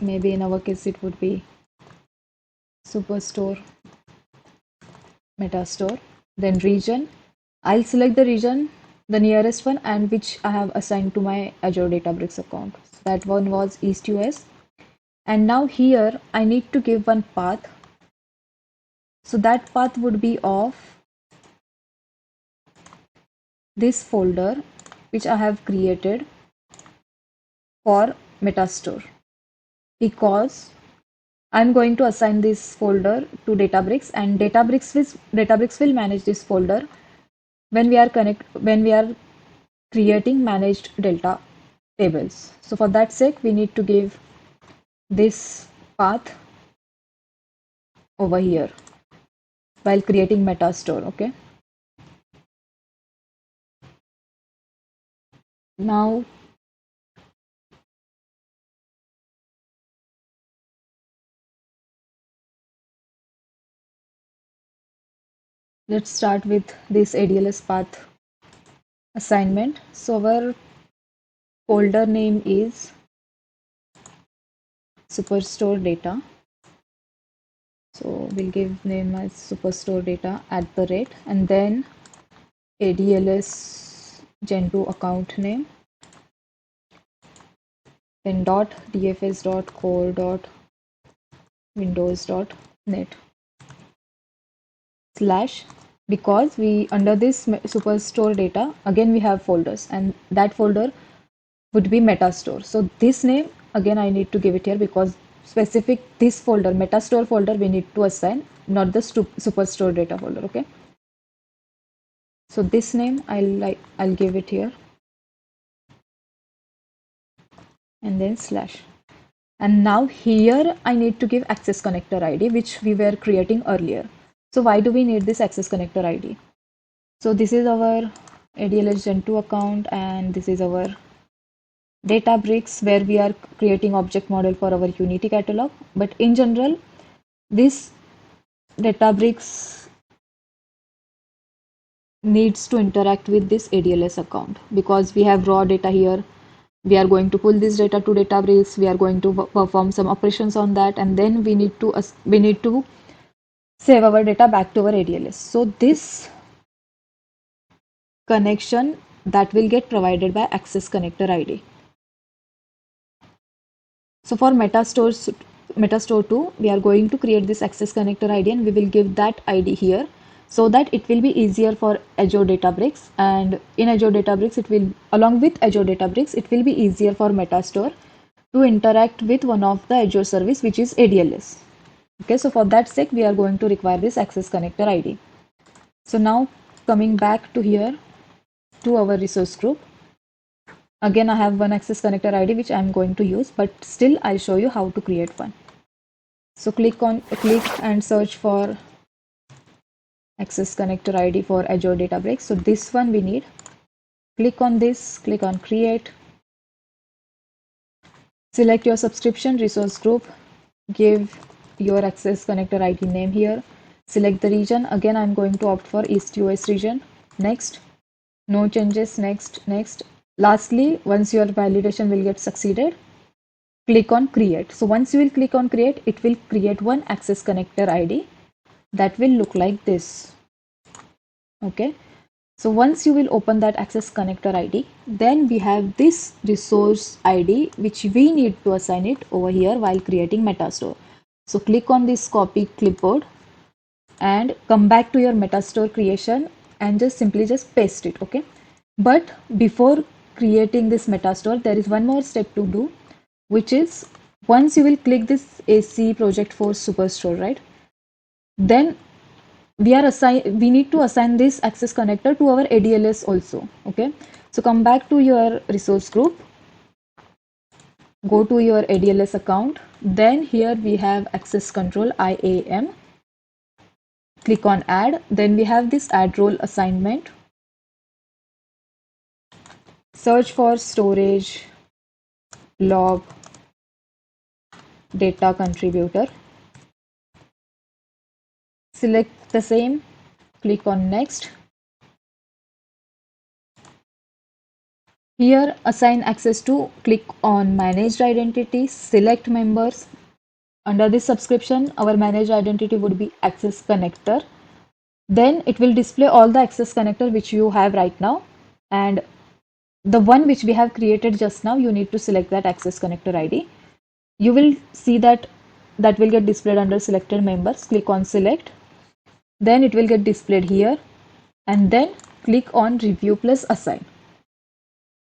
Maybe in our case it would be Superstore Metastore. Then region. I'll select the region, the nearest one, and which I have assigned to my Azure Databricks account. That one was East US. And now here I need to give one path. So that path would be of this folder which I have created for Metastore, because I'm going to assign this folder to Databricks, and Databricks will manage this folder when we are creating managed delta tables. So for that sake, we need to give this path over here while creating Metastore. Okay. Now let's start with this ADLS path assignment. So our folder name is Superstore Data. So we'll give name as Superstore Data at the rate, and then ADLS Gen2 account name, then .dfs.core.windows.net slash, because we under this Superstore Data again we have folders, and that folder would be Metastore. So this name again I need to give it here because specific this folder, Metastore folder, we need to assign, not the Superstore Data folder. Okay. So this name I'll give it here, and then slash. And now here I need to give access connector ID, which we were creating earlier. So why do we need this access connector ID? So this is our ADLS Gen2 account, and this is our Databricks where we are creating object model for our Unity catalog. But in general, this Databricks needs to interact with this ADLS account because we have raw data here. We are going to pull this data to Databricks. We are going to perform some operations on that, and then we need to save our data back to our ADLS. So this connection that will get provided by access connector ID. So for Metastore 2, we are going to create this access connector ID, and we will give that ID here so that it will be easier for Azure Databricks. And in Azure Databricks, it will, along with Azure Databricks, it will be easier for Metastore to interact with one of the Azure service, which is ADLS. Okay, so for that sake, we are going to require this access connector ID. So now coming back to here to our resource group. Again, I have one access connector ID which I am going to use, but still I'll show you how to create one. So click and search for access connector ID for Azure Databricks. So this one we need. Click on this, click on create. Select your subscription resource group. Give your access connector ID name here. Select the region. Again, I'm going to opt for East US region. Next. No changes. Next, next. Lastly, once your validation will get succeeded, click on create. So once you will click on create, it will create one access connector ID that will look like this. Okay. So once you will open that access connector ID, then we have this resource ID which we need to assign it over here while creating Metastore. So click on this copy clipboard and come back to your Metastore creation and simply paste it. Okay. But before creating this Metastore, there is one more step to do, which is once you will click this AC project for Superstore, right? Then we need to assign this access connector to our ADLS also. Okay. So come back to your resource group, go to your ADLS account. Then here we have access control IAM. Click on add. Then we have this add role assignment. Search for storage log data contributor. Select the same, click on next. Here assign access to, click on managed identity, select members. Under this subscription, our managed identity would be access connector. Then it will display all the access connector which you have right now, and the one which we have created just now, you need to select that access connector ID. You will see that will get displayed under selected members. Click on select. Then it will get displayed here, and then click on review plus assign.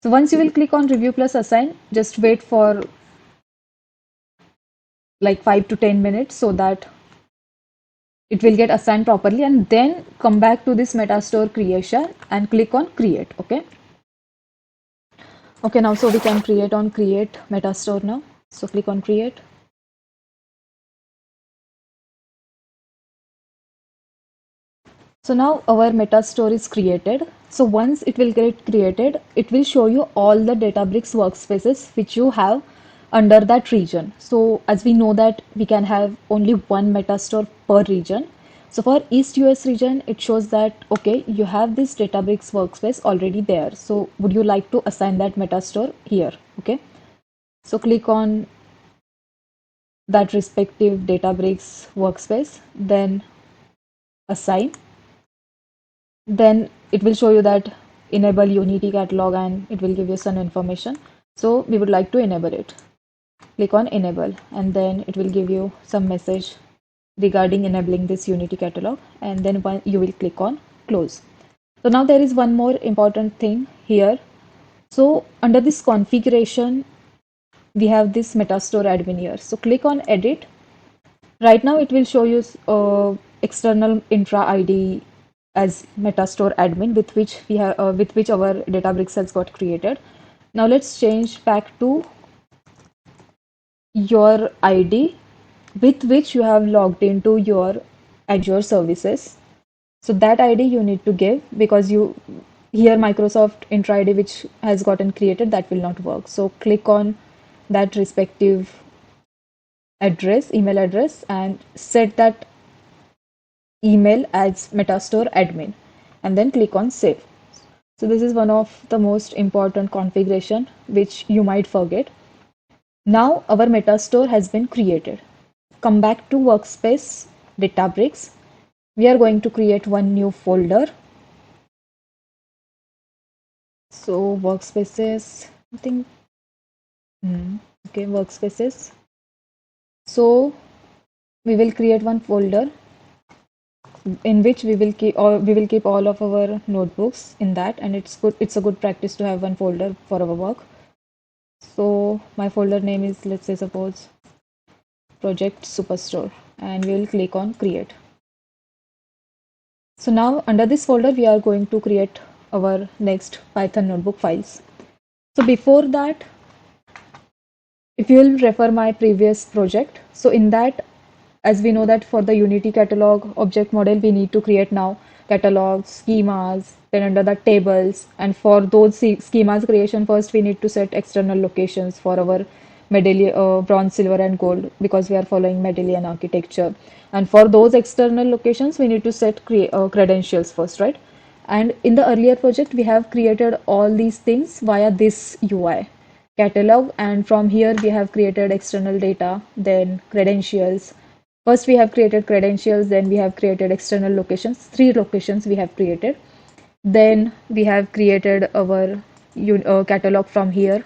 So once you will click on review plus assign, just wait for like 5 to 10 minutes so that it will get assigned properly, and then come back to this Metastore creation and click on create. Okay. Okay, now so we can create Metastore now. So click on create. So now our Metastore is created. So once it will get created, it will show you all the Databricks workspaces which you have under that region. So as we know that we can have only one Metastore per region. So for East US region, it shows that, okay, you have this Databricks workspace already there. So would you like to assign that Metastore here? Okay. So click on that respective Databricks workspace, then assign. Then it will show you that enable Unity catalog and it will give you some information. So we would like to enable it. Click on enable and then it will give you some message regarding enabling this Unity catalog, and then you will click on close. So now there is one more important thing here. So under this configuration, we have this Metastore admin here. So click on edit. Right now it will show you external intra ID as Metastore admin with which our Databricks has got created. Now let's change back to your ID with which you have logged into your Azure services. So that ID you need to give, because you here Microsoft intra ID which has gotten created, that will not work. So click on that respective email address, and set that email as Metastore admin, and then click on save. So this is one of the most important configuration which you might forget. Now our Metastore has been created. Come back to Workspace Databricks. We are going to create one new folder. So workspaces, I think, okay, workspaces. So we will create one folder in which we will keep all of our notebooks in that, and it's a good practice to have one folder for our work. So my folder name is, let's say, suppose project superstore, and we will click on create. So now under this folder we are going to create our next Python notebook files. So before that, if you will refer my previous project, so in that, as we know that for the Unity catalog object model, we need to create now catalogs, schemas, then under the tables. And for those schemas creation, first we need to set external locations for our medallion, bronze, silver, and gold, because we are following medallion architecture. And for those external locations, we need to set credentials first, right? And in the earlier project, we have created all these things via this UI catalog, and from here we have created external data, then credentials. First we have created credentials, then we have created external locations. 3 locations we have created. Then we have created our catalog from here,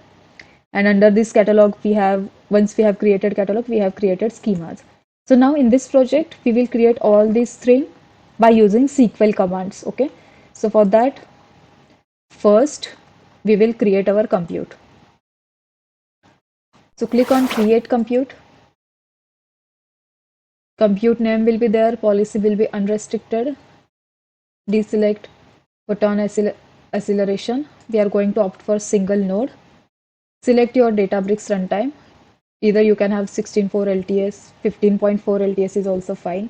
and under this catalog once we have created catalog, we have created schemas. So now in this project we will create all these 3 by using SQL commands. Okay, so for that, first we will create our compute. So click on create compute. Compute name will be there, policy will be unrestricted, deselect, put on acceleration. We are going to opt for single node. Select your Databricks runtime. Either you can have 16.4 LTS, 15.4 LTS is also fine.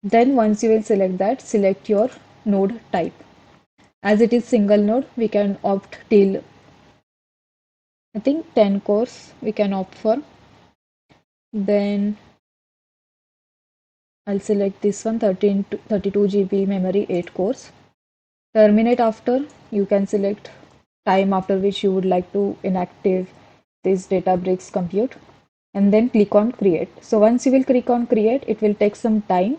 Then once you will select that, select your node type. As it is single node, we can opt till, I think, 10 cores we can opt for. Then I'll select this one, 32 GB memory, 8 cores. Terminate after, you can select time after which you would like to inactive this Databricks compute, and then click on create. So once you will click on create, it will take some time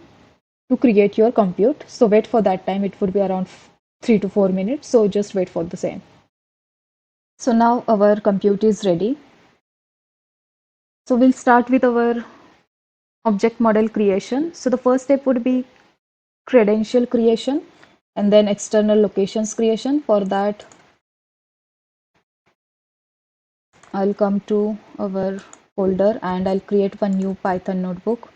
to create your compute. So wait for that time, it would be around 3 to 4 minutes. So just wait for the same. So now our compute is ready. So we'll start with our object model creation. So the first step would be credential creation, and then external locations creation. For that, I'll come to our folder and I'll create one new Python notebook.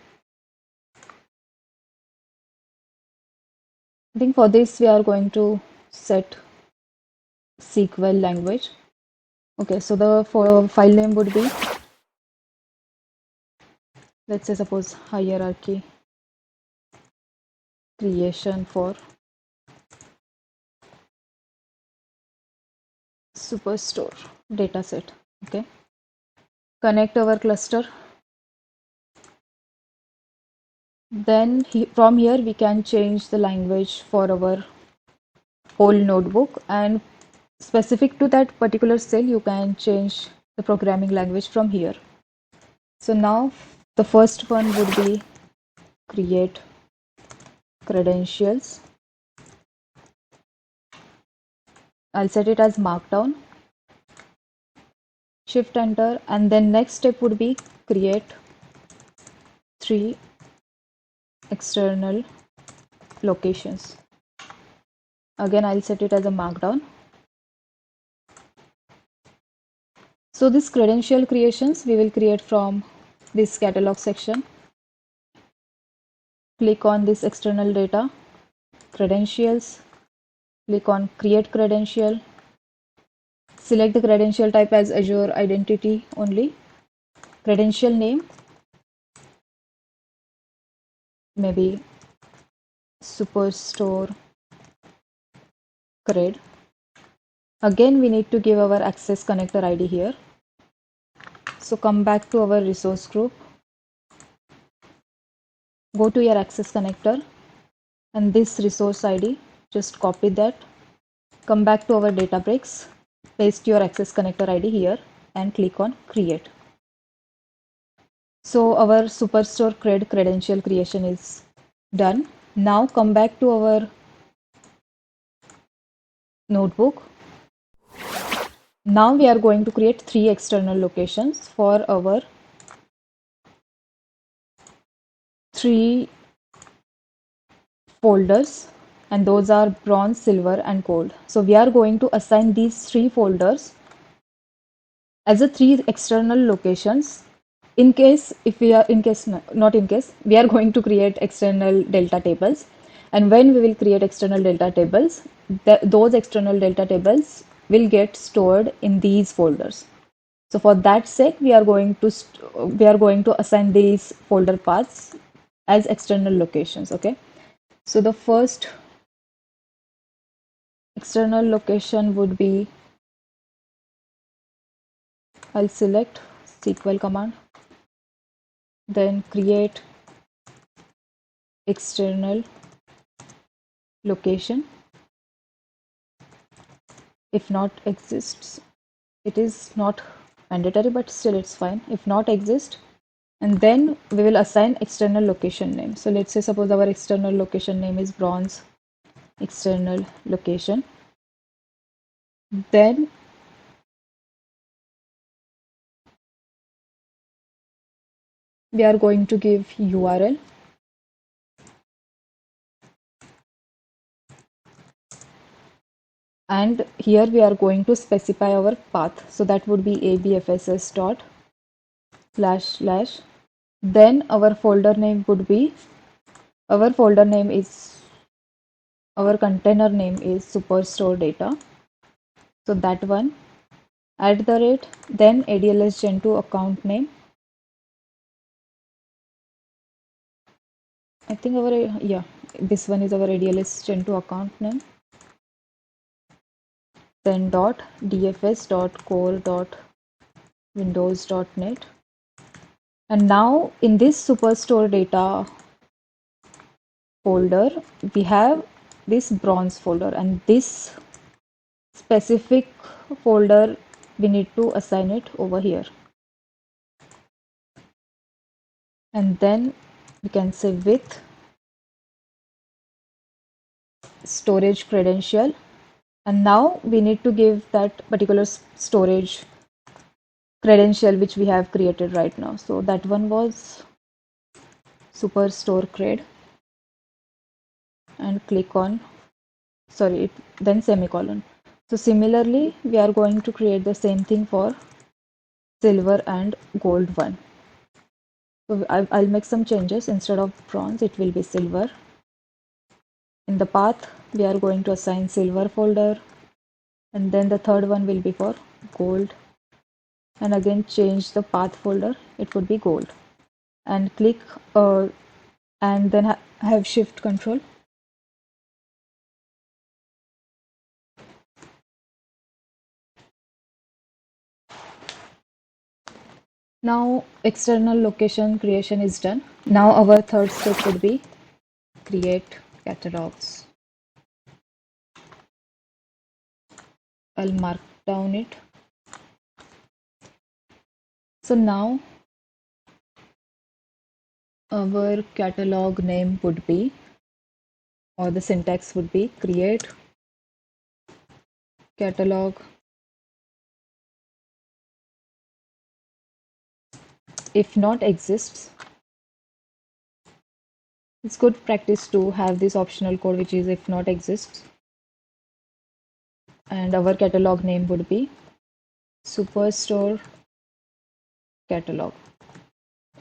I think for this we are going to set SQL language. Okay, so the file name would be, let's say, suppose hierarchy creation for Superstore dataset. Okay, connect our cluster. Then from here we can change the language for our whole notebook, and specific to that particular cell you can change the programming language from here. So now the first one would be create credentials. I'll set it as markdown. Shift enter, and then next step would be create 3 external locations. Again, I'll set it as a markdown. So this credential creations we will create from this catalog section. Click on this external data, credentials, click on create credential, select the credential type as Azure Identity only, credential name, maybe Superstore Cred. Again, we need to give our access connector ID here. So come back to our resource group, go to your access connector and this resource ID, just copy that, come back to our Databricks, paste your access connector ID here and click on create. So our Superstore Cred credential creation is done. Now come back to our notebook. Now we are going to create 3 external locations for our 3 folders, and those are bronze, silver and gold. So we are going to assign these 3 folders as a 3 external locations. In case we are going to create external delta tables, and when we will create external delta tables, those external delta tables will get stored in these folders. So for that sake we are going to assign these folder paths as external locations. Okay, so the first external location would be, I'll select SQL command, then create external location. If not exists, it is not mandatory, but still it's fine. If not exist, and then we will assign external location name. So let's say suppose our external location name is bronze external location. Then we are going to give URL, and here we are going to specify our path. So that would be abfss dot // then our folder name would be, our container name is Superstore data, so that one, @ then ADLS Gen2 account name. I think this one is our ADLS Gen2 account name. Then .dfs.core.windows.net. And now in this Superstore data folder, we have this bronze folder, and this specific folder we need to assign it over here. And then we can say with storage credential, and now we need to give that particular storage credential which we have created right now. So that one was Superstore Cred, and click on then semicolon. So similarly we are going to create the same thing for silver and gold one. So I'll make some changes. Instead of bronze it will be silver. In the path we are going to assign silver folder, and then the third one will be for gold, and again change the path folder, it would be gold, and click and then have shift control Now external location creation is done. Now our third step would be create catalogs. I'll mark down it. So now our catalog name would be, or the syntax would be, create catalog if not exists. It's good practice to have this optional code which is if not exists. And our catalog name would be Superstore catalog,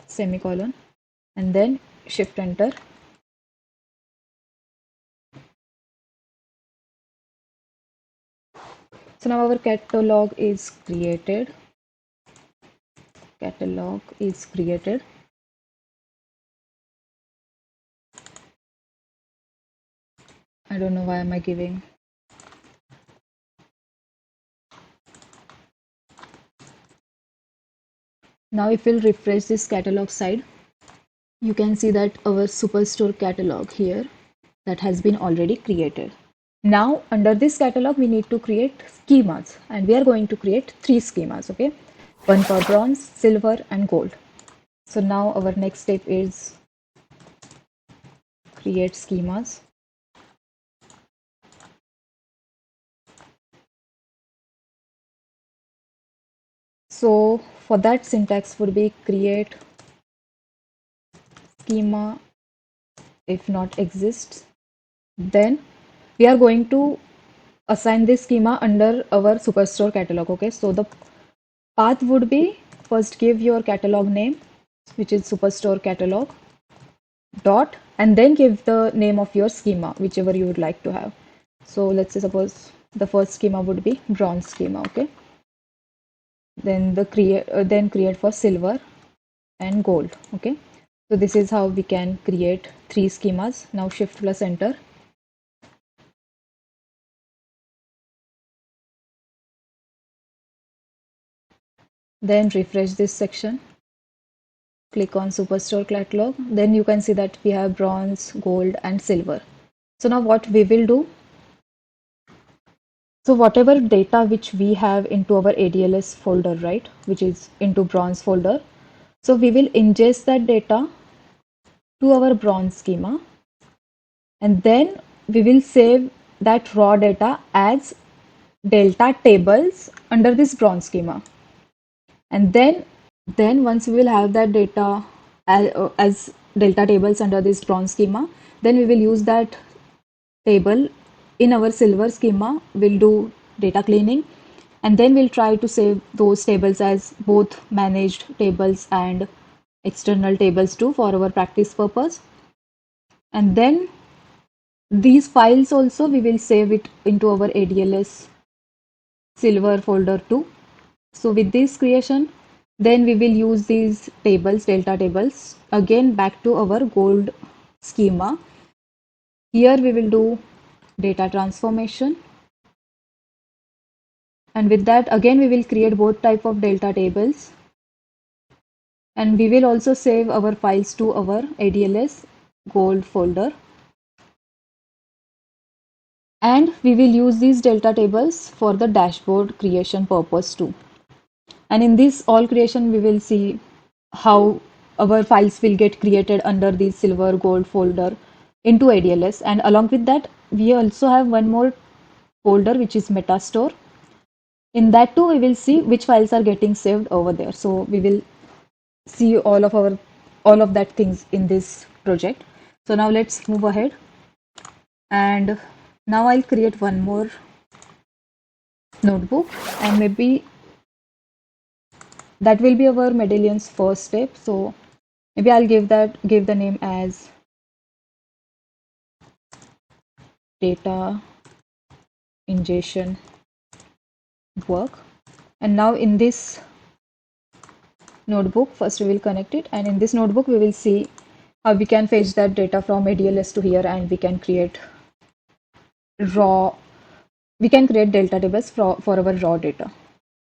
semicolon, and then shift enter. So now our catalog is created. Catalog is created. I don't know why am I giving. Now if we'll refresh this catalog side, you can see that our Superstore catalog here that has been already created. Now under this catalog we need to create schemas, and we are going to create 3 schemas, okay? One for bronze, silver and gold. So now our next step is create schemas. So for that syntax would be create schema if not exists. Then we are going to assign this schema under our Superstore catalog, okay? So the path would be, first give your catalog name, which is Superstore catalog dot, and then give the name of your schema, whichever you would like to have. So let's say suppose the first schema would be bronze schema, okay? Then create for silver and gold, okay? So this is how we can create 3 schemas. Now shift plus enter. Then refresh this section. Click on Superstore catalog. Then you can see that we have bronze, gold and silver. So now what we will do, so whatever data which we have into our ADLS folder, right, which is into bronze folder, so we will ingest that data to our bronze schema, and then we will save that raw data as delta tables under this bronze schema. And then once we will have that data as delta tables under this bronze schema, then we will use that table in our silver schema. We'll do data cleaning, and then we'll try to save those tables as both managed tables and external tables too for our practice purpose. And then these files also we will save it into our ADLS silver folder too. So with this creation, then we will use these tables, delta tables, again back to our gold schema. Here we will do data transformation, and with that again we will create both type of delta tables, and we will also save our files to our ADLS gold folder. And we will use these delta tables for the dashboard creation purpose too. And in this all creation, we will see how our files will get created under the silver gold folder into ADLS. And along with that, we also have one more folder which is Metastore. In that too, we will see which files are getting saved over there. So we will see all of that things in this project. So now let's move ahead. And now I'll create one more notebook, and maybe that will be our Medallion's first step. So maybe I'll give the name as data ingestion work. And now in this notebook, first we will connect it, and in this notebook we will see how we can fetch that data from ADLS to here, and we can create delta tables for our raw data.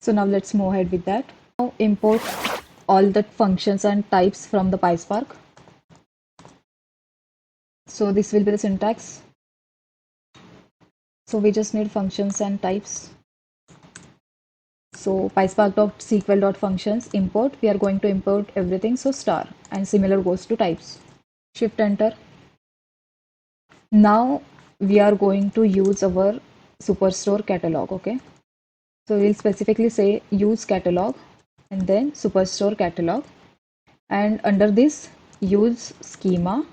So now let's move ahead with that. Now import all the functions and types from the PySpark. So this will be the syntax. So we just need functions and types. So PySpark.sql.functions import, we are going to import everything, so star, and similar goes to types. Shift enter. Now we are going to use our Superstore catalog, okay? So we'll specifically say use catalog and then Superstore catalog, and under this use schema,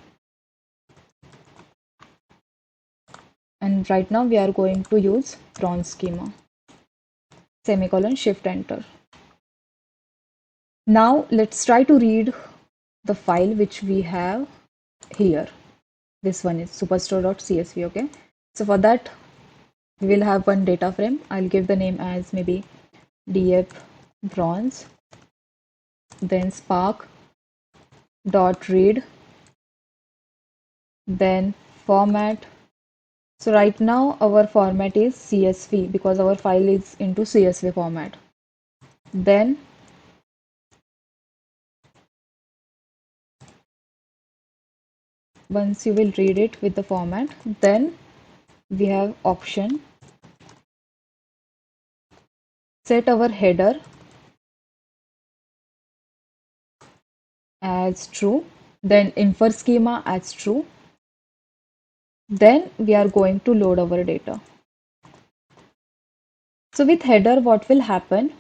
and right now we are going to use bronze schema, semicolon, shift enter. Now let's try to read the file which we have here. This one is superstore.csv, okay? So for that we will have one data frame. I'll give the name as maybe df bronze, then spark dot read, then format. So right now our format is CSV because our file is into CSV format. Then once you will read it with the format, then we have option set our header as true, then infer schema as true. Then we are going to load our data. So with header, what will happen?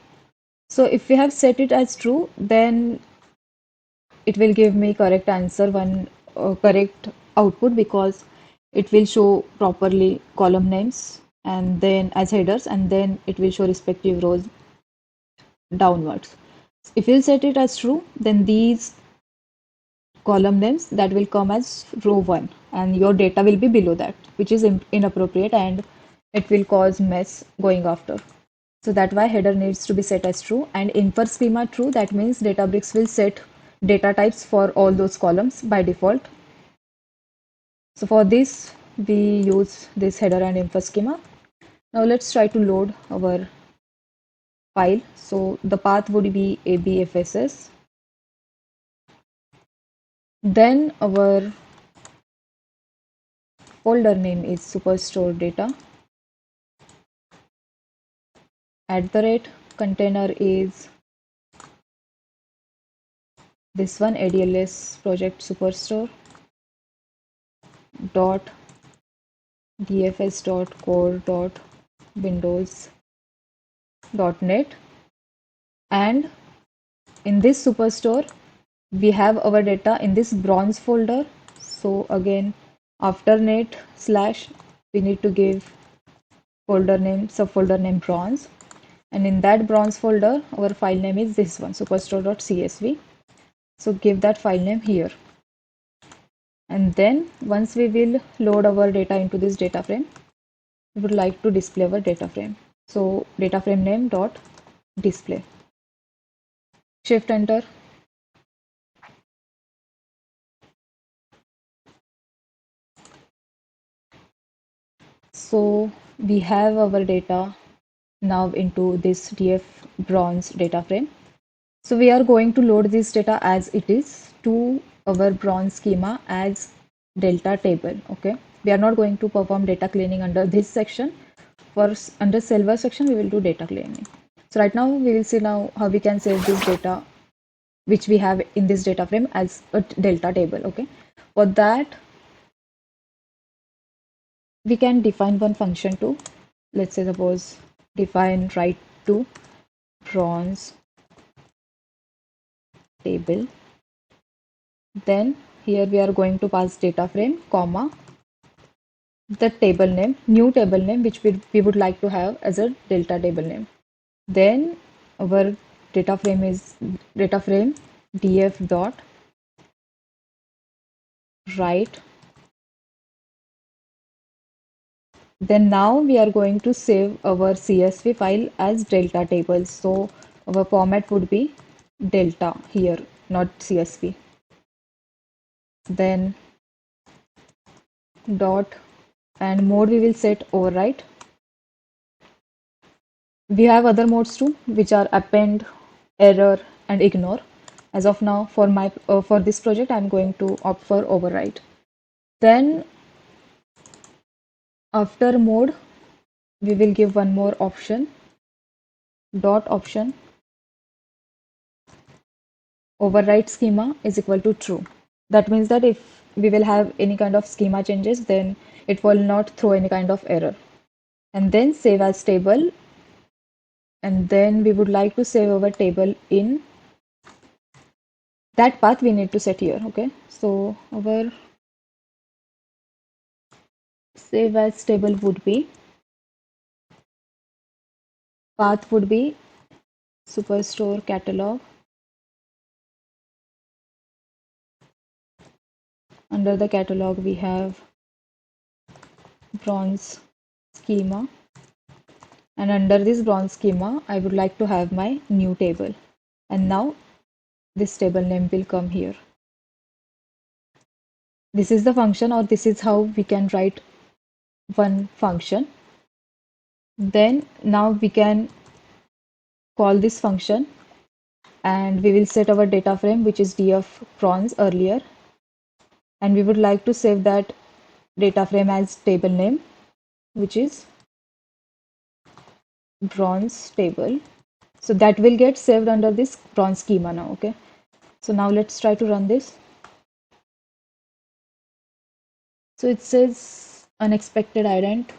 So if we have set it as true, then it will give me correct answer, one correct output, because it will show properly column names and then as headers, and then it will show respective rows downwards. If you set it as true, then these column names that will come as row 1 and your data will be below that, which is inappropriate and it will cause mess going after. So that's why header needs to be set as true, and infer schema true. That means Databricks will set data types for all those columns by default. So for this we use this header and infer schema. Now let's try to load our file. So the path would be abfss. Then our folder name is superstore data. @ container is this one, ADLS project superstore dot dfs dot core dot windows dot net, and in this superstore we have our data in this bronze folder. So again, after net slash we need to give folder name, subfolder name bronze, and in that bronze folder our file name is this one, superstore.csv. So give that file name here, and then once we will load our data into this data frame, we would like to display our data frame. So data frame name dot display. Shift enter. So we have our data now into this df bronze data frame. So we are going to load this data as it is to our bronze schema as delta table. Okay, we are not going to perform data cleaning under this section. First, under silver section we will do data cleaning. So right now we will see now how we can save this data which we have in this data frame as a delta table. Okay, for that we can define one function too. Let's say suppose define write to bronze table. Then here we are going to pass data frame, comma, the table name, new table name which we would like to have as a delta table name. Then our data frame is data frame df dot write. Then now we are going to save our CSV file as delta tables. So our format would be delta here, not CSV. Then dot, and mode we will set overwrite. We have other modes too, which are append, error, and ignore. As of now, for this project, I'm going to opt for override. Then after mode, we will give one more option, dot option, override schema is equal to true. That means that if we will have any kind of schema changes, then it will not throw any kind of error. And then save as table. And then we would like to save our table in that path we need to set here. Okay, so our save as table would be, path would be Superstore catalog. Under the catalog, we have bronze schema. And under this bronze schema, I would like to have my new table. And now this table name will come here. This is the function, or this is how we can write one function. Then now we can call this function and we will set our data frame, which is df bronze earlier. And we would like to save that data frame as table name, which is bronze table. So that will get saved under this bronze schema now. Okay, so now let's try to run this. So it says unexpected ident.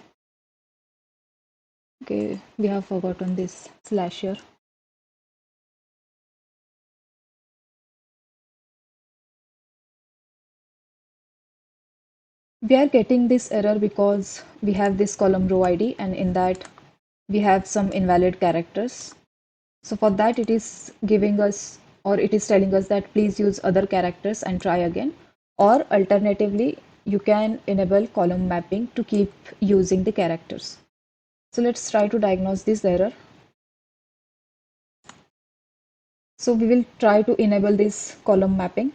Okay, we have forgotten this slash here. We are getting this error because we have this column row ID, and in that we have some invalid characters. So for that, it is giving us, or it is telling us that please use other characters and try again. Or alternatively, you can enable column mapping to keep using the characters. So let's try to diagnose this error. So we will try to enable this column mapping.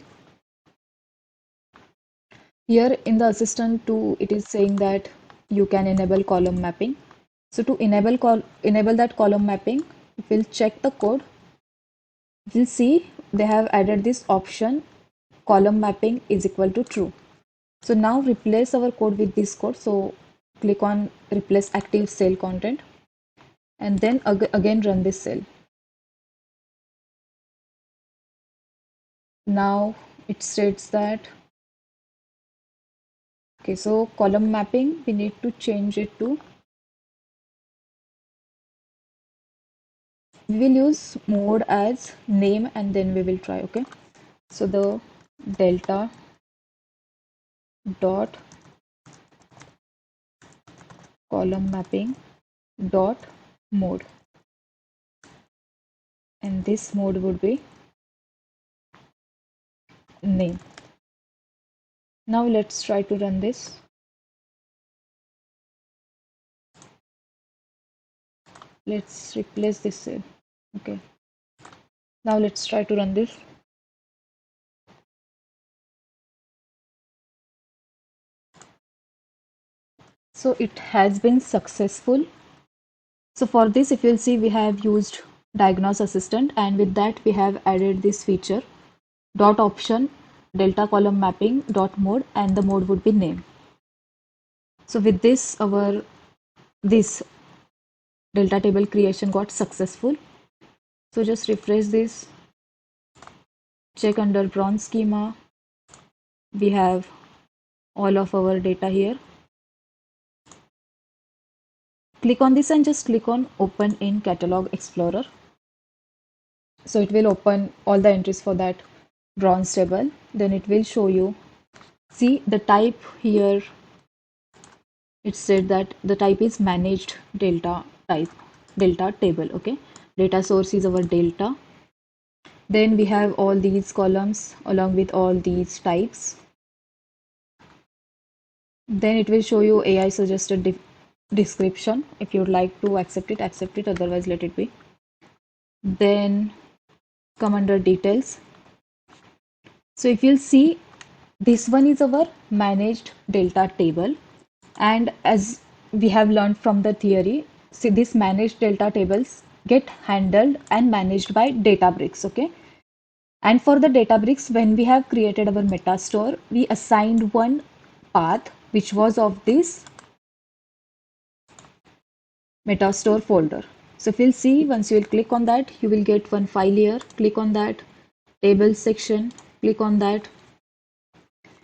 Here in the assistant 2, it is saying that you can enable column mapping. So to enable that column mapping, we'll check the code. We'll see they have added this option, column mapping is equal to true. So now replace our code with this code. So click on replace active cell content and then again run this cell. Now it states that, okay, so column mapping, we need to change it to, we will use mode as name and then we will try. Okay, so the delta dot column mapping dot mode, and this mode would be name. Now let's try to run this. Let's replace this cell. Okay, now let's try to run this. So it has been successful. So for this, if you'll see, we have used diagnose assistant, and with that we have added this feature dot option delta column mapping dot mode, and the mode would be name. So with this, this delta table creation got successful. So just refresh this, check under bronze schema, we have all of our data here. Click on this and just click on open in catalog explorer. So it will open all the entries for that bronze table. Then it will show you, see the type here, it said that the type is managed delta type, delta table. Okay, data source is our delta. Then we have all these columns along with all these types. Then it will show you AI suggested description. If you would like to accept it, otherwise let it be. Then come under details. So if you'll see, this one is our managed delta table, and as we have learned from the theory, see, this managed delta tables get handled and managed by Databricks. Okay, And for the Databricks, when we have created our Metastore, we assigned one path which was of this Metastore folder. So if you'll see, once you will click on that, you will get one file here. Click on that, tables section, click on that.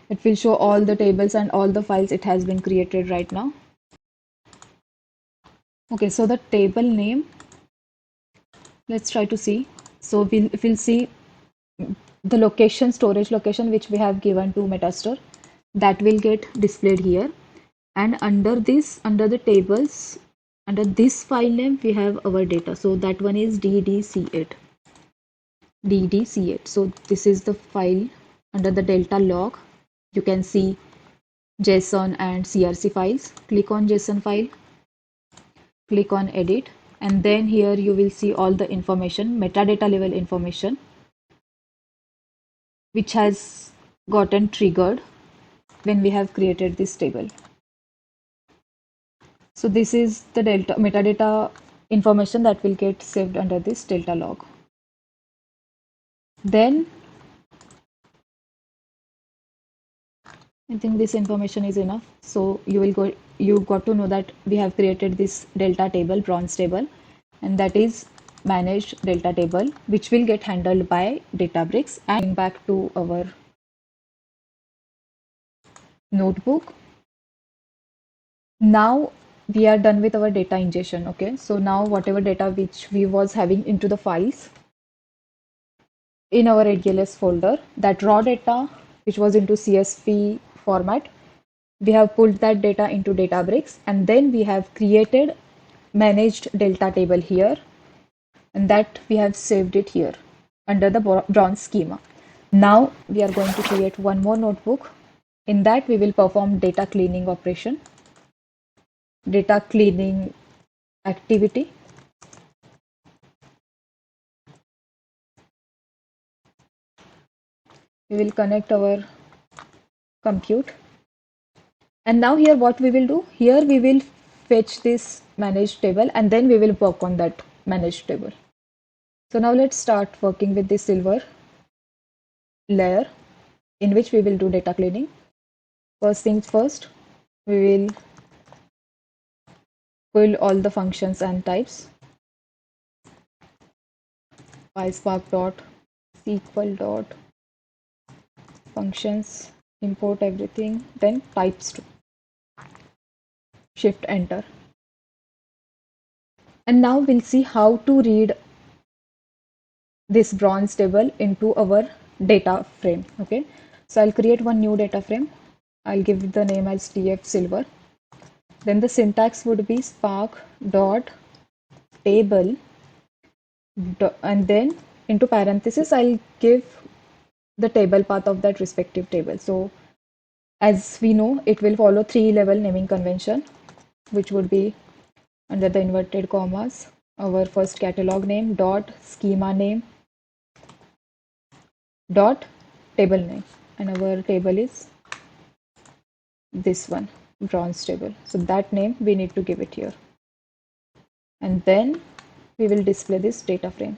It will show all the tables and all the files it has been created right now. Okay, so the table name, let's try to see. So if we'll see the location, storage location which we have given to Metastore, that will get displayed here. And under this, under the tables, under this file name, we have our data. So that one is DDC8. DDC8. So this is the file under the delta log. You can see JSON and CRC files. Click on JSON file, click on edit, and then here you will see all the information, metadata level information, which has gotten triggered when we have created this table. So this is the metadata information that will get saved under this delta log. Then I think this information is enough. So you got to know that we have created this delta table, bronze table, and that is managed delta table, which will get handled by Databricks. And back to our notebook. Now we are done with our data ingestion. Okay, so now whatever data which we was having into the files in our ADLS folder, that raw data which was into CSV format, we have pulled that data into Databricks, and then we have created managed delta table here, and that we have saved it here under the bronze schema. Now we are going to create one more notebook. In that we will perform data cleaning operation, data cleaning activity. We will connect our compute. And now here what we will do, here we will fetch this managed table and then we will work on that managed table. So now let's start working with this silver layer in which we will do data cleaning. First things first, we will pull all the functions and types. PySpark dot SQL dot functions, import everything, then types too. Shift enter. And now we'll see how to read this bronze table into our data frame. Okay, so I'll create one new data frame. I'll give the name as df silver. Then the syntax would be spark dot table, and then into parenthesis I'll give the table path of that respective table. So as we know, it will follow 3-level naming convention, which would be under the inverted commas our first catalog name dot schema name dot table name, and our table is this one, bronze table. So that name we need to give it here, and then we will display this data frame.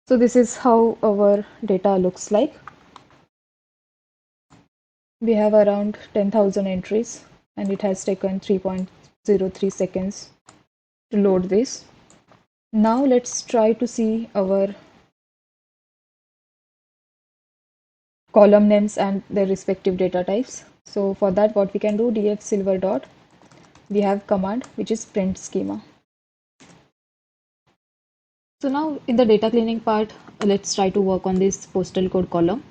So this is how our data looks like. We have around 10,000 entries and it has taken 3.03 seconds to load this. Now let's try to see our column names and their respective data types. So for that, what we can do, df silver dot, we have command which is print schema. So now in the data cleaning part, let's try to work on this postal code column.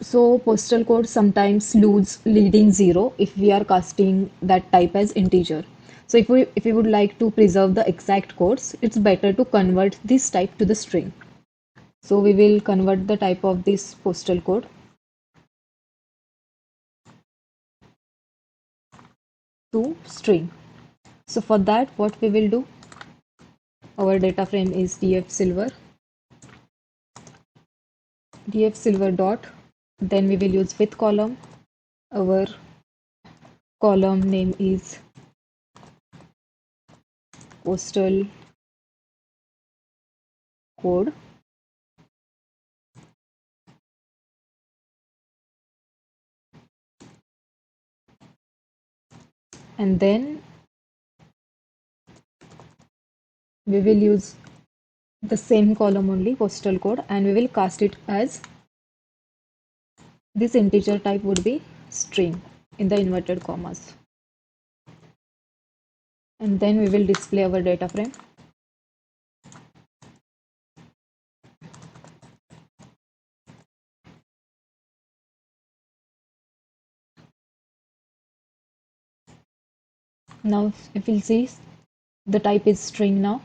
So postal code sometimes lose leading 0 if we are casting that type as integer. So if we would like to preserve the exact codes, it's better to convert this type to the string. So we will convert the type of this postal code to string. So for that, what we will do, our data frame is df silver dot, then we will use with column, our column name is postal code, and then we will use the same column only, postal code, and we will cast it as this integer type would be string in the inverted commas. And then we will display our data frame. Now if you'll see, the type is string now.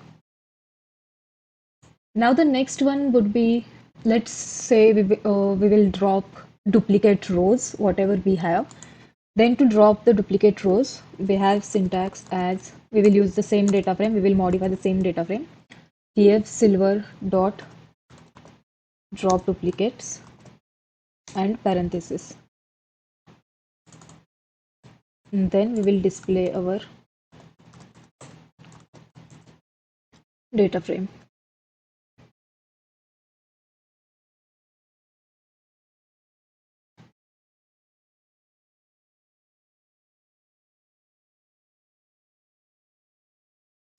Now the next one would be, let's say we will drop duplicate rows, whatever we have. Then to drop the duplicate rows, we have syntax as we will use the same data frame, we will modify the same data frame. df silver dot drop duplicates and parenthesis. And then we will display our data frame.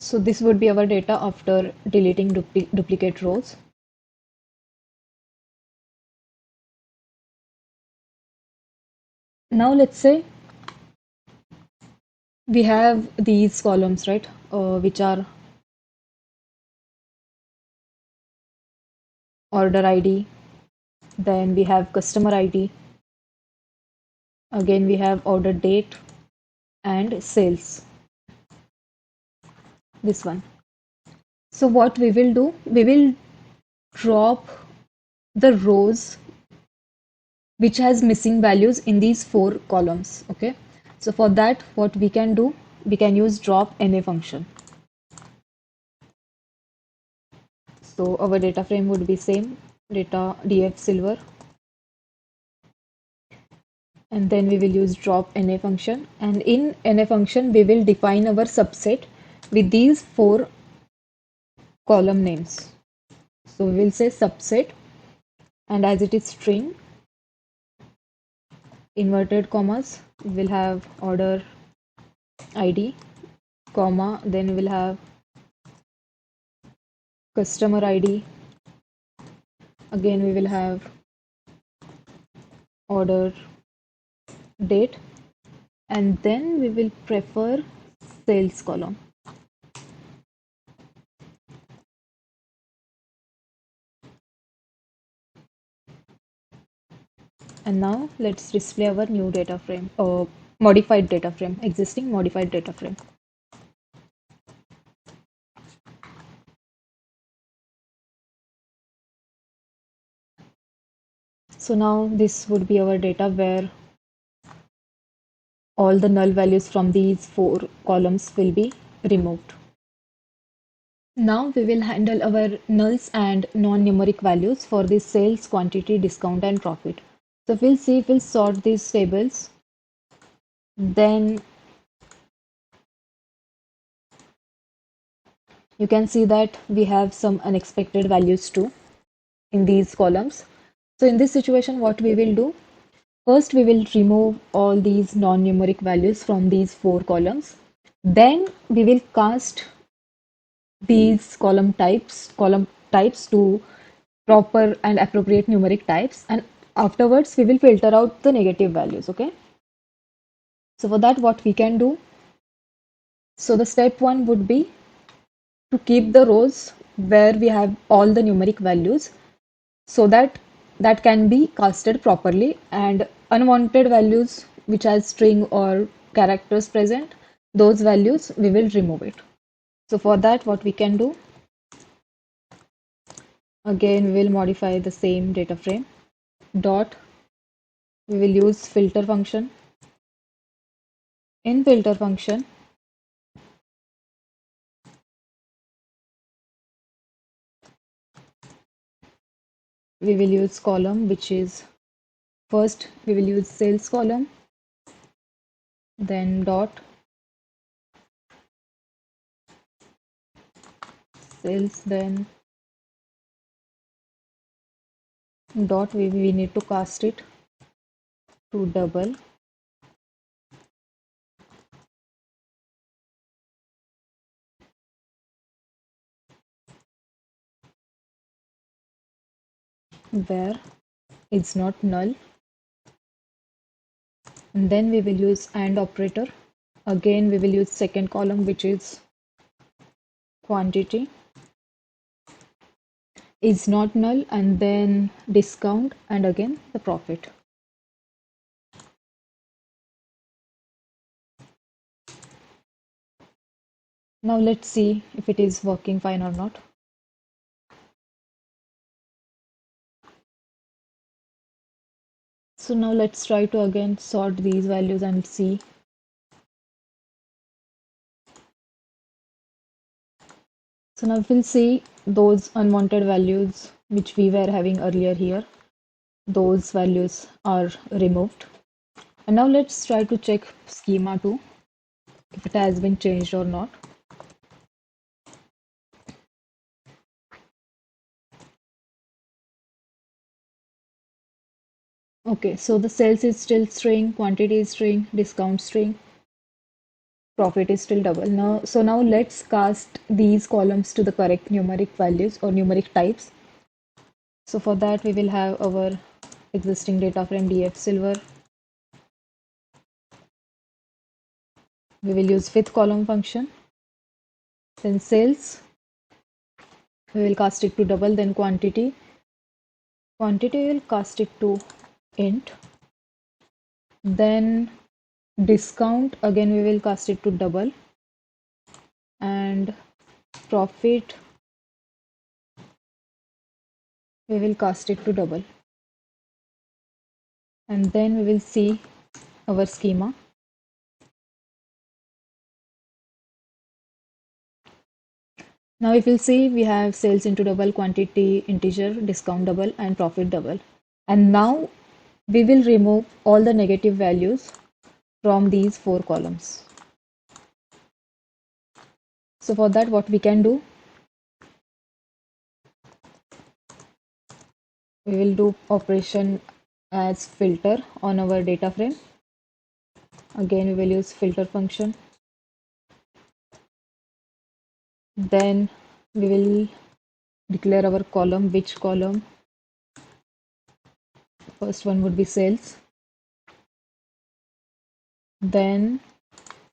So this would be our data after deleting duplicate rows. Now let's say we have these columns, right, which are order ID, then we have customer ID, again we have order date and sales, this one. So what we will do, we will drop the rows which has missing values in these four columns. Okay, so for that what we can do, we can use drop NA function. So our data frame would be same, data df silver, and then we will use drop NA function, and in NA function we will define our subset with these four column names. So we will say subset, and as it is string, inverted commas, we will have order ID, comma, then we will have customer ID, again we will have order date, and then we will prefer sales column. And now let's display our new data frame, or modified data frame, existing modified data frame. So now this would be our data where all the null values from these four columns will be removed. Now we will handle our nulls and non-numeric values for the sales, quantity, discount, and profit. So we'll see if we'll sort these tables. Then you can see that we have some unexpected values too in these columns. So in this situation, what we will do, first we will remove all these non-numeric values from these four columns. Then we will cast these column types to proper and appropriate numeric types, and afterwards we will filter out the negative values. Okay, so for that what we can do, so the step one would be to keep the rows where we have all the numeric values, so that that can be casted properly, and unwanted values which has string or characters present, those values we will remove it. So for that what we can do, again we will modify the same data frame, dot, we will use filter function. In filter function, we will use column, which is, first we will use sales column, then dot sales, then dot we need to cast it to double, where it's not null, and then we will use AND operator. Again we will use second column, which is quantity is not null, and then discount, and again the profit. Now let's see if it is working fine or not. So now let's try to again sort these values and see. So now we'll see those unwanted values which we were having earlier here. Those values are removed. And now let's try to check schema 2 if it has been changed or not. Okay, so the sales is still string, quantity is string, discount string, profit is still double. Now, so now let's cast these columns to the correct numeric values or numeric types. So for that we will have our existing data frame df silver. We will use fifth column function. Then sales, we will cast it to double. Then quantity we will cast it to int. Then discount, again we will cast it to double, and profit we will cast it to double. And then we will see our schema. Now if you'll see, we have sales into double, quantity integer, discount double, and profit double. And now we will remove all the negative values from these four columns. So for that, what we can do, we will do operation as filter on our data frame. Again, we will use filter function. Then we will declare our column. Which column? First one would be sales. Then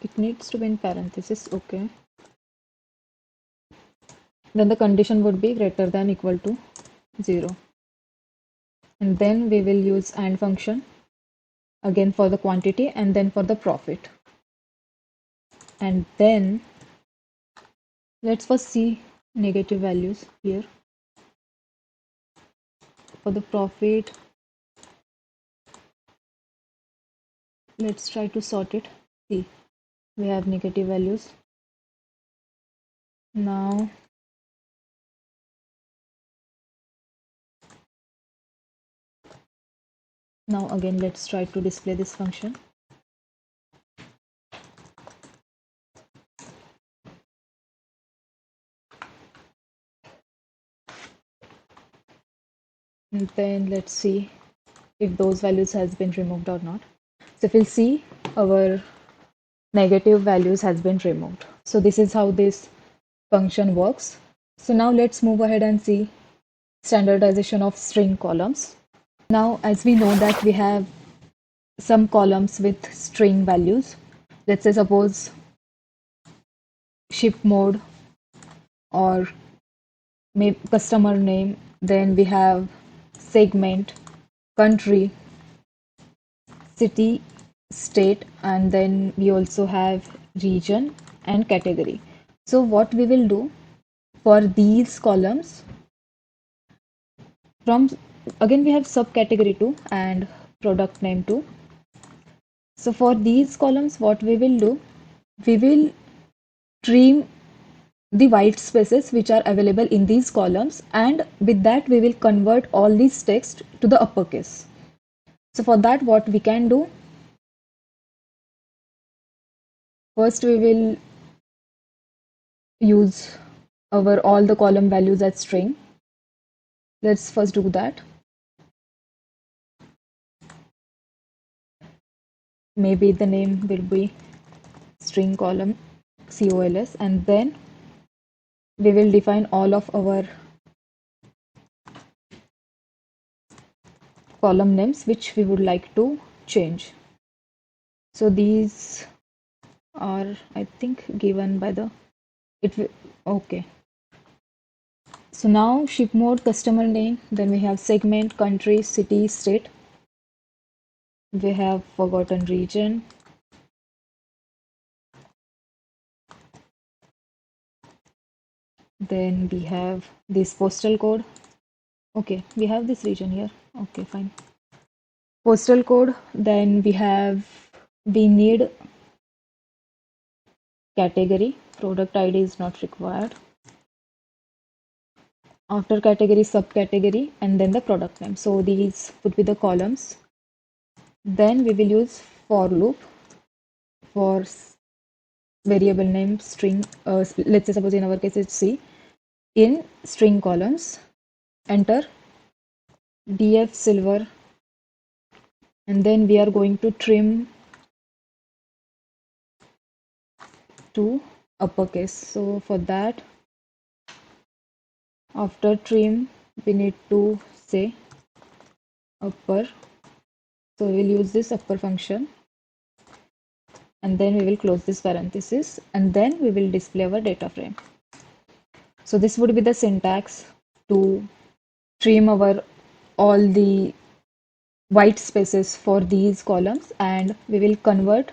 it needs to be in parenthesis. Okay. Then the condition would be greater than equal to 0. And then we will use AND function again for the quantity and then for the profit. And then let's first see negative values here. For the profit, let's try to sort it. See, we have negative values. Now again, let's try to display this function. And then let's see if those values has been removed or not. So if we'll see, our negative values has been removed. So this is how this function works. So now let's move ahead and see standardization of string columns. Now, as we know that we have some columns with string values. Let's say suppose ship mode or maybe customer name, then we have segment, country, city, state, and then we also have region and category. So what we will do for these columns, from again we have subcategory 2 and product name 2. So for these columns, what we will do, we will trim the white spaces which are available in these columns, and with that we will convert all these text to the uppercase. So for that, what we can do, First, we will use our all the column values as string. Let's first do that. Maybe the name will be string column cols, and then we will define all of our column names which we would like to change. So these are, I think, given by the okay. So now ship mode, customer name, then we have segment, country, city, state. We have forgotten region. Then we have this postal code. Okay, we have this region here. Okay, fine. Postal code. Then we need category. Product ID is not required. After category, subcategory, and then the product name. So these would be the columns. Then we will use for loop for variable name string. Let's say suppose in our case it's C. In string columns, enter df silver, and then we are going to trim to uppercase. So for that, after trim, we need to say upper. So we will use this upper function, and then we will close this parenthesis, and then we will display our data frame. So this would be the syntax to trim our all the white spaces for these columns, and we will convert,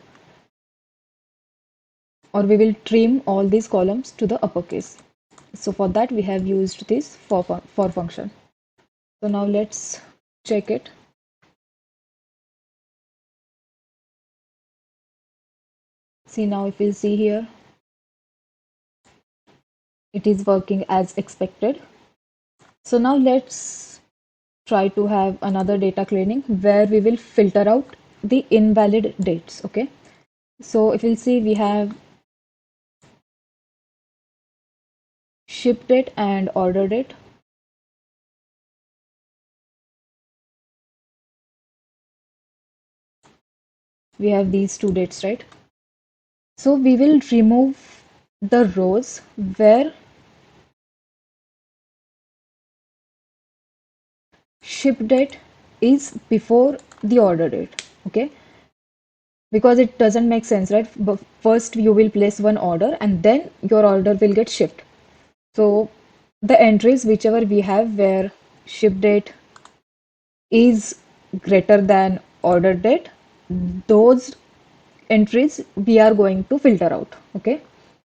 or we will trim all these columns to the uppercase. So for that we have used this for function. So now let's check it. See, now if you see here, it is working as expected. So now let's try to have another data cleaning where we will filter out the invalid dates. Okay, so if you'll see, we have ship date and order date. We have these two dates, right? So we will remove the rows where ship date is before the order date. Okay, because it doesn't make sense, right? But first you will place one order and then your order will get shipped. So the entries whichever we have where ship date is greater than order date, those entries we are going to filter out. Okay,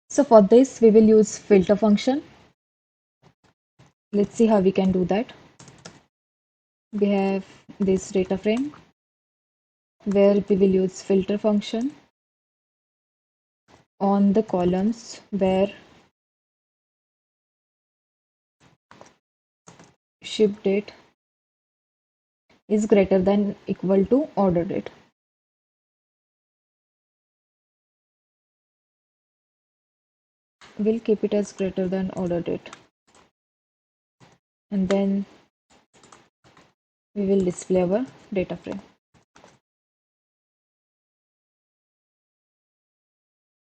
so for this we will use filter function. Let's see how we can do that. We have this data frame where we will use filter function on the columns where ship date is greater than equal to order date. We'll keep it as greater than order date, and then we will display our data frame.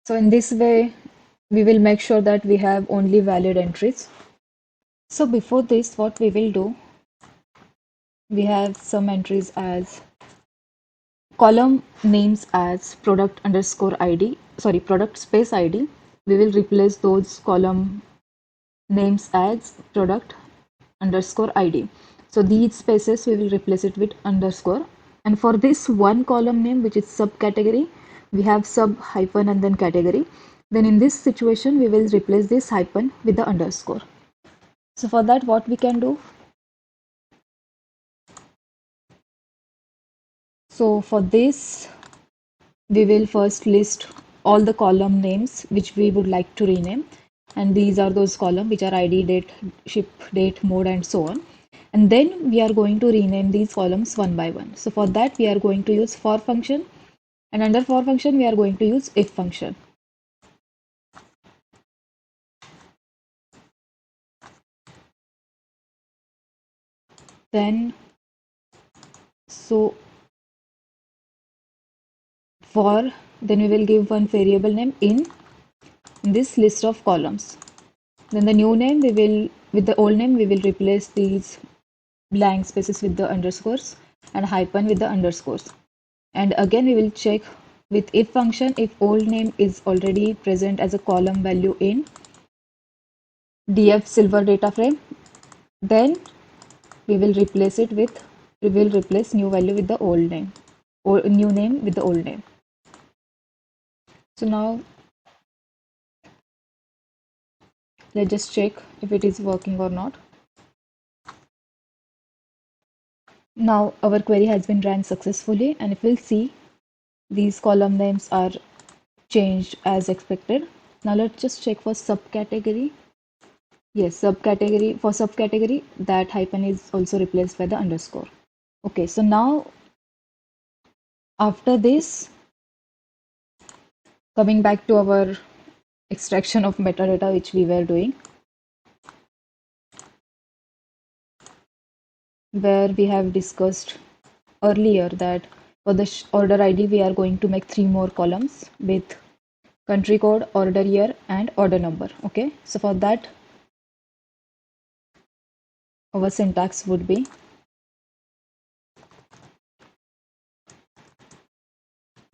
So in this way we will make sure that we have only valid entries. So before this, what we will do, we have some entries as column names as product underscore ID, sorry, product space ID. We will replace those column names as product underscore ID. So these spaces we will replace it with underscore. And for this one column name, which is subcategory, we have sub hyphen and then category. Then in this situation, we will replace this hyphen with the underscore. So for that, what we can do? So for this, we will first list all the column names which we would like to rename. And these are those columns which are ID, date, ship date, mode, and so on. And then we are going to rename these columns one by one. So for that, we are going to use for function. And under for function, we are going to use if function. Then, so then we will give one variable name in this list of columns. Then the new name, with the old name, we will replace these blank spaces with the underscores and hyphen with the underscores. And again, we will check with if function if old name is already present as a column value in df silver data frame, then we will replace new value with the old name or new name with the old name. So now let's just check if it is working or not. Now our query has been ran successfully, and if we'll see, these column names are changed as expected. Now let's just check for subcategory. Yes, subcategory that hyphen is also replaced by the underscore. Okay, so now after this, coming back to our extraction of metadata which we were doing, where we have discussed earlier that for the order ID we are going to make 3 more columns with country code, order year, and order number. Okay, so for that our syntax would be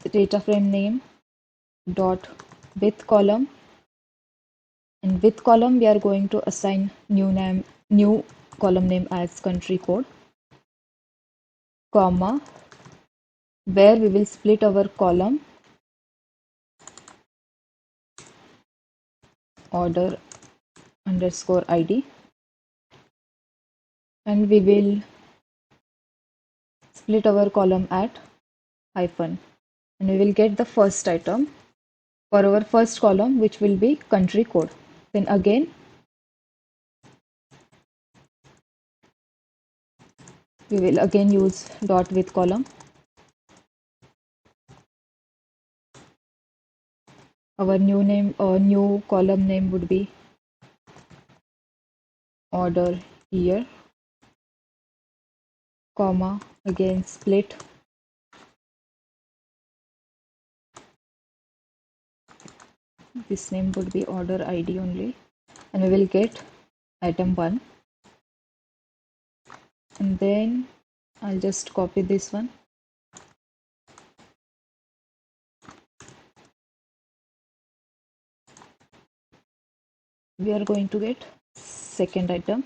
the data frame name dot with column, and with column we are going to assign new column name as country code, comma, where we will split our column order underscore ID, and we will split our column at hyphen, and we will get the first item for our first column, which will be country code. Then again we will again use dot with column. Our new column name would be order year, comma, again split this name would be order ID only, and we will get item 1. And then I'll just copy this one. We are going to get second item,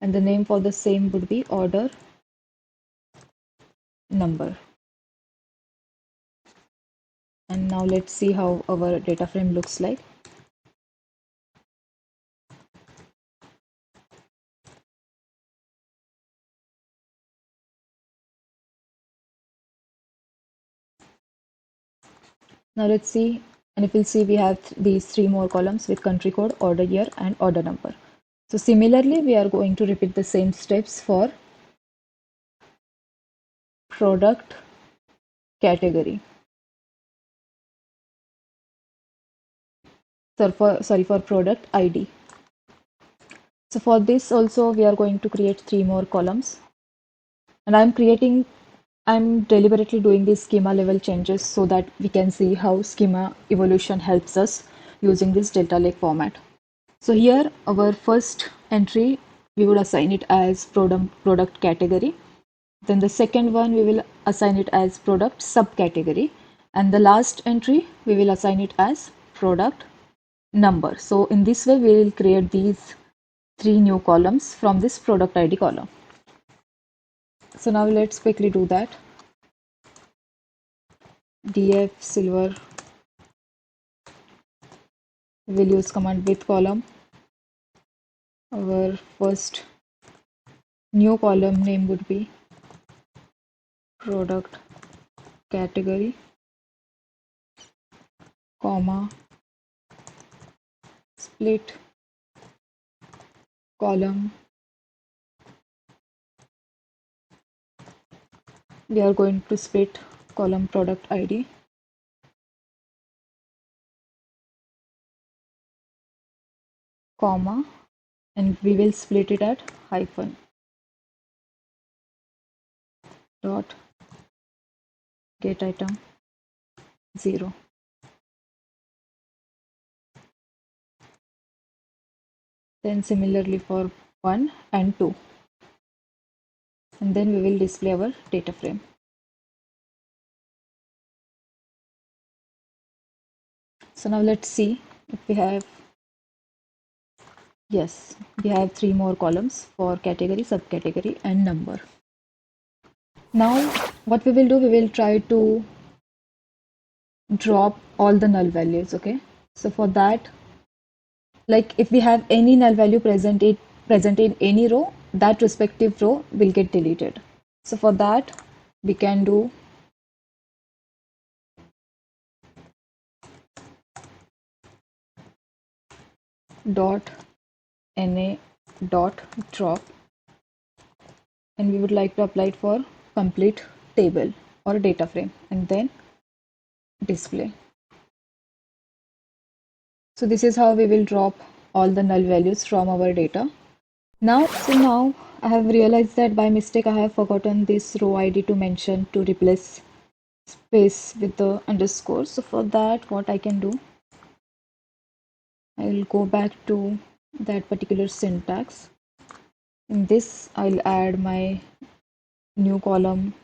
and the name for the same would be order number. And now let's see how our data frame looks like. Now let's see, and if we'll see, we have these 3 more columns with country code, order year, and order number. So similarly, we are going to repeat the same steps for product category. So for product ID. So for this also we are going to create 3 more columns, and I'm deliberately doing these schema level changes so that we can see how schema evolution helps us using this Delta Lake format. So here our first entry, we would assign it as product category. Then the second one, we will assign it as product subcategory. And the last entry, we will assign it as product number. So in this way, we will create these 3 new columns from this product ID column. So now let's quickly do that. df silver, we will use command with column. Our first new column name would be product category, comma, split column. We are going to split column product ID, comma, and we will split it at hyphen dot get item 0. Then similarly for 1 and 2. And then we will display our data frame. So now let's see if we have, yes, we have 3 more columns for category, subcategory, and number. Now what we will do, we will try to drop all the null values, okay? So for that, like if we have any null value present in any row, that respective row will get deleted. So for that, we can do dot na dot drop, and we would like to apply it for complete table or data frame, and then display. So this is how we will drop all the null values from our data. Now I have realized that by mistake I have forgotten this row ID to mention to replace space with the underscore. So for that, what I can do, I will go back to that particular syntax. In this, I'll add my new column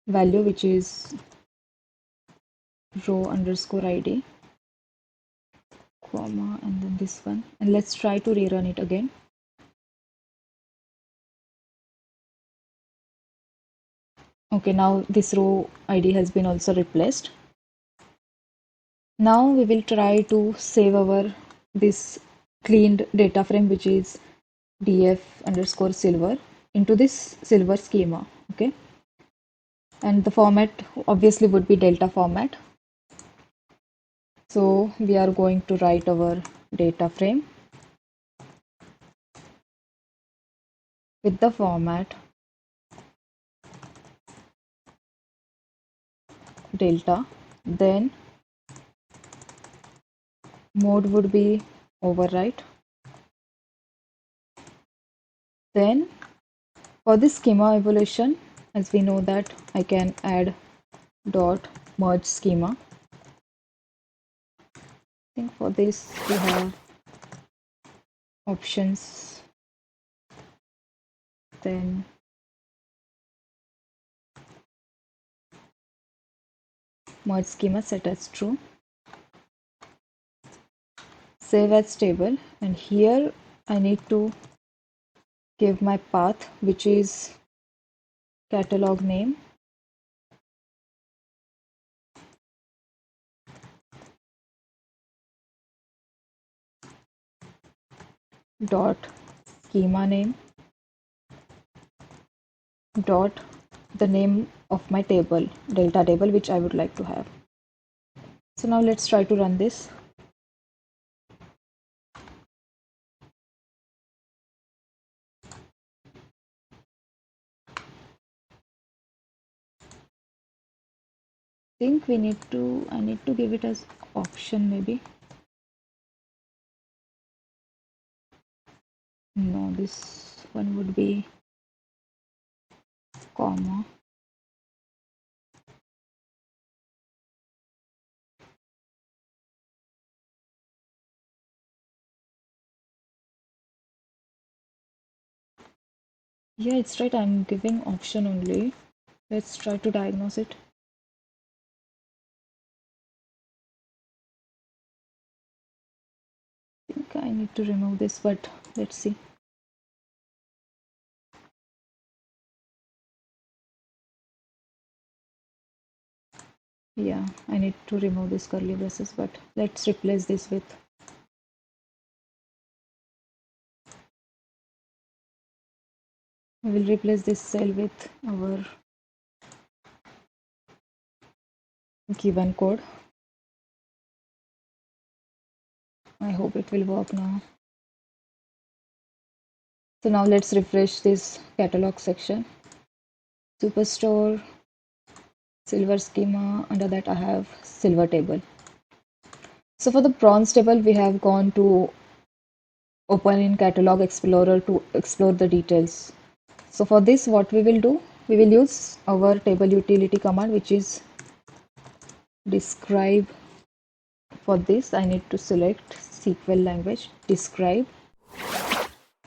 value, which is row underscore ID, comma, and then this one. And let's try to rerun it again. Okay, now this row ID has been also replaced. Now we will try to save our this cleaned data frame, which is df underscore silver, into this silver schema. Okay, and the format obviously would be delta format. So we are going to write our data frame with the format delta, then mode would be overwrite. Then for this schema evolution, as we know that I can add dot merge schema. I think for this we have options, then merge schema set as true, save as table, and here I need to give my path, which is catalog name dot schema name dot the name of my table, delta table, which I would like to have. So now let's try to run this. I think I need to give it as option maybe. No, this one would be comma. Yeah, it's right. I'm giving option only. Let's try to diagnose it. I think I need to remove this, but let's see. Yeah, I need to remove this curly braces, but let's replace this with we will replace this cell with our given code. I hope it will work now. So now let's refresh this catalog section. Superstore silver schema. Under that I have silver table. So for the bronze table, we have gone to open in Catalog Explorer to explore the details. So for this, what we will do, we will use our table utility command, which is describe. For this, I need to select SQL language, describe,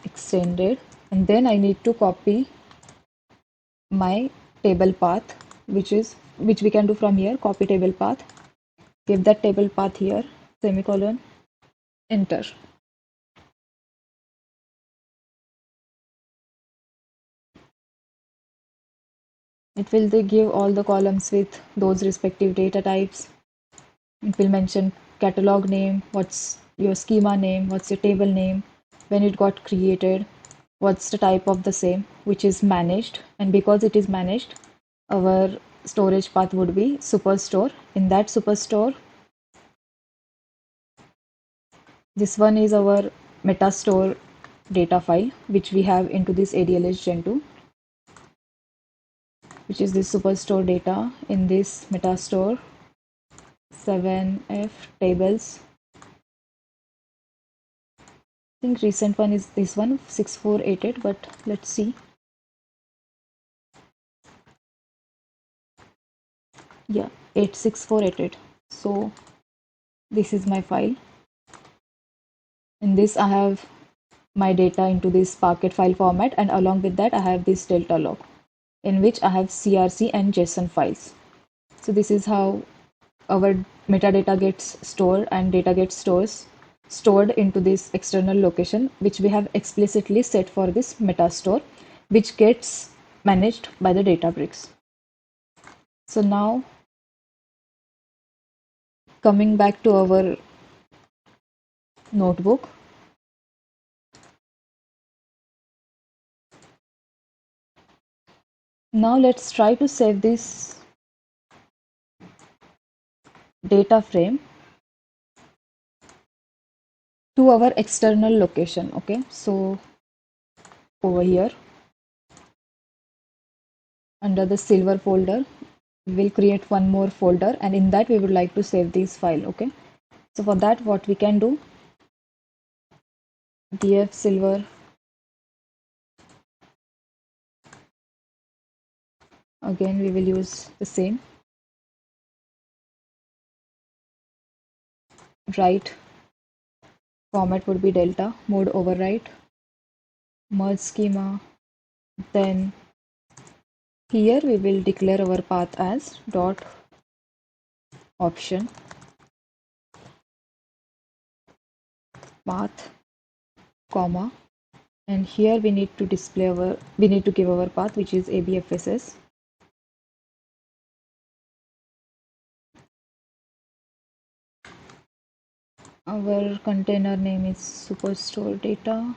extended, and then I need to copy my table path, which we can do from here, copy table path, give that table path here, semicolon, enter. It will give all the columns with those respective data types. It will mention catalog name, what's your schema name, what's your table name, when it got created, what's the type of the same, which is managed. And because it is managed, our storage path would be superstore. In that superstore, this one is our Metastore data file, which we have into this ADLS Gen2, which is this superstore data in this Metastore 7F tables. I think recent one is this one 6488, but let's see. Yeah, 86488. So this is my file. In this I have my data into this Parquet file format, and along with that I have this delta log in which I have CRC and JSON files. So this is how our metadata gets stored, and data gets stored into this external location, which we have explicitly set for this Metastore, which gets managed by the Databricks. So now coming back to our notebook, now let's try to save this data frame to our external location. Okay, so over here under the silver folder, we'll create one more folder, and in that we would like to save this file. Okay, so for that, what we can do, df silver, again we will use the same, write format would be delta, mode overwrite, merge schema, then here we will declare our path as dot option path, comma, and here we need to give our path, which is abfss. Our container name is superstore data.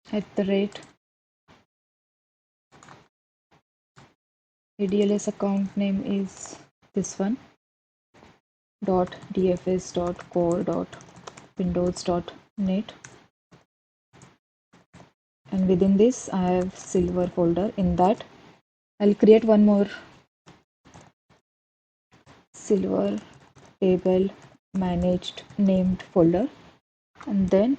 @ ADLS account name is this one, .dfs.core.windows.net, and within this I have silver folder. In that I'll create one more silver table managed named folder, and then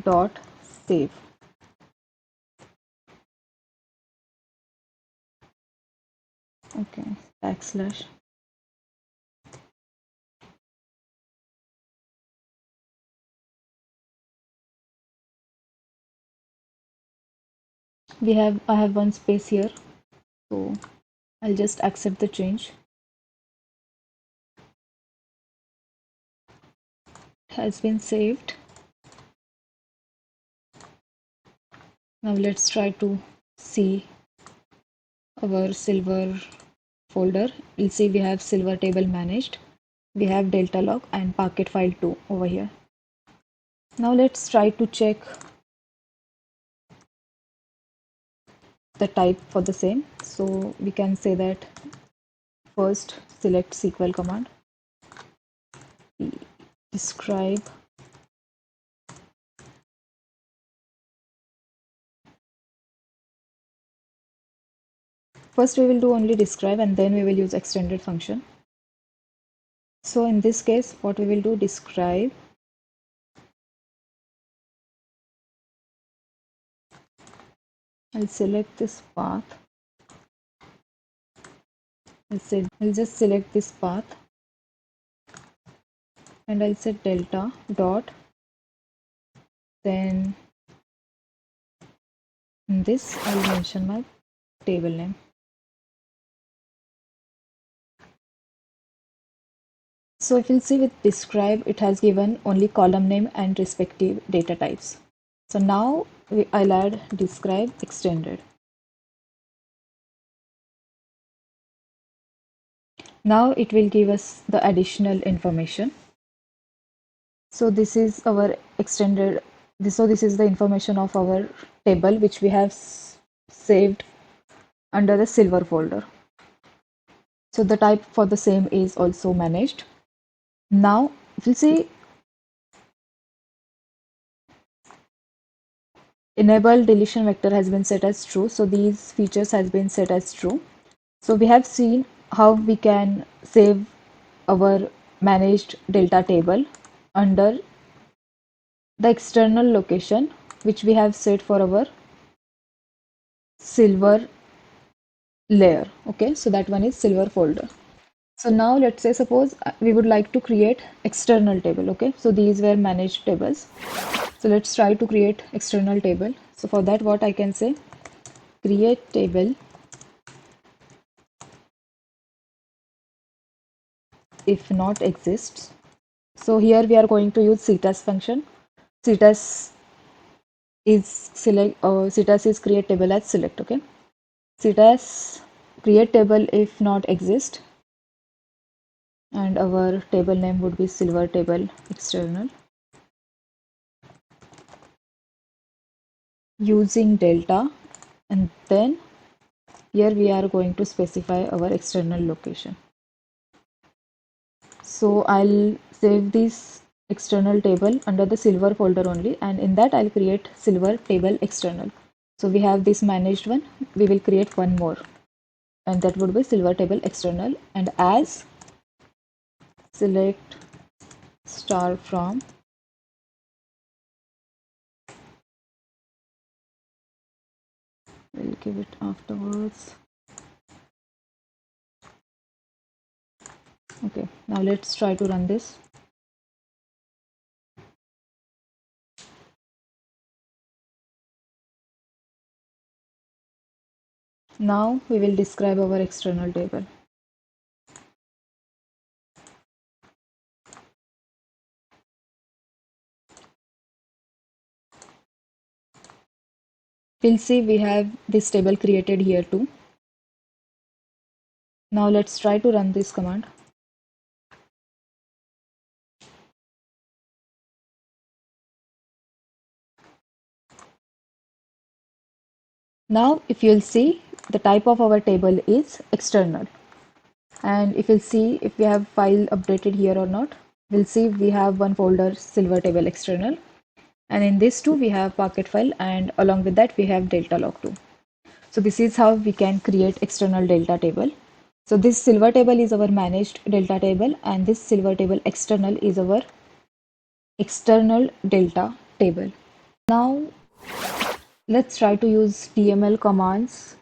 dot save. Okay, backslash. I have one space here, so I'll just accept the change. It has been saved. Now let's try to see our silver folder. You'll see we have silver table managed, we have delta log and Parquet file 2 over here. Now let's try to check the type for the same. So we can say that first select SQL command, describe. First we will do only describe and then we will use extended function. So in this case, what we will do, describe I'll select this path. I'll just select this path and I'll set delta dot, then in this I'll mention my table name. So if you'll see with describe, it has given only column name and respective data types. So now I'll add describe extended. Now it will give us the additional information. So this is our extended, so this is the information of our table which we have saved under the silver folder. So the type for the same is also managed. Now if you see, enable deletion vector has been set as true, so these features has been set as true. So we have seen how we can save our managed delta table under the external location which we have set for our silver layer. Okay, so that one is silver folder. So now let's say suppose we would like to create external table. Okay, so these were managed tables. So let's try to create external table. So for that, what I can say, create table if not exists. So here we are going to use CTAS function. CTAS is CTAS is create table as select. Okay, CTAS create table if not exist, and our table name would be silver table external. Using delta, and then here we are going to specify our external location. So I'll save this external table under the silver folder only, and in that I'll create silver table external. So we have this managed one, we will create one more, and that would be silver table external, and as select star from we'll give it afterwards. Okay, now let's try to run this. Now we will describe our external table. We'll see we have this table created here too. Now let's try to run this command. Now if you'll see, the type of our table is external, and if you'll see if we have file updated here or not, we'll see we have one folder silver table external, and in this too we have Parquet file, and along with that we have delta log too. So this is how we can create external delta table. So this silver table is our managed delta table, and this silver table external is our external delta table. Now let's try to use DML commands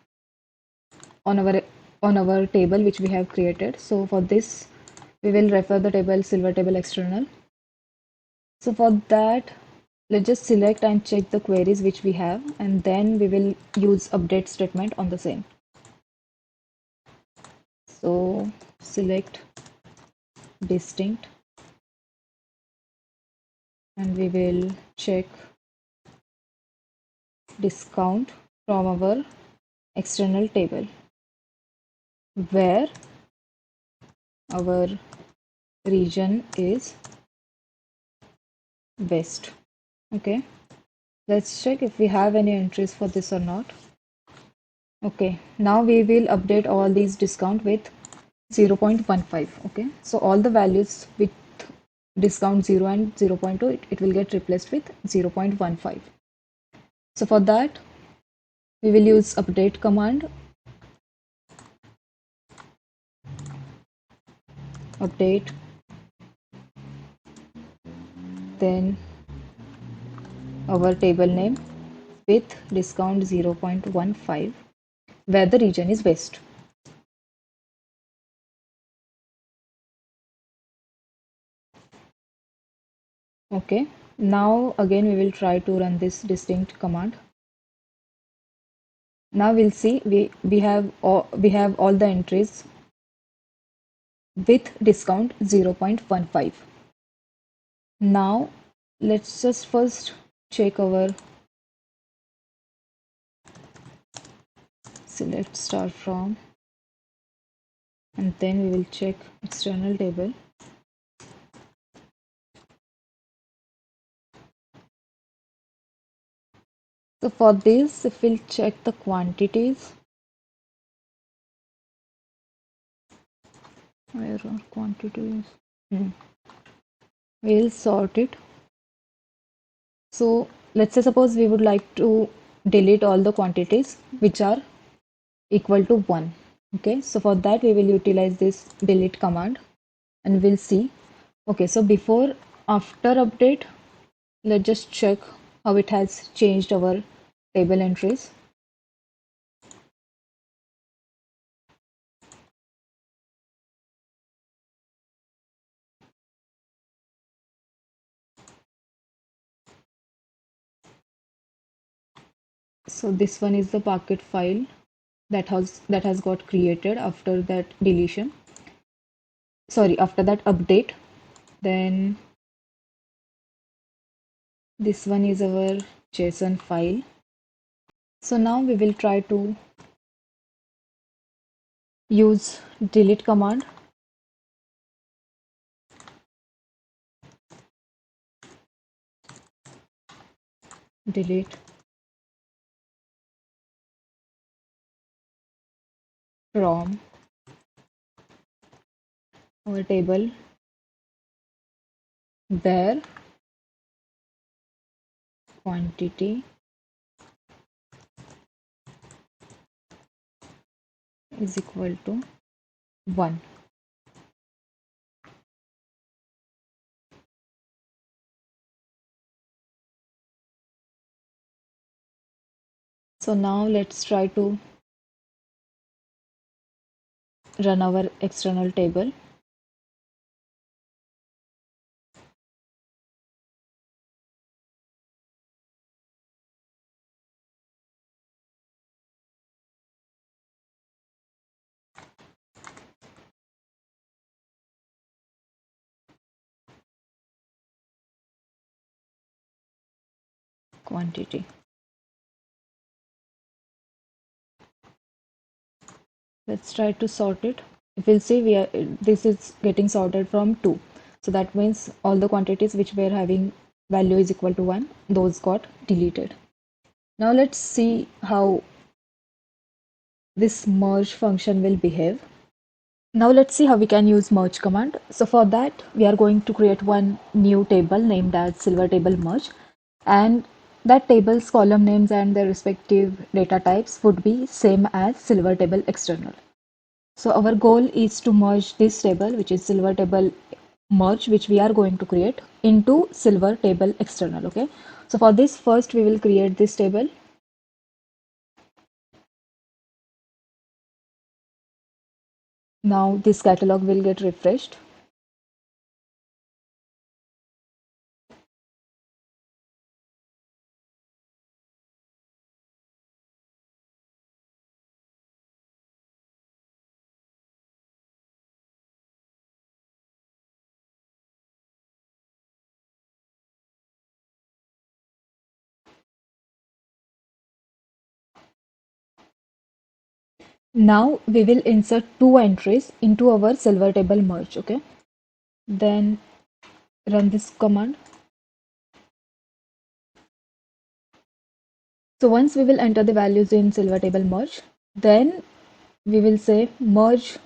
on our table which we have created. So for this we will refer the table silver table external. So for that, let's just select and check the queries which we have, and then we will use update statement on the same. So select distinct, and we will check discount from our external table where our region is west. Okay, let's check if we have any entries for this or not. Okay, now we will update all these discount with 0.15. Okay, so all the values with discount 0 and 0.2, it will get replaced with 0.15. So for that, we will use update command, update, then our table name with discount 0.15, where the region is west. Okay, now again we will try to run this distinct command. Now we'll see we have all the entries with discount 0.15. Now let's just first check our, select start from, and then we will check external table. So for this, if we'll check the quantities, where are quantities? We'll sort it. So let's say suppose we would like to delete all the quantities which are equal to 1. Okay, so for that we will utilize this delete command and we'll see. Okay, so before, after update, let's just check how it has changed our table entries. So this one is the packet file that has got created after that deletion. Sorry, after that update. Then this one is our JSON file. So now we will try to use delete command. Delete from our table where quantity is equal to 1. So now let's try to run our external table. Quantity. Let's try to sort it. If we'll see, this is getting sorted from 2. So that means all the quantities which were having value is equal to 1, those got deleted. Now let's see how this merge function will behave. Now let's see how we can use merge command. So for that, we are going to create one new table named as silver table merge, and that table's column names and their respective data types would be same as silver table external. So our goal is to merge this table, which is silver table merge, which we are going to create, into silver table external. Okay, so for this, first we will create this table. Now this catalog will get refreshed. Now we will insert 2 entries into our silver table merge. Okay, then run this command. So once we will enter the values in silver table merge, then we will say merge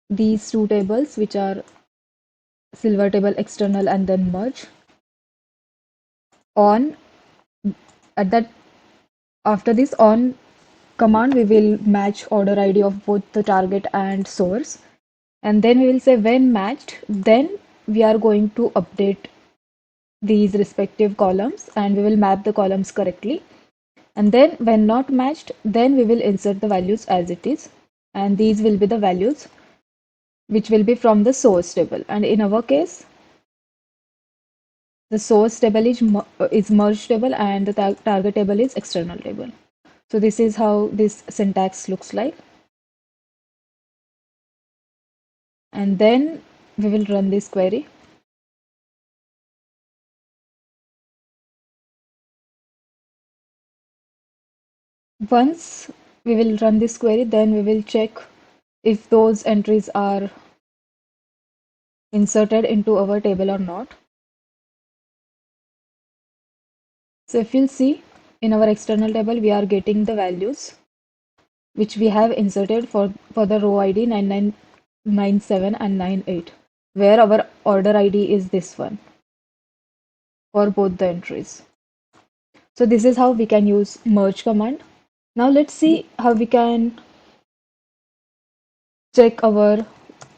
these two tables which are silver table external and then merge. On at that After this on command, we will match order ID of both the target and source. And then we will say when matched, then we are going to update these respective columns and we will map the columns correctly. And then when not matched, then we will insert the values as it is. And these will be the values which will be from the source table. And in our case, the source table is merge table and the target table is external table. So this is how this syntax looks like. And then we will run this query. Once we will run this query, then we will check if those entries are inserted into our table or not. So if you'll see in our external table, we are getting the values which we have inserted for the row ID 9997 and 98, where our order ID is this one for both the entries. So this is how we can use merge command. Now let's see how we can check our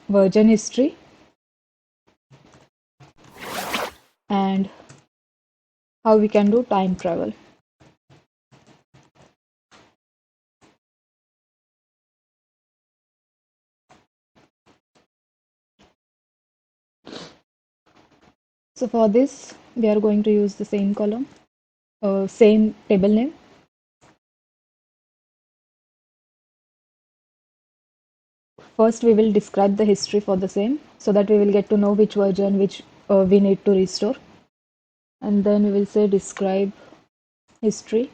version history and how we can do time travel. So for this, we are going to use the same column, same table name. First, we will describe the history for the same so that we will get to know which version which we need to restore. And then we will say describe history.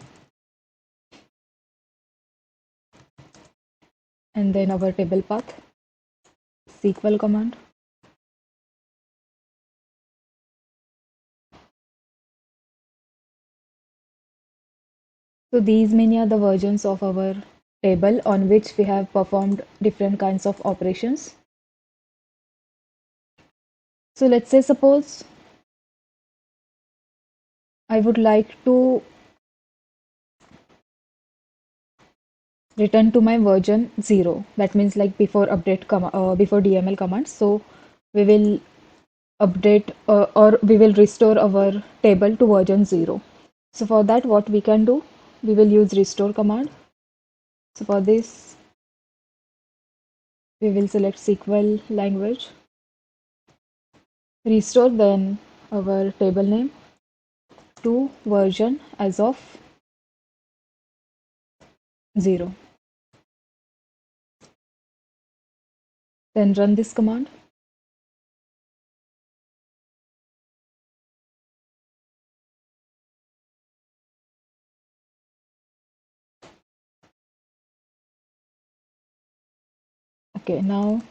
And then our table path, SQL command. So these many are the versions of our table on which we have performed different kinds of operations. So let's say suppose I would like to return to my version 0. That means like before before DML commands. So we will update or we will restore our table to version 0. So for that, what we can do, we will use restore command. So for this, we will select SQL language, restore then our table name to version as of 0. Then run this command. Okay, now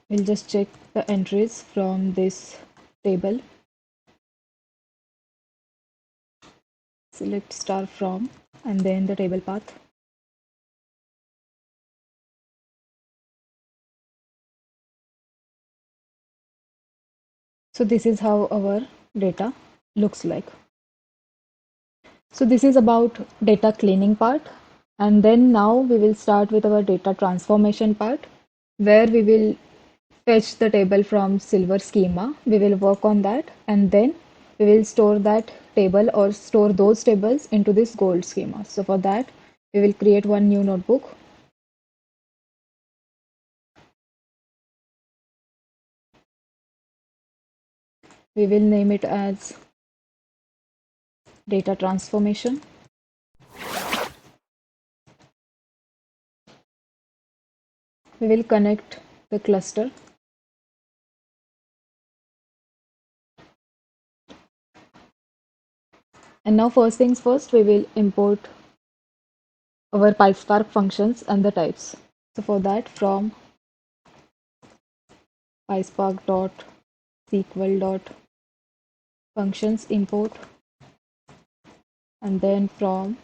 we'll just check the entries from this table. Select star from and then the table path. So this is how our data looks like. So this is about data cleaning part. And then now we will start with our data transformation part, where we will fetch the table from silver schema. We will work on that and then we will store that table or store those tables into this gold schema. So for that, we will create one new notebook. We will name it as data transformation. We will connect the cluster. And now first things first, we will import our PySpark functions and the types. So for that, from PySpark.sql.functions import, and then from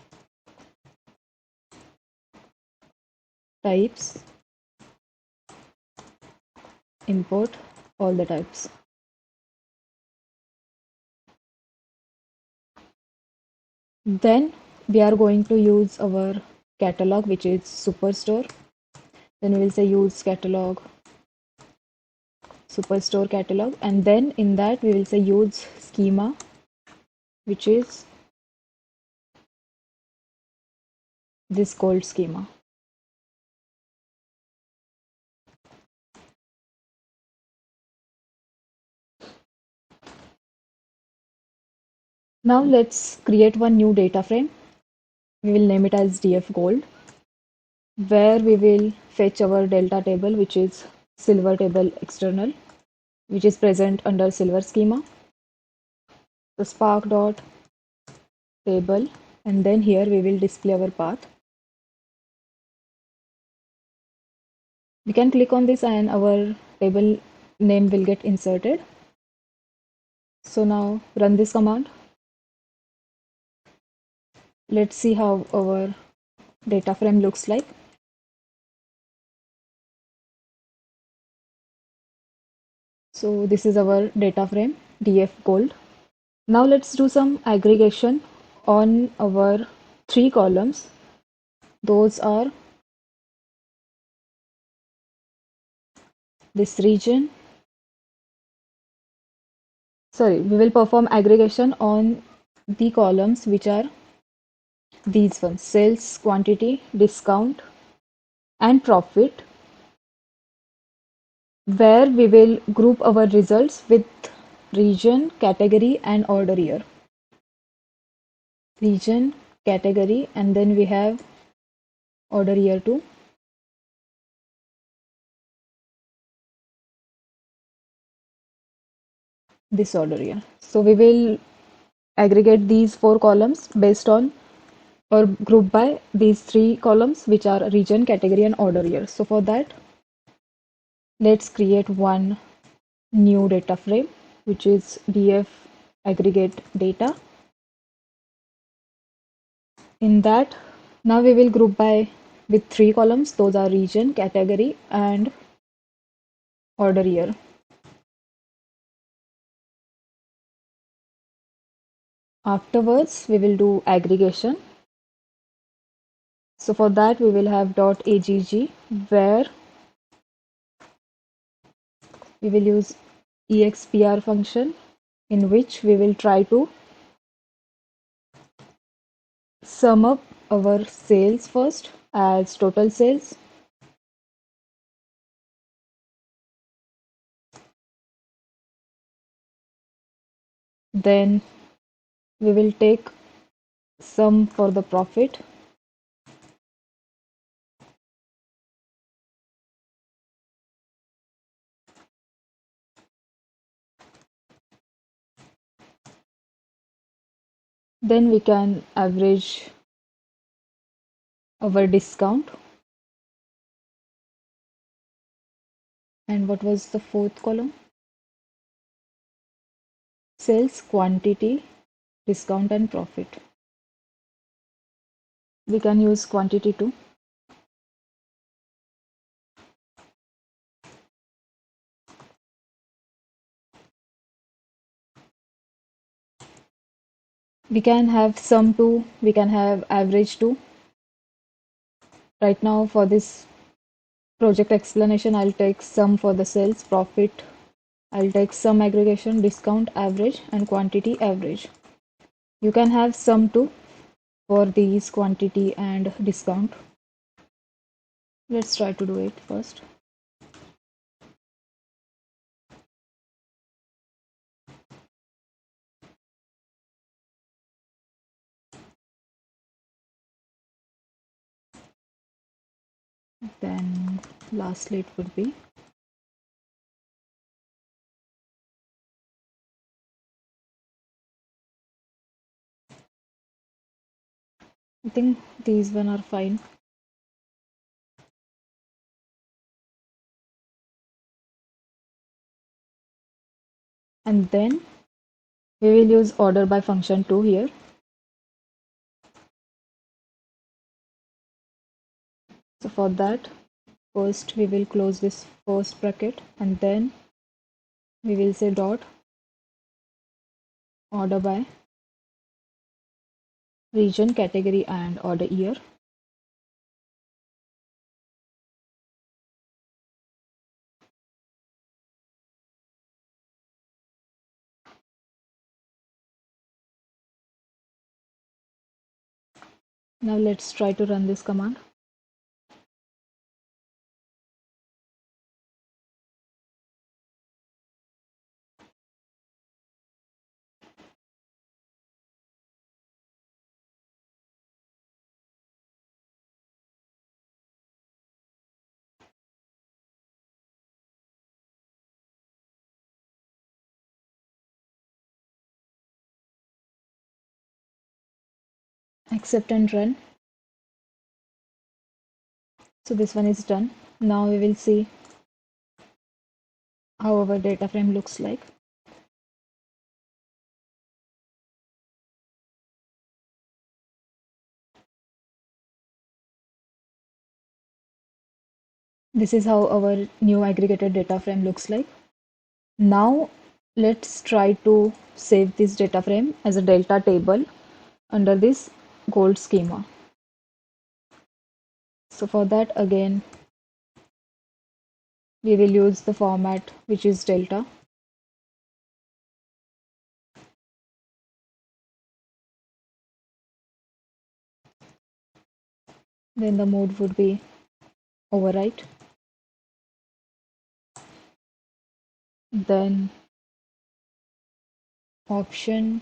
types import all the types. Then we are going to use our catalog, which is Superstore. Then we will say use catalog, Superstore catalog, and then in that we will say use schema, which is this called schema. Now let's create one new data frame. We will name it as DF Gold, where we will fetch our delta table, which is silver table external, which is present under silver schema. So spark dot table, and then here we will display our path. We can click on this and our table name will get inserted. So now run this command. Let's see how our data frame looks like. So this is our data frame, DF Gold. Now let's do some aggregation on our 3 columns. Those are this region. Sorry, we will perform aggregation on the columns which are these ones: sales, quantity, discount, and profit, where we will group our results with region, category, and order year. Region, category, and then we have order year too. This order year. So we will aggregate these 4 columns based on or group by these 3 columns, which are region, category, and order year. So for that, let's create one new data frame, which is df aggregate data. In that, now we will group by with 3 columns. Those are region, category, and order year. Afterwards, we will do aggregation. So for that, we will have .agg, where we will use expr function, in which we will try to sum up our sales first as total sales. Then we will take sum for the profit. Then we can average our discount. And what was the 4th column? Sales, quantity, discount, and profit. We can use quantity too. We can have sum too, we can have average too. Right now for this project explanation, I'll take sum for the sales, profit, I'll take sum aggregation, discount, average, and quantity average. You can have sum too for these quantity and discount. Let's try to do it first. Then lastly it would be I think these one are fine. And then we will use order by function too here. So for that, first we will close this first bracket, and then We will say dot order by region, category, and order year. Now let's try to run this command. Accept and run. So this one is done. Now we will see how our data frame looks like. This is how our new aggregated data frame looks like. Now let's try to save this data frame as a delta table under this gold schema. So for that, again, we will use the format which is delta. Then the mode would be overwrite. Then option,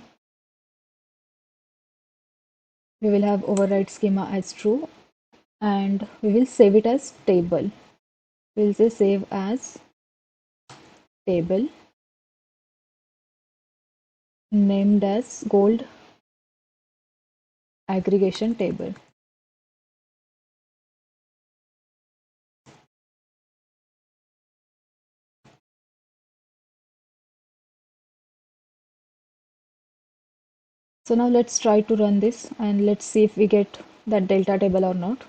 we will have overwrite schema as true, and we will save it as table. We'll say save as table named as gold aggregation table. So now let's try to run this and let's see if we get that delta table or not.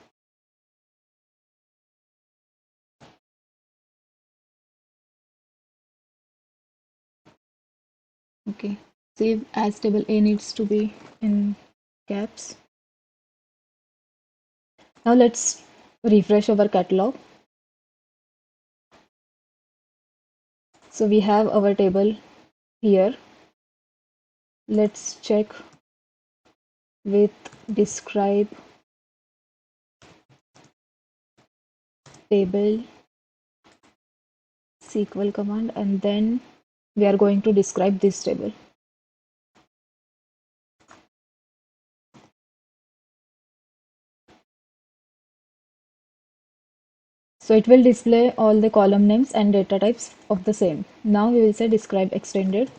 Okay, save as table A needs to be in caps. Now let's refresh our catalog. So we have our table here. Let's check with describe table SQL command, and then we are going to describe this table. So it will display all the column names and data types of the same. Now we will say describe extended.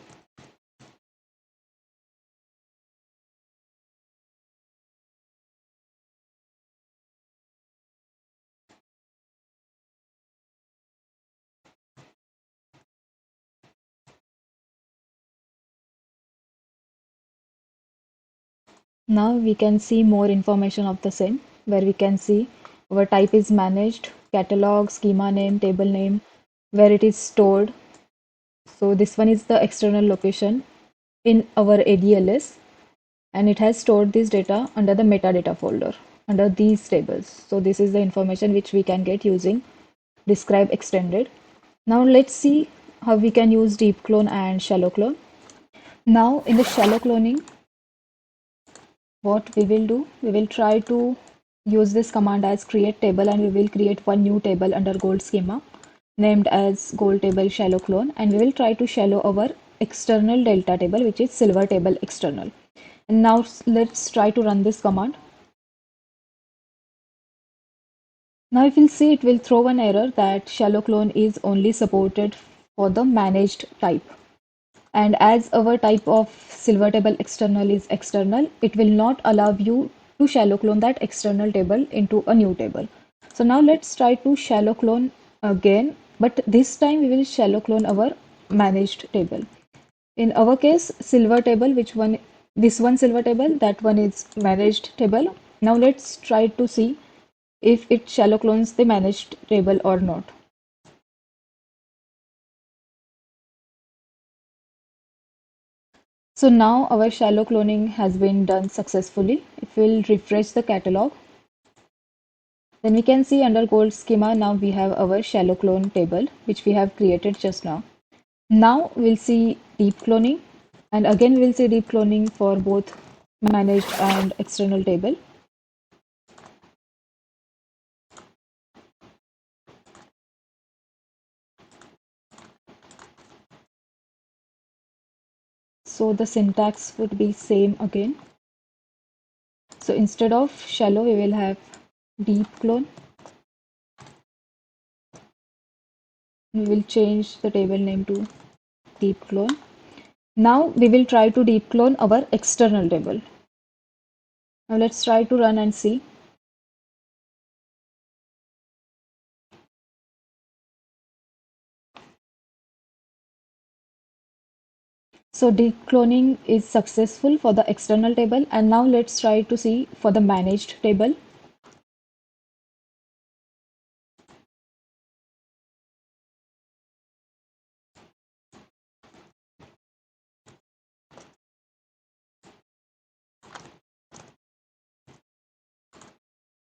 Now we can see more information of the same, where we can see our type is managed, catalog, schema name, table name, where it is stored. So this one is the external location in our ADLS, and it has stored this data under the metadata folder under these tables. So this is the information which we can get using describe extended. Now let's see how we can use deep clone and shallow clone. Now in the shallow cloning, what we will do, we will try to use this command as create table, and we will create one new table under gold schema named as gold table shallow clone, and we will try to shallow our external delta table which is silver table external. And now let's try to run this command. Now if you'll see, it will throw an error that shallow clone is only supported for the managed type. And as our type of silver table external is external, it will not allow you to shallow clone that external table into a new table. So now let's try to shallow clone again, but this time we will shallow clone our managed table. In our case, silver table, which one, this one silver table, that one is managed table. Now let's try to see if it shallow clones the managed table or not. So now our shallow cloning has been done successfully. If we'll refresh the catalog, then we can see under gold schema, now we have our shallow clone table, which we have created just now. Now we'll see deep cloning, and again we'll see deep cloning for both managed and external table. So the syntax would be same again. So instead of shallow, we will have deep clone. We will change the table name to deep clone. Now we will try to deep clone our external table. Now let's try to run and see. So deep cloning is successful for the external table, and now let's try to see for the managed table.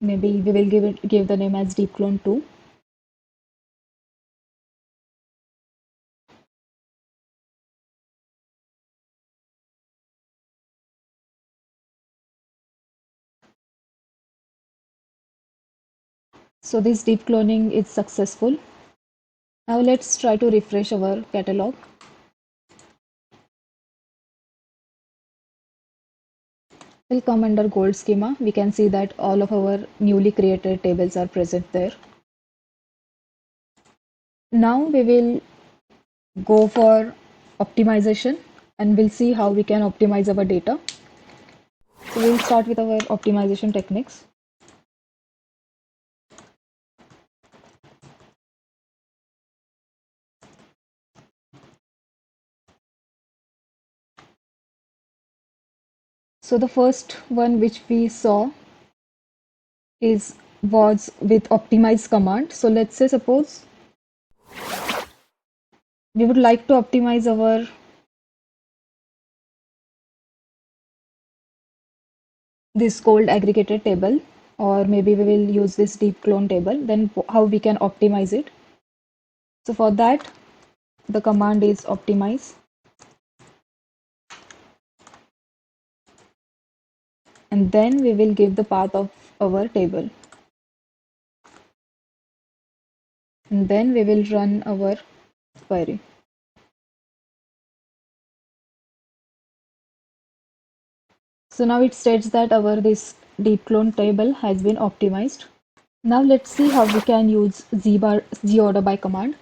Maybe we will give the name as deep clone 2. So this deep cloning is successful. Now let's try to refresh our catalog. We'll come under gold schema. We can see that all of our newly created tables are present there. Now we will go for optimization, and we'll see how we can optimize our data. So we'll start with our optimization techniques. So the first one which we saw was with optimize command. So let's say suppose we would like to optimize our this cold aggregated table, or maybe we will use this deep clone table, then how we can optimize it. So for that, the command is optimize, and then we will give the path of our table, and then we will run our query. So now it states that our this deep clone table has been optimized. Now let's see how we can use zorder by command.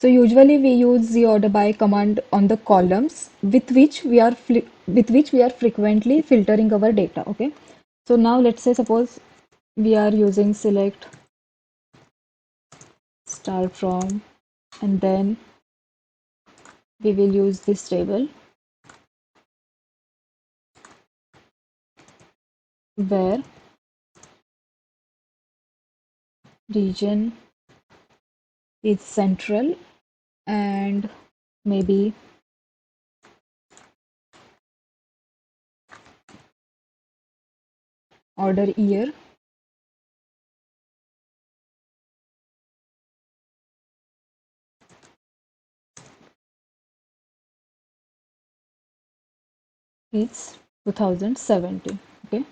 So usually we use ZORDER by command on the columns with which we are frequently filtering our data. Okay. So now let's say suppose we are using select start from, and then we will use this table where region is central and maybe order year is 2017. Okay.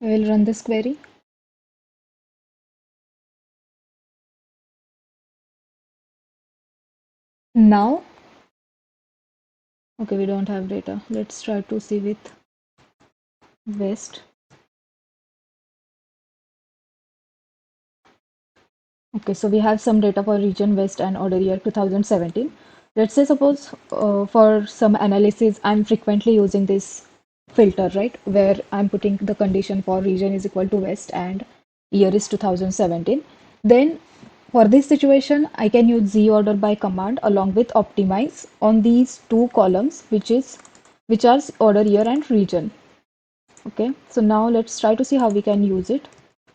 I will run this query. Now, okay, we don't have data. Let's try to see with West. Okay, so we have some data for region West and order year 2017. Let's say suppose for some analysis, I'm frequently using this filter, right? Where I'm putting the condition for region is equal to West and year is 2017. Then for this situation, I can use zorder by command along with optimize on these two columns, which are order year and region. Okay, so now let's try to see how we can use it.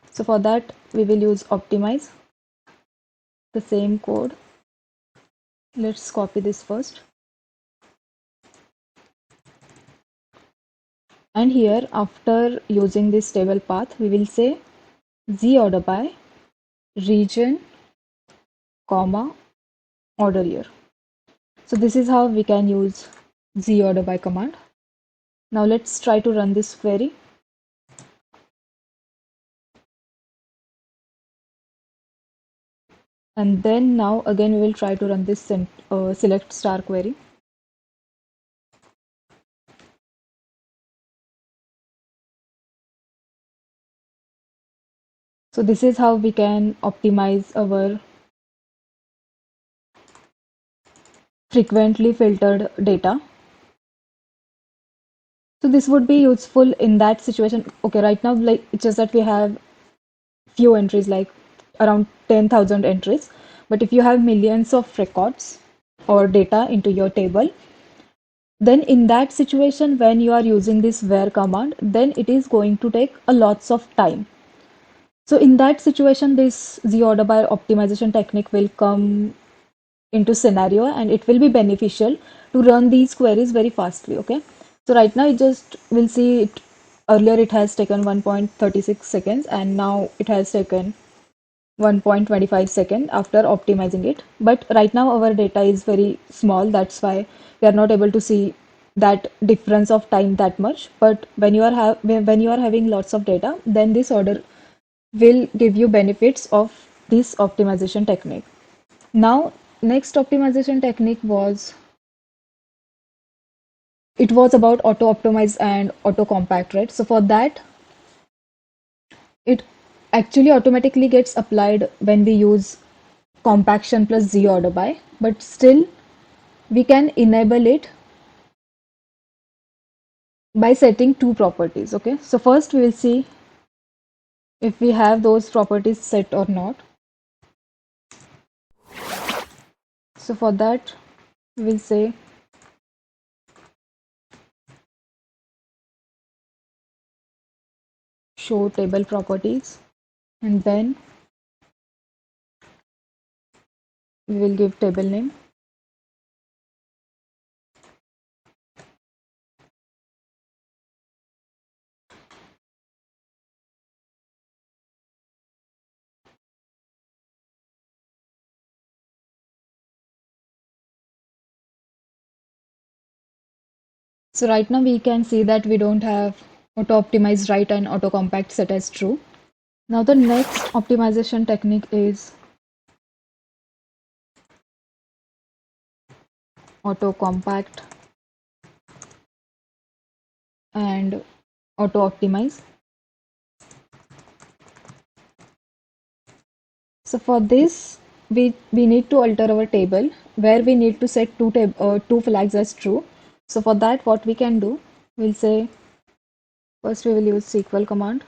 So for that, we will use optimize. the same code. Let's copy this first. And here, after using this table path, we will say ZORDER by region, comma, order year. So this is how we can use ZORDER by command. Now let's try to run this query. And then now again we will try to run this select star query. So this is how we can optimize our frequently filtered data. So this would be useful in that situation. Okay, right now, like it's just that we have few entries, like around 10,000 entries. But if you have millions of records or data into your table, then in that situation, when you are using this where command, then it is going to take a lots of time. So in that situation, this ZORDER by optimization technique will come into scenario, and it will be beneficial to run these queries very fastly. Okay, so right now it just will see it. Earlier it has taken 1.36 seconds, and now it has taken 1.25 second after optimizing it. But right now our data is very small, that's why we are not able to see that difference of time that much. But when you are when you are having lots of data, then this order will give you benefits of this optimization technique. Now, next optimization technique was, it was about auto optimize and auto compact, right? So for that, it actually automatically gets applied when we use compaction plus z order by, but still we can enable it by setting two properties. Okay, so first we will see if we have those properties set or not. So for that, we will say show table properties, and then we will give table name. So right now we can see that we don't have auto optimize right and auto compact set as true. Now the next optimization technique is auto compact and auto optimize. So for this, we need to alter our table where we need to set two flags as true. So for that, what we can do, we'll say first we will use SQL command,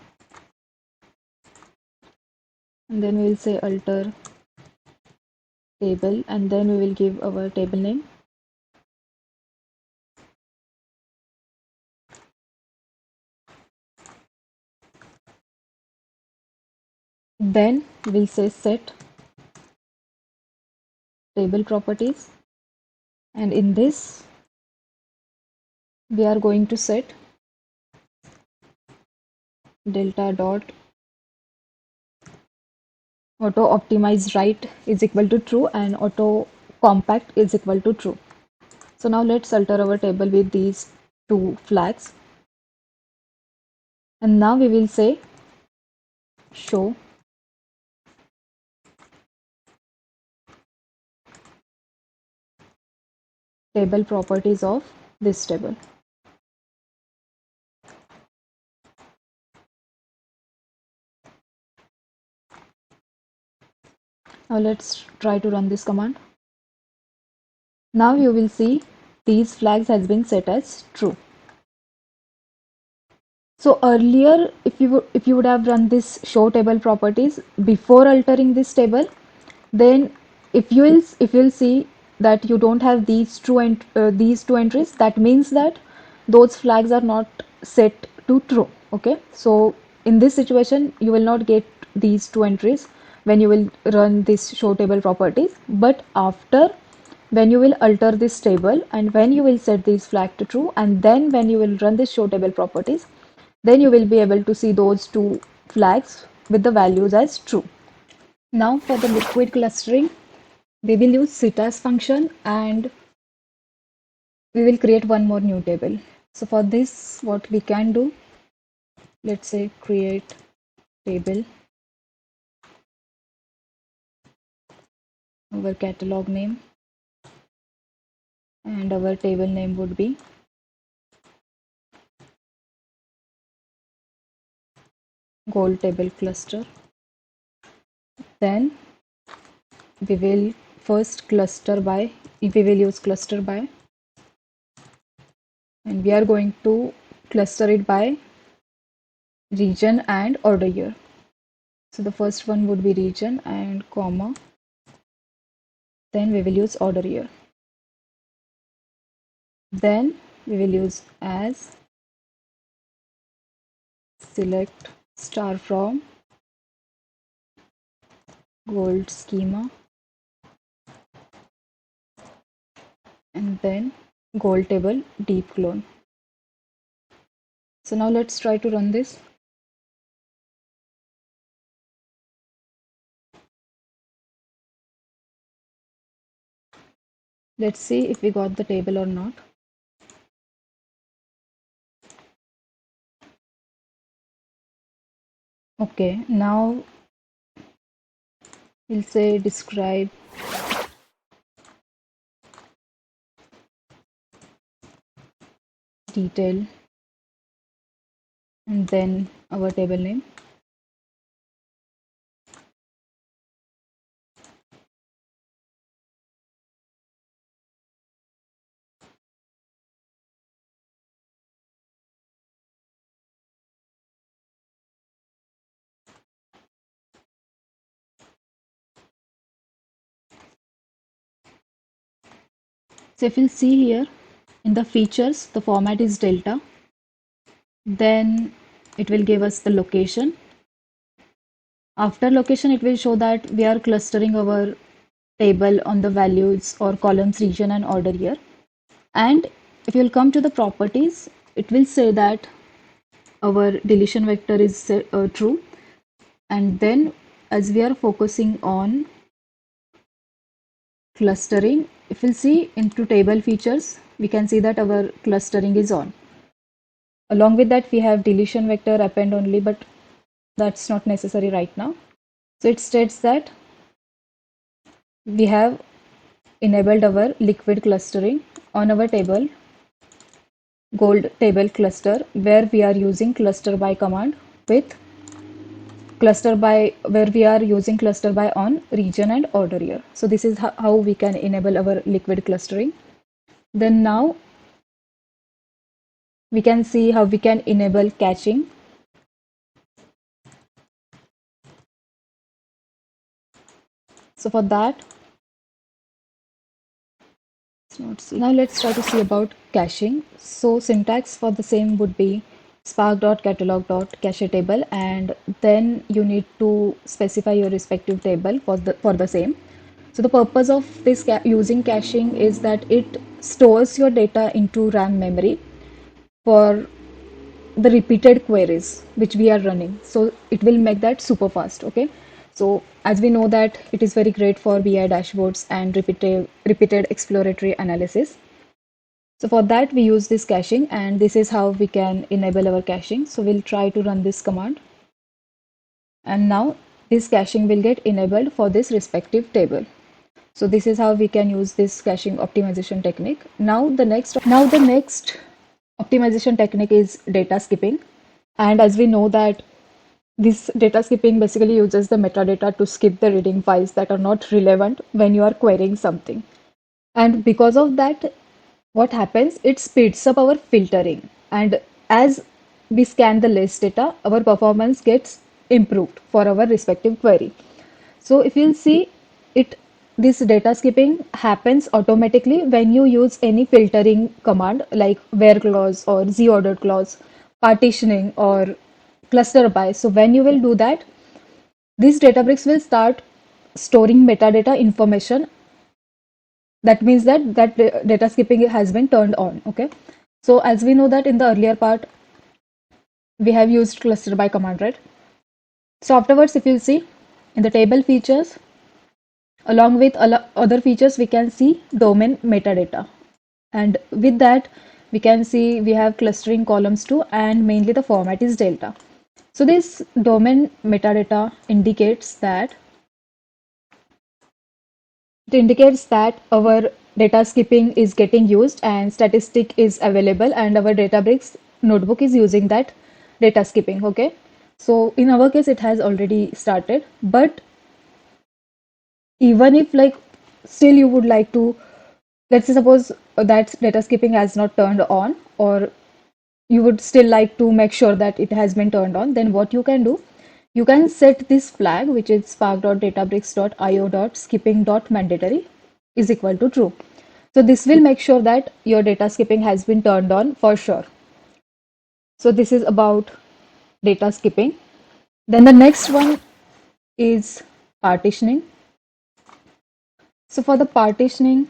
and then we'll say alter table, and then we will give our table name. Then we'll say set table properties, and in this we are going to set delta dot auto optimize right is equal to true and auto compact is equal to true. So now let's alter our table with these two flags, and now we will say show table properties of this table. Now let's try to run this command. Now you will see these flags has been set as true. So earlier, if you would have run this show table properties before altering this table, then if you'll see that you don't have these these two entries, that means that those flags are not set to true. Okay, so in this situation, you will not get these two entries, when you will run this show table properties, but after when you will alter this table and when you will set these flag to true, and then when you will run this show table properties, then you will be able to see those two flags with the values as true. Now for the liquid clustering, we will use sit-as function and we will create one more new table. So for this, what we can do, let's say create table, our catalog name, and our table name would be gold table cluster. Then we will first cluster by, if we will use cluster by, and we are going to cluster it by region and order year. So the first one would be region and comma, then we will use order year. Then we will use as select star from gold schema, and then gold table deep clone. So now let's try to run this. Let's see if we got the table or not. Okay, now we'll say describe detail and then our table name. So if you'll see here in the features, the format is delta. Then it will give us the location. After location, it will show that we are clustering our table on the values or columns, region and order year. And if you'll come to the properties, it will say that our deletion vector is true. And then as we are focusing on clustering, if we'll see into table features, we can see that our clustering is on. Along with that, we have deletion vector append only, but that's not necessary right now. So it states that we have enabled our liquid clustering on our table, gold table cluster, where we are using cluster by command with cluster by, where we are using cluster by on region and order year. So this is how we can enable our liquid clustering. Then now we can see how we can enable caching. So for that, now let's try to see about caching. So syntax for the same would be spark.catalog.cache table, and then you need to specify your respective table for the same. So the purpose of this using caching is that it stores your data into RAM memory for the repeated queries which we are running. So it will make that super fast. Okay. So as we know that it is very great for BI dashboards and repeated exploratory analysis. So for that we use this caching, and this is how we can enable our caching. So we'll try to run this command. And now this caching will get enabled for this respective table. So this is how we can use this caching optimization technique. Now the next optimization technique is data skipping. And as we know that this data skipping basically uses the metadata to skip the reading files that are not relevant when you are querying something. And because of that, what happens? It speeds up our filtering. And as we scan the list data, our performance gets improved for our respective query. So if you'll see it, this data skipping happens automatically when you use any filtering command like where clause or zordered clause, partitioning or cluster by. So when you will do that, This Databricks will start storing metadata information. That means that data skipping has been turned on. Okay. So as we know that in the earlier part, we have used cluster by command, right? So afterwards, if you see in the table features, along with other features, we can see domain metadata. And with that, we can see we have clustering columns too, and mainly the format is delta. So this domain metadata indicates that our data skipping is getting used and statistic is available, and our Databricks notebook is using that data skipping. Okay. So in our case, it has already started, but even if like still you would like to, let's say suppose that data skipping has not turned on, or you would still like to make sure that it has been turned on, then what you can do, you can set this flag, which is spark.databricks.io.skipping.mandatory is equal to true. So this will make sure that your data skipping has been turned on for sure. So this is about data skipping. Then the next one is partitioning. So for the partitioning,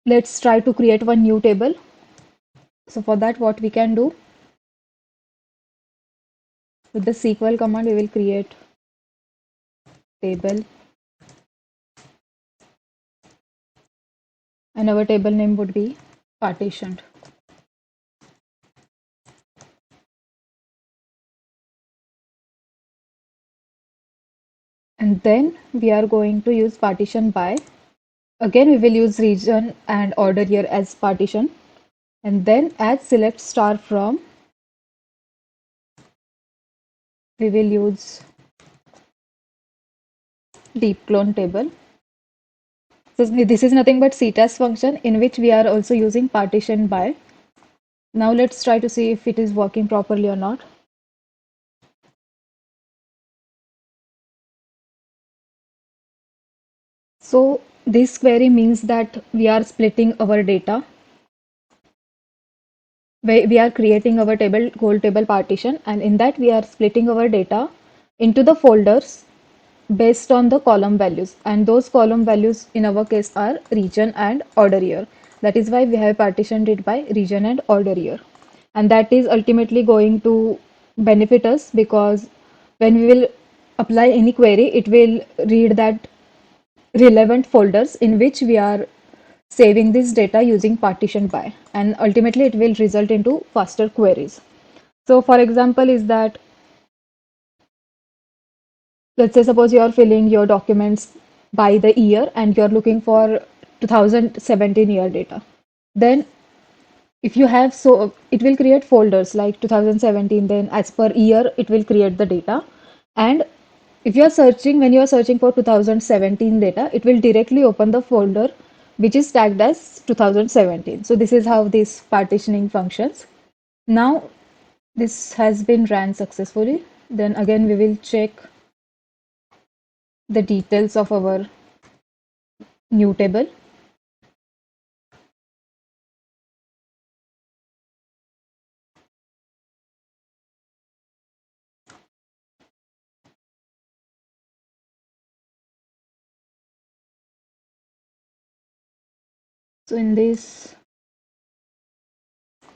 let's try to create one new table. So for that, what we can do, with the SQL command, we will create table, and our table name would be partitioned. And then we are going to use partition by. Again, we will use region and order here as partition. And then as select star from, we will use deep clone table. So this is nothing but CTAS function in which we are also using partition by. Now let's try to see if it is working properly or not. So this query means that we are splitting our data. We are creating our table, goal table partition, and in that we are splitting our data into the folders based on the column values, and those column values in our case are region and order year. That is why we have partitioned it by region and order year, and that is ultimately going to benefit us, because when we will apply any query, it will read that relevant folders in which we are saving this data using partition by, and ultimately it will result into faster queries. So for example is that, let's say suppose you are filling your documents by the year and you're looking for 2017 year data. Then if you have, so it will create folders like 2017, then as per year it will create the data. And if you are searching, when you are searching for 2017 data, it will directly open the folder which is tagged as 2017. So this is how this partitioning functions. Now this has been ran successfully. Then again we will check the details of our new table. So in this,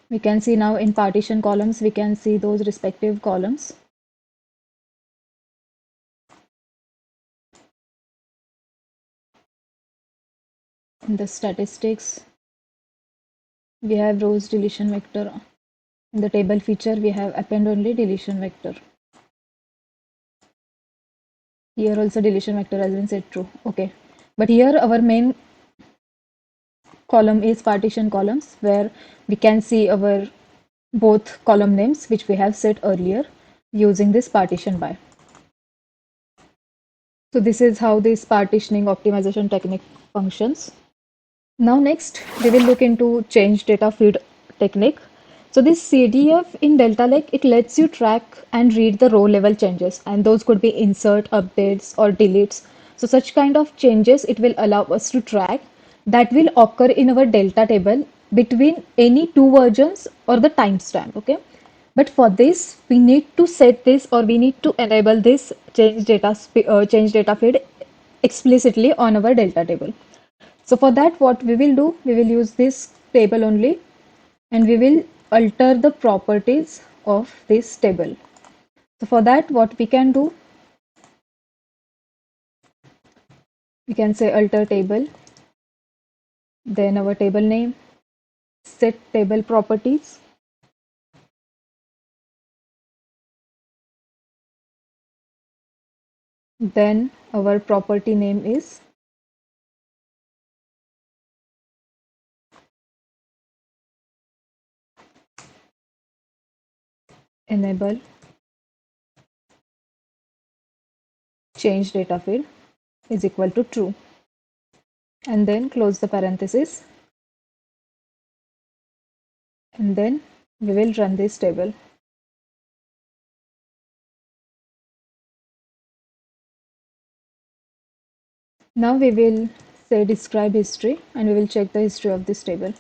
we can see now in partition columns, we can see those respective columns. In the statistics, we have rows deletion vector. In the table feature, we have append only deletion vector. Here also deletion vector has been set true. Okay. But here our main column is partition columns, where we can see our both column names which we have set earlier using this partition by. So this is how this partitioning optimization technique functions. Now next, we will look into change data feed technique. So this CDF in Delta Lake, it lets you track and read the row level changes, and those could be insert, updates, or deletes. So such kind of changes it will allow us to track that will occur in our Delta table between any two versions or the timestamp. Okay, but for this we need to set this, or we need to enable this change data feed explicitly on our delta table. So for that, what we will do, we will use this table only, and we will alter the properties of this table. So for that, what we can do, we can say alter table, then our table name, set table properties, then our property name is enable change data field is equal to true, and then close the parenthesis, and then we will run this table. Now we will say describe history, and we will check the history of this table.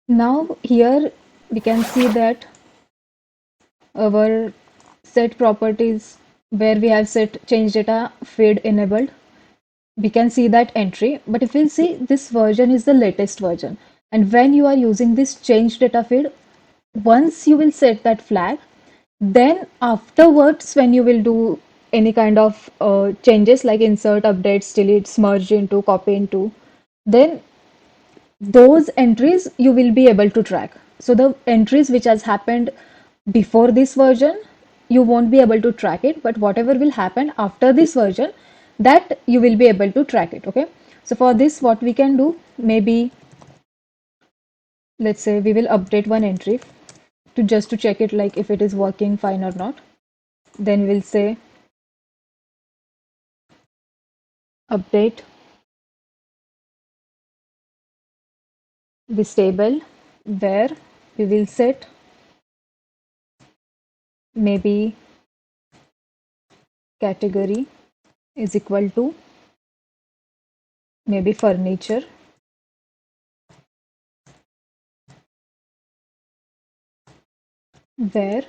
Now here we can see that our set properties, where we have set change data feed enabled, we can see that entry. But if we'll see, this version is the latest version, and when you are using this change data feed, once you will set that flag, then afterwards when you will do any kind of changes like insert, updates, deletes, merge into, copy into, then those entries you will be able to track. So the entries which has happened before this version, you won't be able to track it, but whatever will happen after this version, that you will be able to track it. Okay, so for this, what we can do, maybe let's say we will update one entry to just to check it, like if it is working fine or not. Then we'll say update this table, where we will set maybe category is equal to maybe furniture, where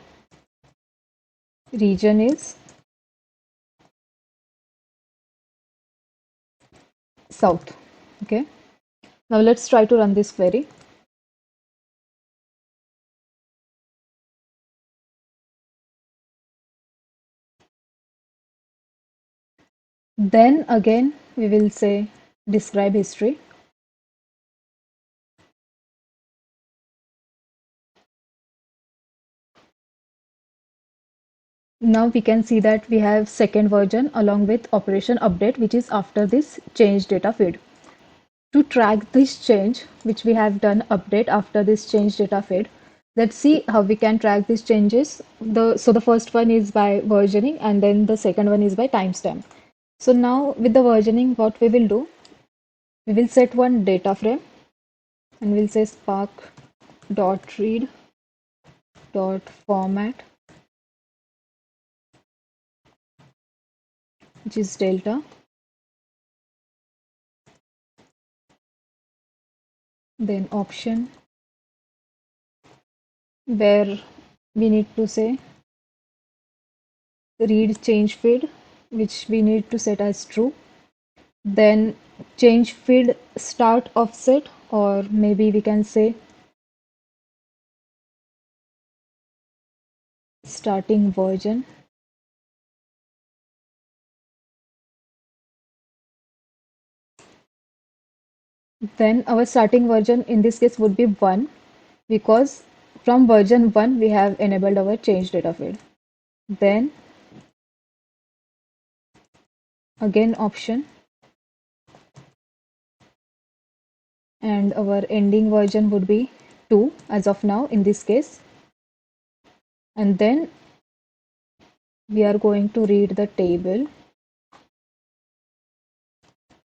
region is south. Okay, now let's try to run this query. Then again we will say describe history. Now we can see that we have second version along with operation update, which is after this change data feed. To track this change which we have done update after this change data feed, let's see how we can track these changes. So the first one is by versioning, and then the second one is by timestamp. So now with the versioning, what we will do, we will set one data frame, and we'll say spark dot read dot format, which is delta, then option, where we need to say read change feed, which we need to set as true, then change feed start offset, or maybe we can say starting version, then our starting version in this case would be 1, because from version 1 we have enabled our change data field. Then again option, and our ending version would be 2 as of now in this case, and then we are going to read the table,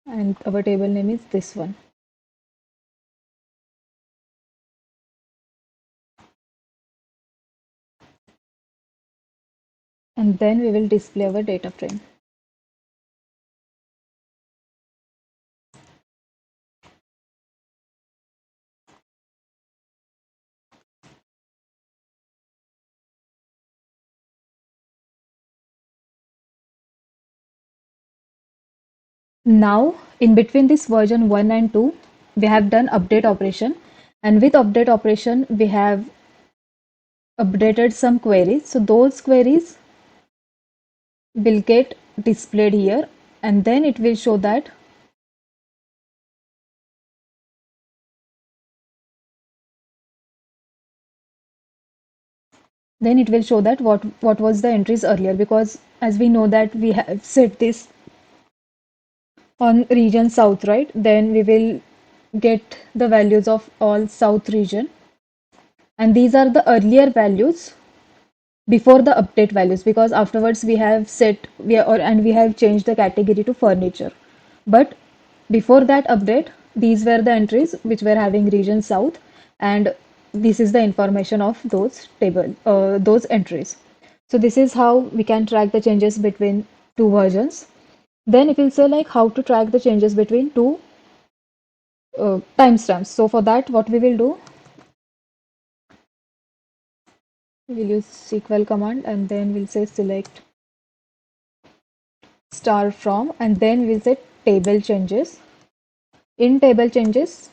and our table name is this one. and then we will display our data frame. Now, in between this version 1 and 2, we have done update operation, and with update operation, we have updated some queries. So those queries will get displayed here, and then it will show that what was the entries earlier, because as we know that we have set this on region south, right? Then we will get the values of all south region, and these are the earlier values before the update values, because afterwards we have set and we have changed the category to furniture. But before that update, these were the entries which were having region south, and this is the information of those entries. So this is how we can track the changes between two versions. Then it will say like how to track the changes between two timestamps. So for that, what we will do, we will use SQL command, and then we'll say select star from, and then we'll say table changes. In table changes,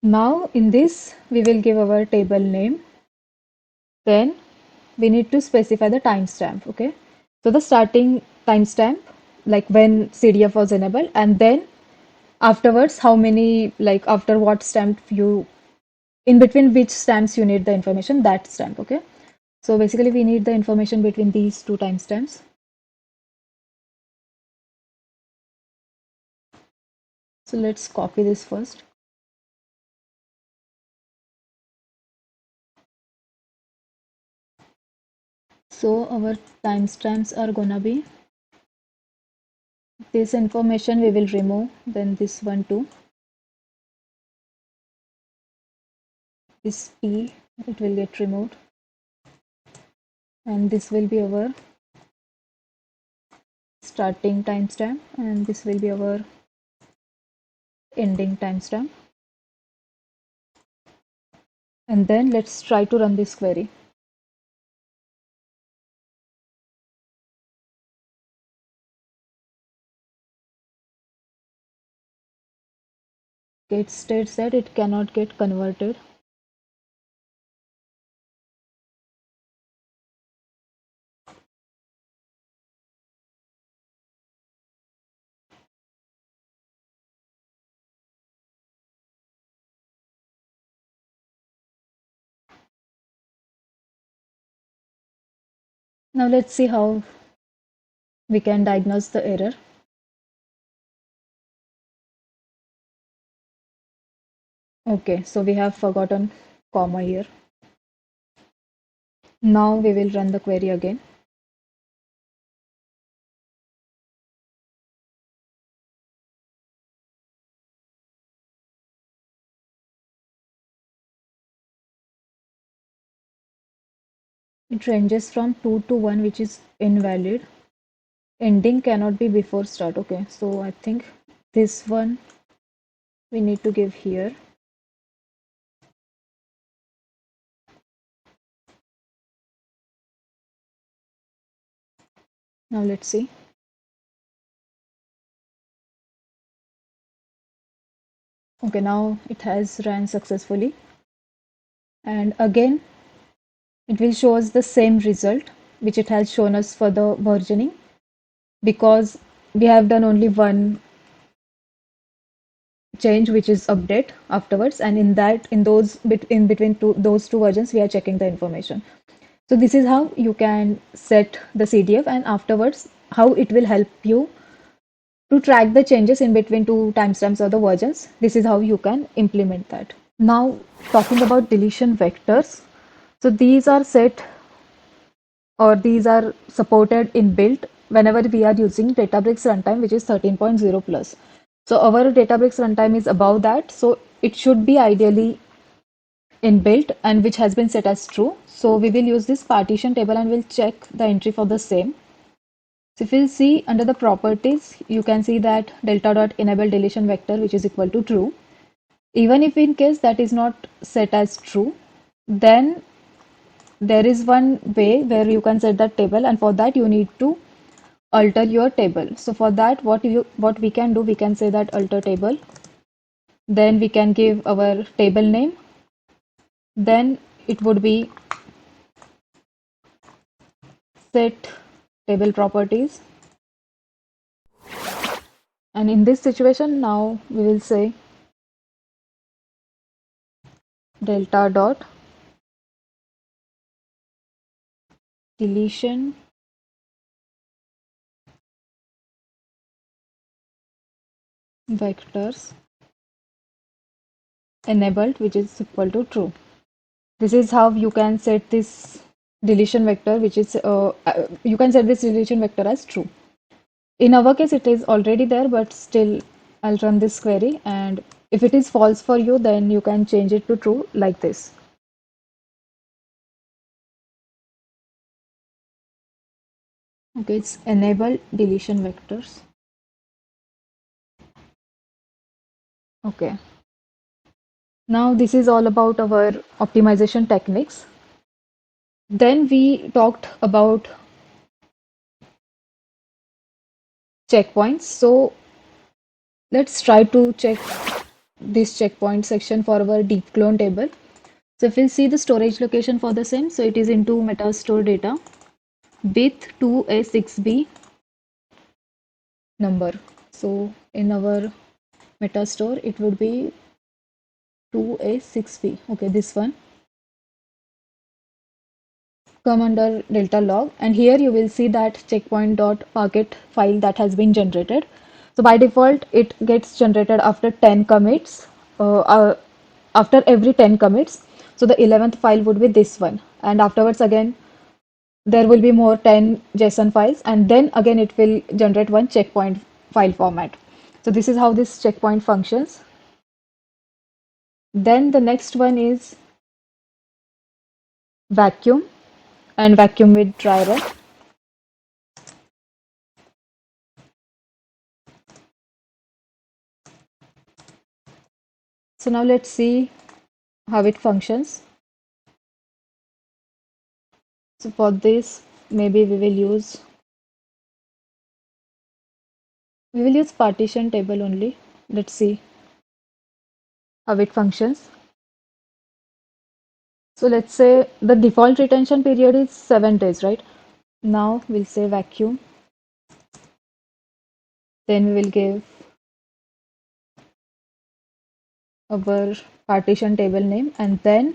now in this we will give our table name. Then we need to specify the timestamp. Okay, so the starting timestamp, like when CDF was enabled, and then afterwards how many, like after what stamp you, in between which stamps you need the information, that stamp. Okay, so basically we need the information between these two timestamps. So let's copy this first. So our timestamps are gonna be this information we will remove, then this one too. This P, it will get removed. And this will be our starting timestamp, and this will be our ending timestamp. And then let's try to run this query. It states that it cannot get converted. Now let's see how we can diagnose the error. Okay, so we have forgotten comma here. Now we will run the query again. It ranges from 2 to 1, which is invalid. Ending cannot be before start. Okay, so I think this one we need to give here. Now let's see. Okay, now it has ran successfully. And again, it will show us the same result which it has shown us for the versioning, because we have done only one change, which is update afterwards, and in between those two versions we are checking the information. So this is how you can set the CDF, and afterwards how it will help you to track the changes in between two timestamps or the versions. This is how you can implement that. Now, talking about deletion vectors. So these are set, or these are supported in built whenever we are using Databricks runtime, which is 13.0 plus. So our Databricks runtime is above that, so it should be ideally inbuilt and which has been set as true. So we will use this partition table and we'll check the entry for the same. So if you'll see under the properties, you can see that delta.enable deletion vector, which is equal to true. Even if in case that is not set as true, then there is one way where you can set that table, and for that you need to alter your table. So for that, what we can do, we can say that alter table. Then we can give our table name. Then it would be set table properties. And in this situation, now we will say delta dot deletion vectors enabled, which is equal to true. This is how you can set this deletion vector, which is you can set this deletion vector as true. In our case, it is already there, but still I'll run this query, and if it is false for you, then you can change it to true like this. Okay, it's enable deletion vectors. Okay. Now this is all about our optimization techniques. Then we talked about checkpoints. So let's try to check this checkpoint section for our deep clone table. So if we see the storage location for the same, so it is into Metastore data with 2A6B number. So in our Metastore, it would be 2A6B. Okay, this one. Come under delta log, and here you will see that checkpoint.packet file that has been generated. So by default, it gets generated after 10 commits, after every 10 commits. So the 11th file would be this one, and afterwards again there will be more 10 JSON files, and then again it will generate one checkpoint file format. So this is how this checkpoint functions. Then the next one is vacuum, and vacuum with dry run. So now let's see how it functions. So for this, maybe we will use partition table only. Let's see how it functions. So let's say the default retention period is 7 days, right? Now we'll say vacuum. Then we will give our partition table name, and then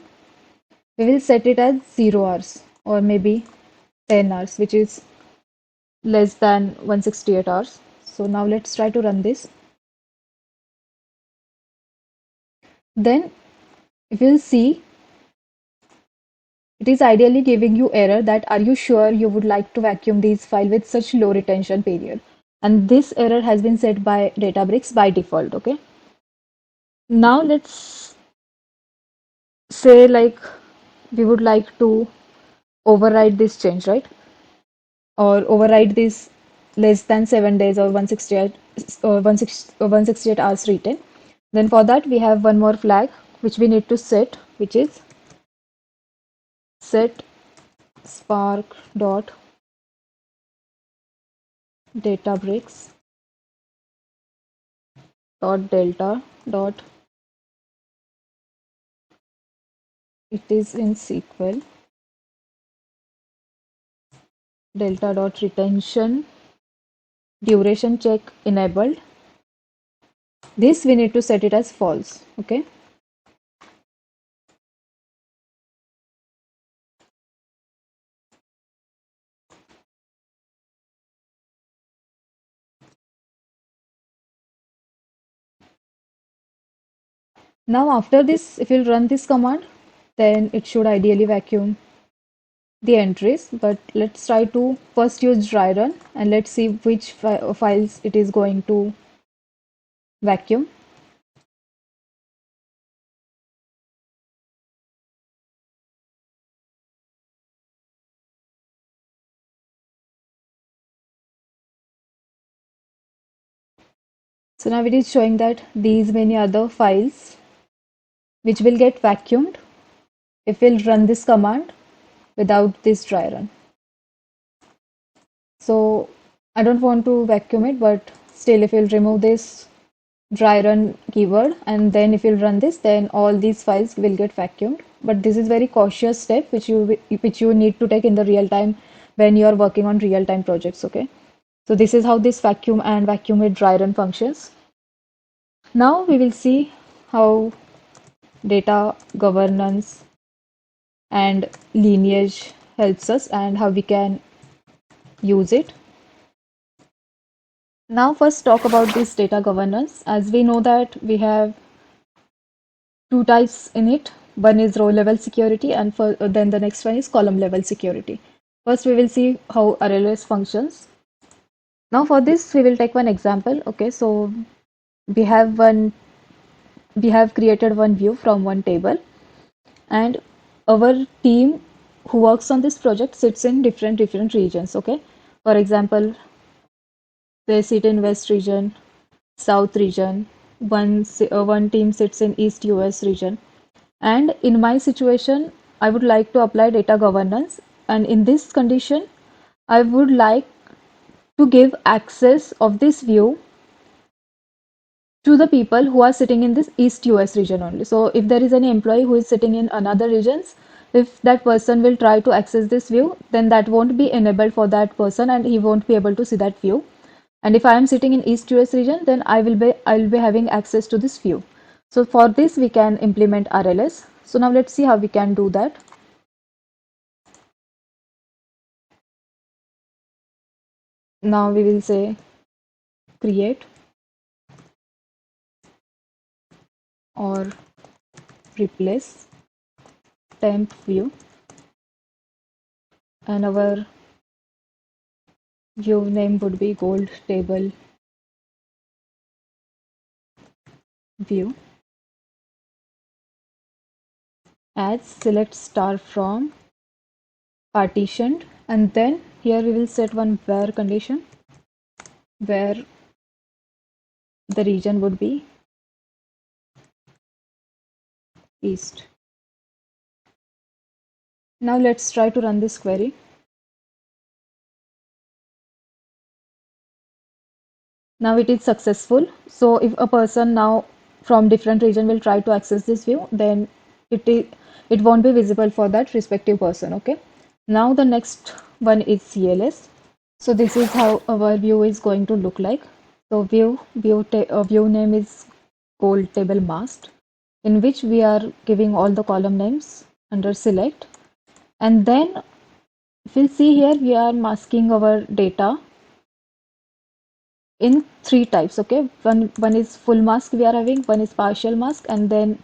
we will set it as 0 hours or maybe 10 hours, which is less than 168 hours. So now let's try to run this. Then if you'll see, it is ideally giving you error that are you sure you would like to vacuum these file with such low retention period? And this error has been set by Databricks by default, okay? Now let's say like we would like to override this change, right? Or override this less than 7 days or 168 or 168 hours retain. Then for that we have one more flag which we need to set, which is set spark dot databricks dot delta dot, it is in SQL, delta dot retention duration check enabled. This we need to set it as false, okay? Now after this, if you'll run this command, then it should ideally vacuum the entries, but let's try to first use dry run and let's see which files it is going to vacuum. So now it is showing that these many other files which will get vacuumed if we'll run this command without this dry run. So I don't want to vacuum it, but still if you'll remove this dry run keyword and then if you'll run this, then all these files will get vacuumed. But this is very cautious step which you need to take in the real time when you are working on real time projects. Okay. So this is how this vacuum and vacuum with dry run functions. Now we will see how data governance and lineage helps us and how we can use it. Now first talk about this data governance. As we know that we have two types in it. One is row level security and then the next one is column level security. First we will see how ADLS functions. Now for this we will take one example. Okay, so we have created one view from one table and our team who works on this project sits in different regions. Okay, for example, they sit in West region, South region, one team sits in East US region. And in my situation, I would like to apply data governance. And in this condition, I would like to give access of this view to the people who are sitting in this East US region only. So if there is any employee who is sitting in another regions, if that person will try to access this view, then that won't be enabled for that person and he won't be able to see that view. And if I am sitting in East US region, then I'll be having access to this view. So for this we can implement RLS. So now let's see how we can do that. Now we will say create or replace temp view and our view name would be gold table view. Add select star from partitioned and then here we will set one where condition where the region would be east. Now let's try to run this query. Now it is successful. So if a person now from different region will try to access this view, then it won't be visible for that respective person. Okay. Now the next one is CLS. So this is how our view is going to look like. So view name is gold table masked, in which we are giving all the column names under select. And then if you see here, we are masking our data in three types. Okay, one is full mask we are having, one is partial mask, and then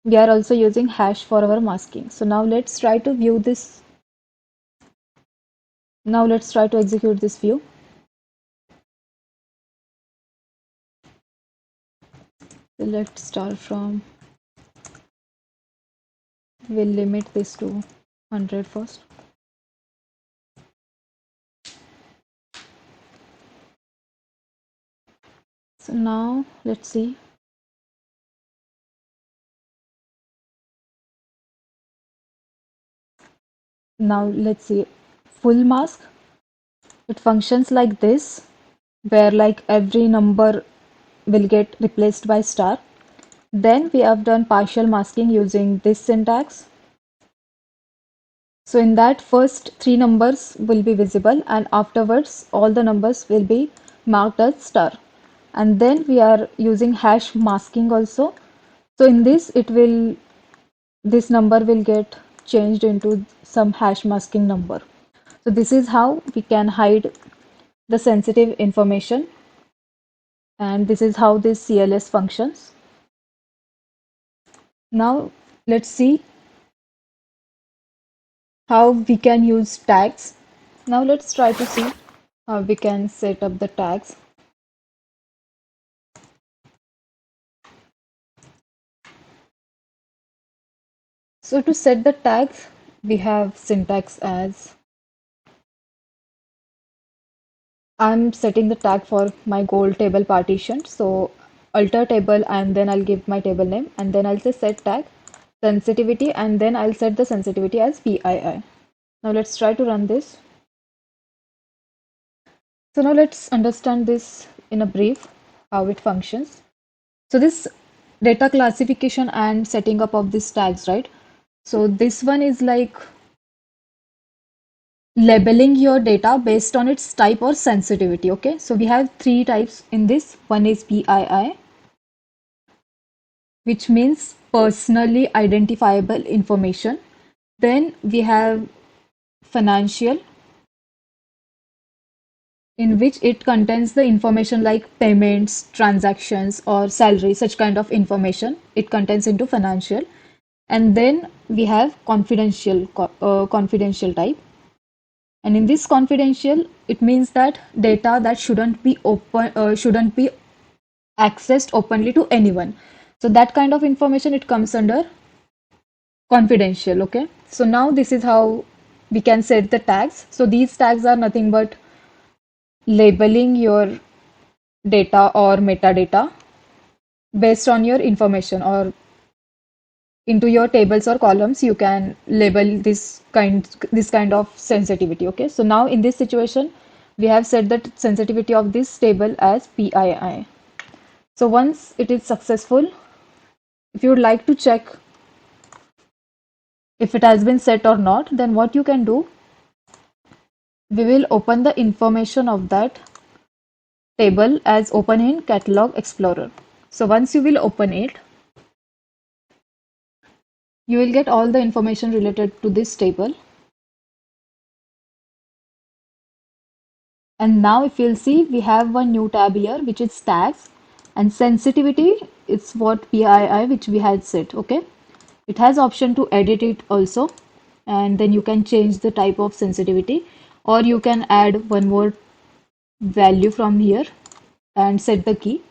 we are also using hash for our masking. So now let's try to view this. Now let's try to execute this view. Select star from. We'll limit this to 100 first. So now let's see. Now let's see full mask. It functions like this, where like every number will get replaced by star. Then we have done partial masking using this syntax. So in that first three numbers will be visible and afterwards all the numbers will be marked as star. And then we are using hash masking also. So in this number will get changed into some hash masking number. So this is how we can hide the sensitive information, and this is how this CLS functions. Now let's see how we can use tags. Now let's try to see how we can set up the tags. So to set the tags, we have syntax as I'm setting the tag for my goal table partition. So alter table and then I'll give my table name and then I'll say set tag sensitivity and then I'll set the sensitivity as PII. Now let's try to run this. So now let's understand this in a brief, how it functions. So this data classification and setting up of these tags, right? So this one is like labeling your data based on its type or sensitivity. Okay, so we have three types in this. One is PII, which means personally identifiable information. Then we have financial, in which it contains the information like payments, transactions, or salary, such kind of information. It contains into financial. And then we have confidential type. And in this confidential, it means that data that shouldn't be accessed openly to anyone. So that kind of information it comes under confidential. Okay. So now this is how we can set the tags. So these tags are nothing but labeling your data or metadata based on your information, or into your tables or columns you can label this kind of sensitivity. Okay, so now in this situation we have set the sensitivity of this table as PII. So once it is successful, if you would like to check if it has been set or not, then what you can do, we will open the information of that table as open in Catalog Explorer. So once you will open it, you will get all the information related to this table. And now if you'll see, we have one new tab here, which is tags, and sensitivity, it's what PII, which we had set. Okay, it has option to edit it also, and then you can change the type of sensitivity, or you can add one more value from here and set the key.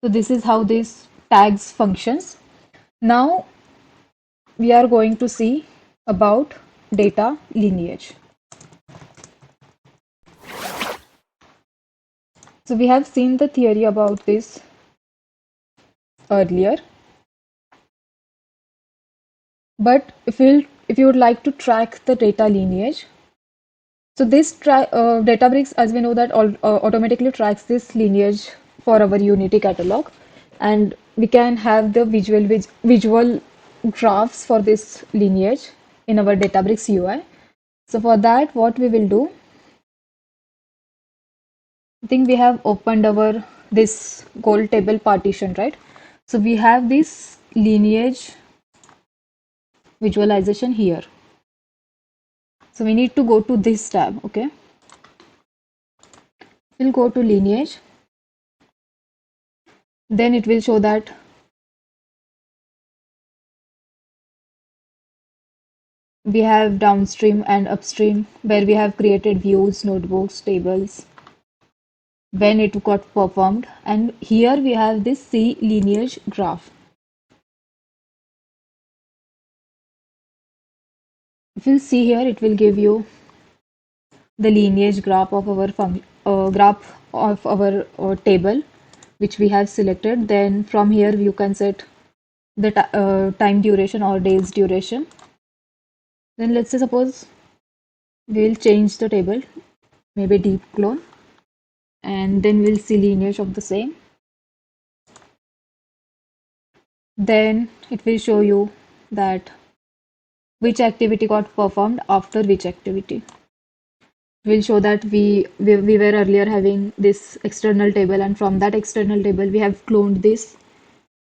So this is how this tags functions. Now we are going to see about data lineage. So we have seen the theory about this earlier, but if you would like to track the data lineage, so this Databricks, as we know, that automatically tracks this lineage for our Unity catalog, and we can have the visual graphs for this lineage in our Databricks UI. So for that, what we will do, I think we have opened our this goal table partition, right? So we have this lineage visualization here. So we need to go to this tab. Okay, we'll go to lineage. Then it will show that we have downstream and upstream, where we have created views, notebooks, tables, when it got performed. And here we have this C lineage graph. If you see here, it will give you the lineage graph of our table, which we have selected. Then from here you can set the time duration or days duration. Then let's say suppose we'll change the table, maybe deep clone, and then we'll see lineage of the same. Then it will show you that which activity got performed after which activity. Will show that we were earlier having this external table, and from that external table we have cloned this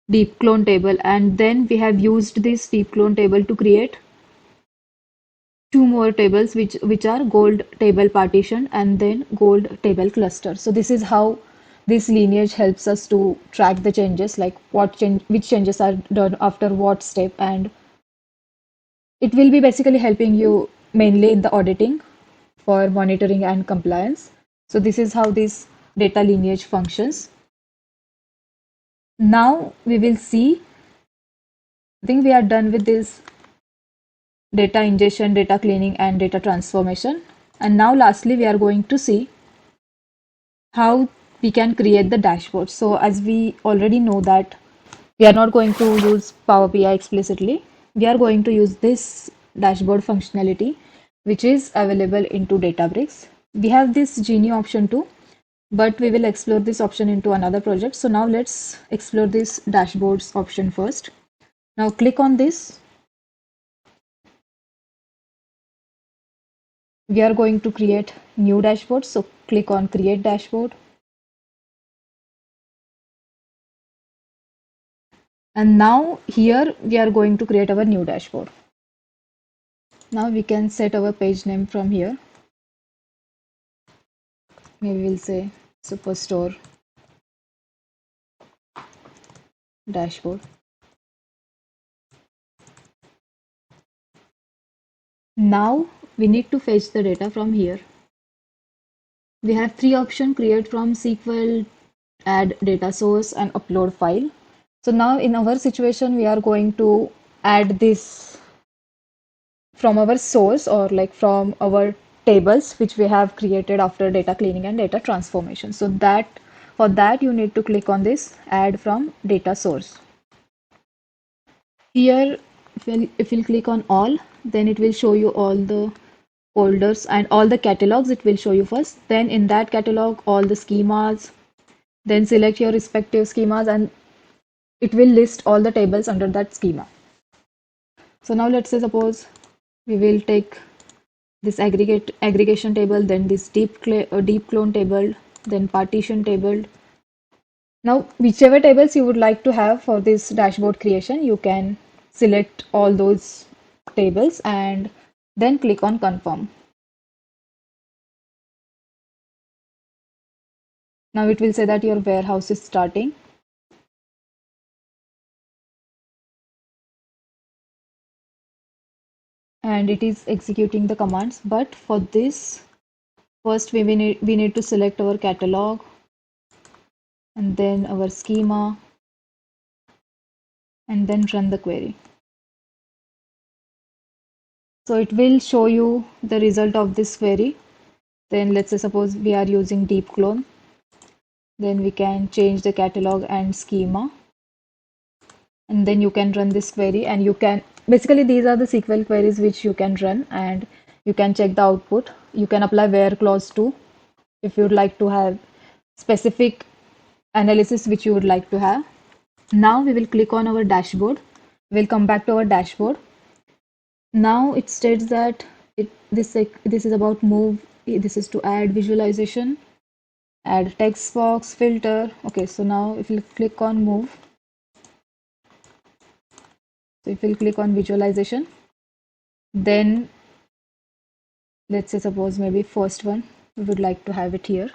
deep clone table, and then we have used this deep clone table to create two more tables, which are gold table partition and then gold table cluster. So this is how this lineage helps us to track the changes, like which changes are done after what step, and it will be basically helping you mainly in the auditing for monitoring and compliance. So this is how this data lineage functions. Now we will see, I think we are done with this data ingestion, data cleaning, and data transformation. And now lastly, we are going to see how we can create the dashboard. So as we already know that we are not going to use Power BI explicitly, we are going to use this dashboard functionality, which is available into Databricks. We have this Genie option too, but we will explore this option into another project. So now let's explore this dashboards option first. Now click on this. We are going to create new dashboard. So click on create dashboard. And now here we are going to create our new dashboard. Now we can set our page name from here. Maybe we'll say Superstore dashboard. Now we need to fetch the data from here. We have three options: create from SQL, add data source, and upload file. So now in our situation, we are going to add this from our source, or like from our tables which we have created after data cleaning and data transformation. So that for that you need to click on this add from data source. Here if you'll click on all, then it will show you all the folders and all the catalogs. It will show you first, then in that catalog all the schemas, then select your respective schemas and it will list all the tables under that schema. So now let's say suppose we will take this aggregation table, then this deep clone table, then partition table. Now whichever tables you would like to have for this dashboard creation, you can select all those tables and then click on confirm. Now it will say that your warehouse is starting. And it is executing the commands, but for this first we need to select our catalog and then our schema and then run the query. So it will show you the result of this query. Then let's say suppose we are using deep clone, then we can change the catalog and schema, and then you can run this query, and you can basically these are the SQL queries which you can run, and you can check the output. You can apply where clause too if you would like to have specific analysis which you would like to have. Now we will click on our dashboard. We'll come back to our dashboard. Now it states that this is about move. This is to add visualization, add text box, filter. Okay, so now if you click on move, so if you click on visualization, then let's say suppose maybe first one we would like to have it here.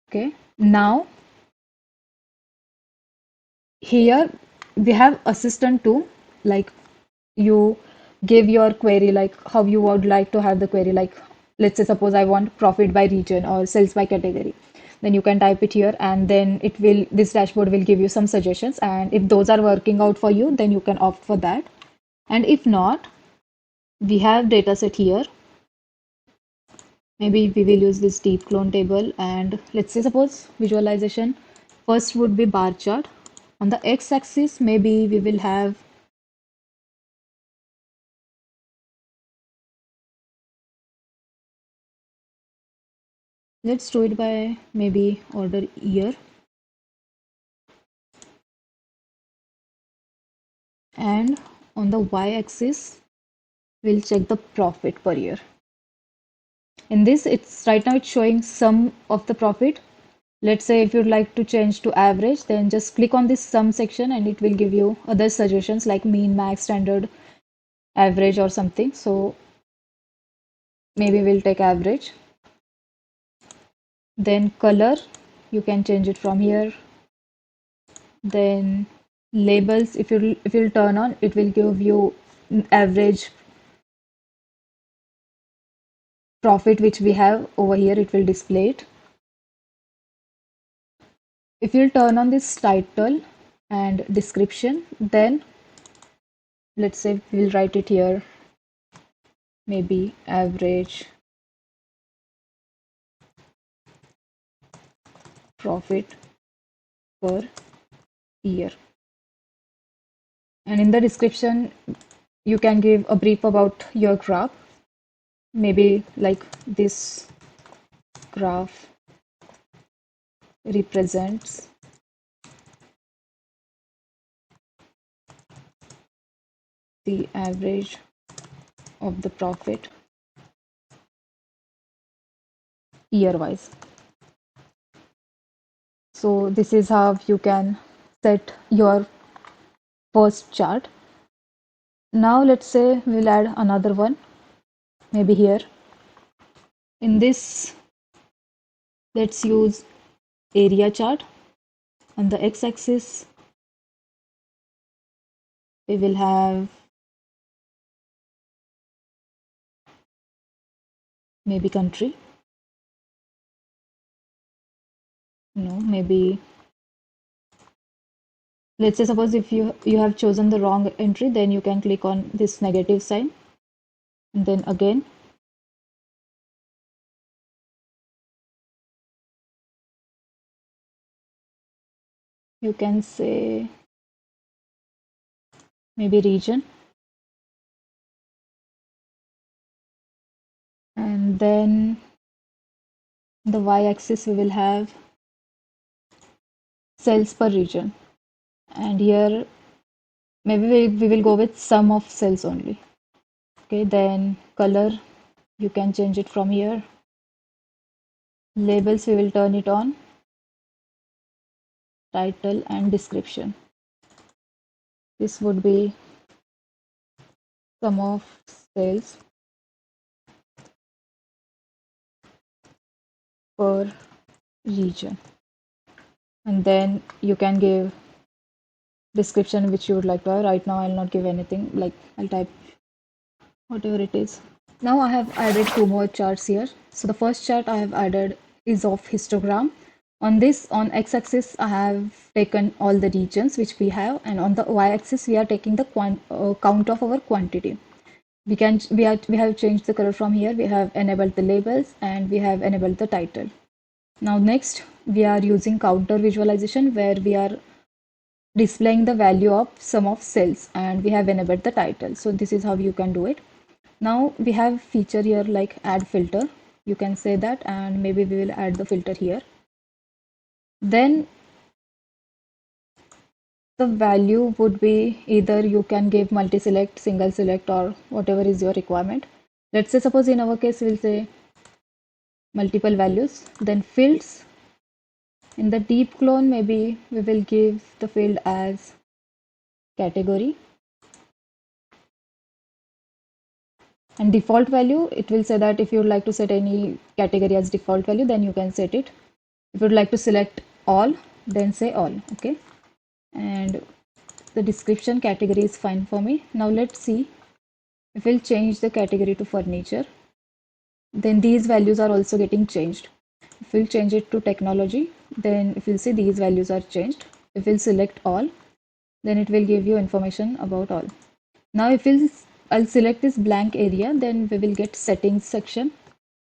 Okay, now here we have assistant too, like you give your query like how you would like to have the query, like let's say suppose I want profit by region or sales by category, then you can type it here and then this dashboard will give you some suggestions, and if those are working out for you then you can opt for that, and if not, we have dataset here. Maybe we will use this deep clone table, and let's say suppose visualization first would be bar chart. On the x-axis maybe we will have let's do it by maybe order year, and on the y-axis we'll check the profit per year. In this it's right now it's showing sum of the profit. Let's say if you'd like to change to average, then just click on this sum section and it will give you other suggestions like mean, max, standard, average or something. So maybe we'll take average. Then color, you can change it from here. Then labels, if you'll turn on, it will give you average profit which we have over here, it will display it. If you'll turn on this title and description, then let's say we'll write it here, maybe average profit per year. And in the description, you can give a brief about your graph, maybe like this graph represents the average of the profit year wise. So this is how you can set your first chart. Now let's say we'll add another one, maybe here. In this, let's use area chart. On the x-axis, we will have maybe country. No, maybe let's say suppose if you have chosen the wrong entry, then you can click on this negative sign, and then again you can say maybe region, and then the y-axis we will have cells per region, and here maybe we will go with sum of cells only. Okay, then color you can change it from here. Labels we will turn it on, title and description. This would be sum of cells per region, and then you can give description which you would like to have. Right now I'll not give anything, like I'll type whatever it is. Now I have added two more charts here. So the first chart I have added is of histogram. On this, on x-axis, I have taken all the regions which we have, and on the y-axis, we are taking the count of our quantity. We have changed the color from here. We have enabled the labels and we have enabled the title. Now next, we are using counter visualization where we are displaying the value of sum of cells, and we have enabled the title. So this is how you can do it. Now we have feature here like add filter. You can say that, and maybe we will add the filter here. Then the value would be either you can give multi-select, single select, or whatever is your requirement. Let's say suppose in our case we'll say multiple values. Then fields, in the deep clone maybe we will give the field as category, and default value, it will say that if you would like to set any category as default value, then you can set it. If you would like to select all, then say all. Okay, and the description category is fine for me. Now let's see if we'll change the category to furniture, then these values are also getting changed. If we'll change it to technology, then if you'll see these values are changed. If we'll select all, then it will give you information about all. Now if I'll select this blank area, then we will get settings section.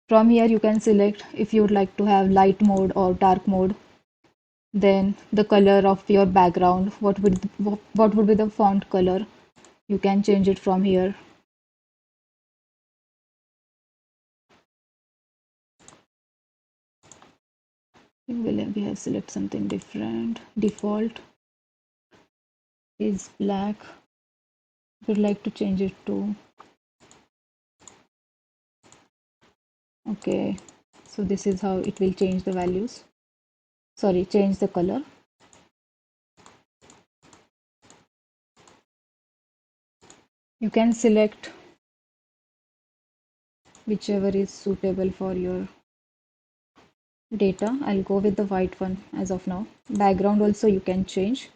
From here you can select if you would like to have light mode or dark mode. Then the color of your background, what would be the font color, you can change it from here. We have select something different. Default is black. Would like to change it to, okay, so this is how it will change the values, sorry, change the color. You can select whichever is suitable for your data. I'll go with the white one as of now. Background also you can change.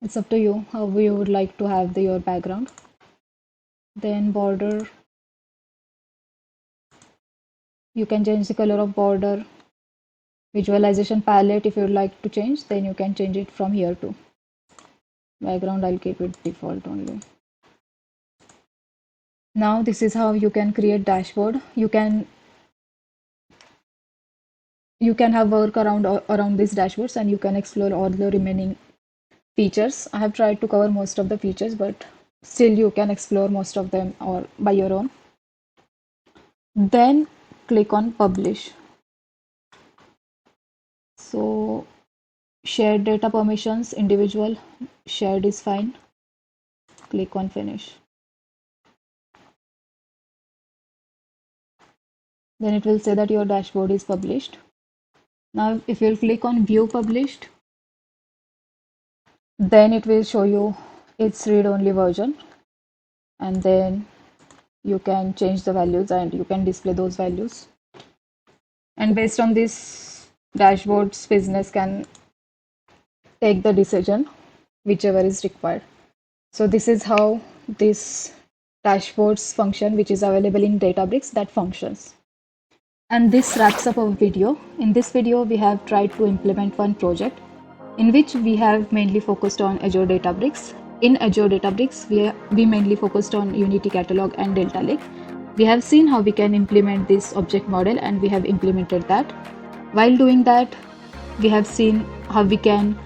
It's up to you how you would like to have your background. Then border, You can change the color of border, visualization palette. If you'd like to change, then you can change it from here too. Background, I'll keep it default only. Now this is how you can create dashboard. You can have work around these dashboards, and you can explore all the remaining features. I have tried to cover most of the features, but still you can explore most of them or by your own. Then click on publish. So shared data permissions, individual, shared is fine. Click on finish. Then it will say that your dashboard is published. Now if you'll click on view published, then it will show you its read-only version, and then you can change the values and you can display those values. And based on this, dashboards business can take the decision whichever is required. So this is how this dashboards function, which is available in Databricks, that functions. And this wraps up our video. In this video, we have tried to implement one project in which we have mainly focused on Azure Databricks. In Azure Databricks, we mainly focused on Unity Catalog and Delta Lake. We have seen how we can implement this object model, and we have implemented that. While doing that, we have seen how we can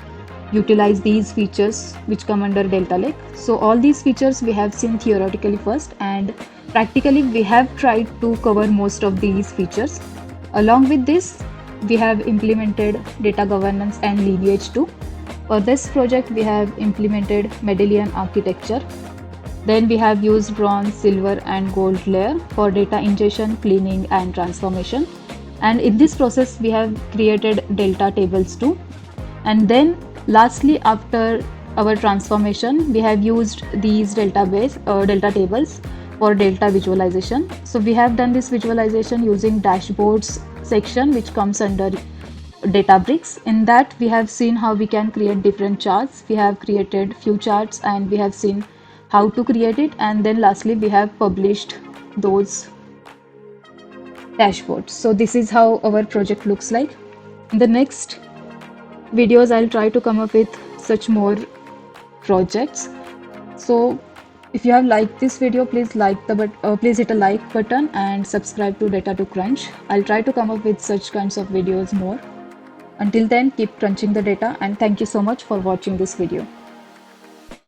utilize these features which come under Delta Lake. So all these features we have seen theoretically first, and practically we have tried to cover most of these features. Along with this, we have implemented data governance and lineage too. For this project, we have implemented Medallion architecture. Then we have used bronze, silver and gold layer for data ingestion, cleaning and transformation. And in this process, we have created delta tables too. And then lastly, after our transformation, we have used these delta tables for delta visualization. So we have done this visualization using dashboards section, which comes under Databricks. In that, we have seen how we can create different charts. We have created few charts and we have seen how to create it. And then lastly, we have published those dashboards. So this is how our project looks like. In the next videos, I'll try to come up with such more projects. So if you have liked this video, please please hit a like button and subscribe to Data to Crunch. I'll try to come up with such kinds of videos more. Until then, keep crunching the data, and thank you so much for watching this video.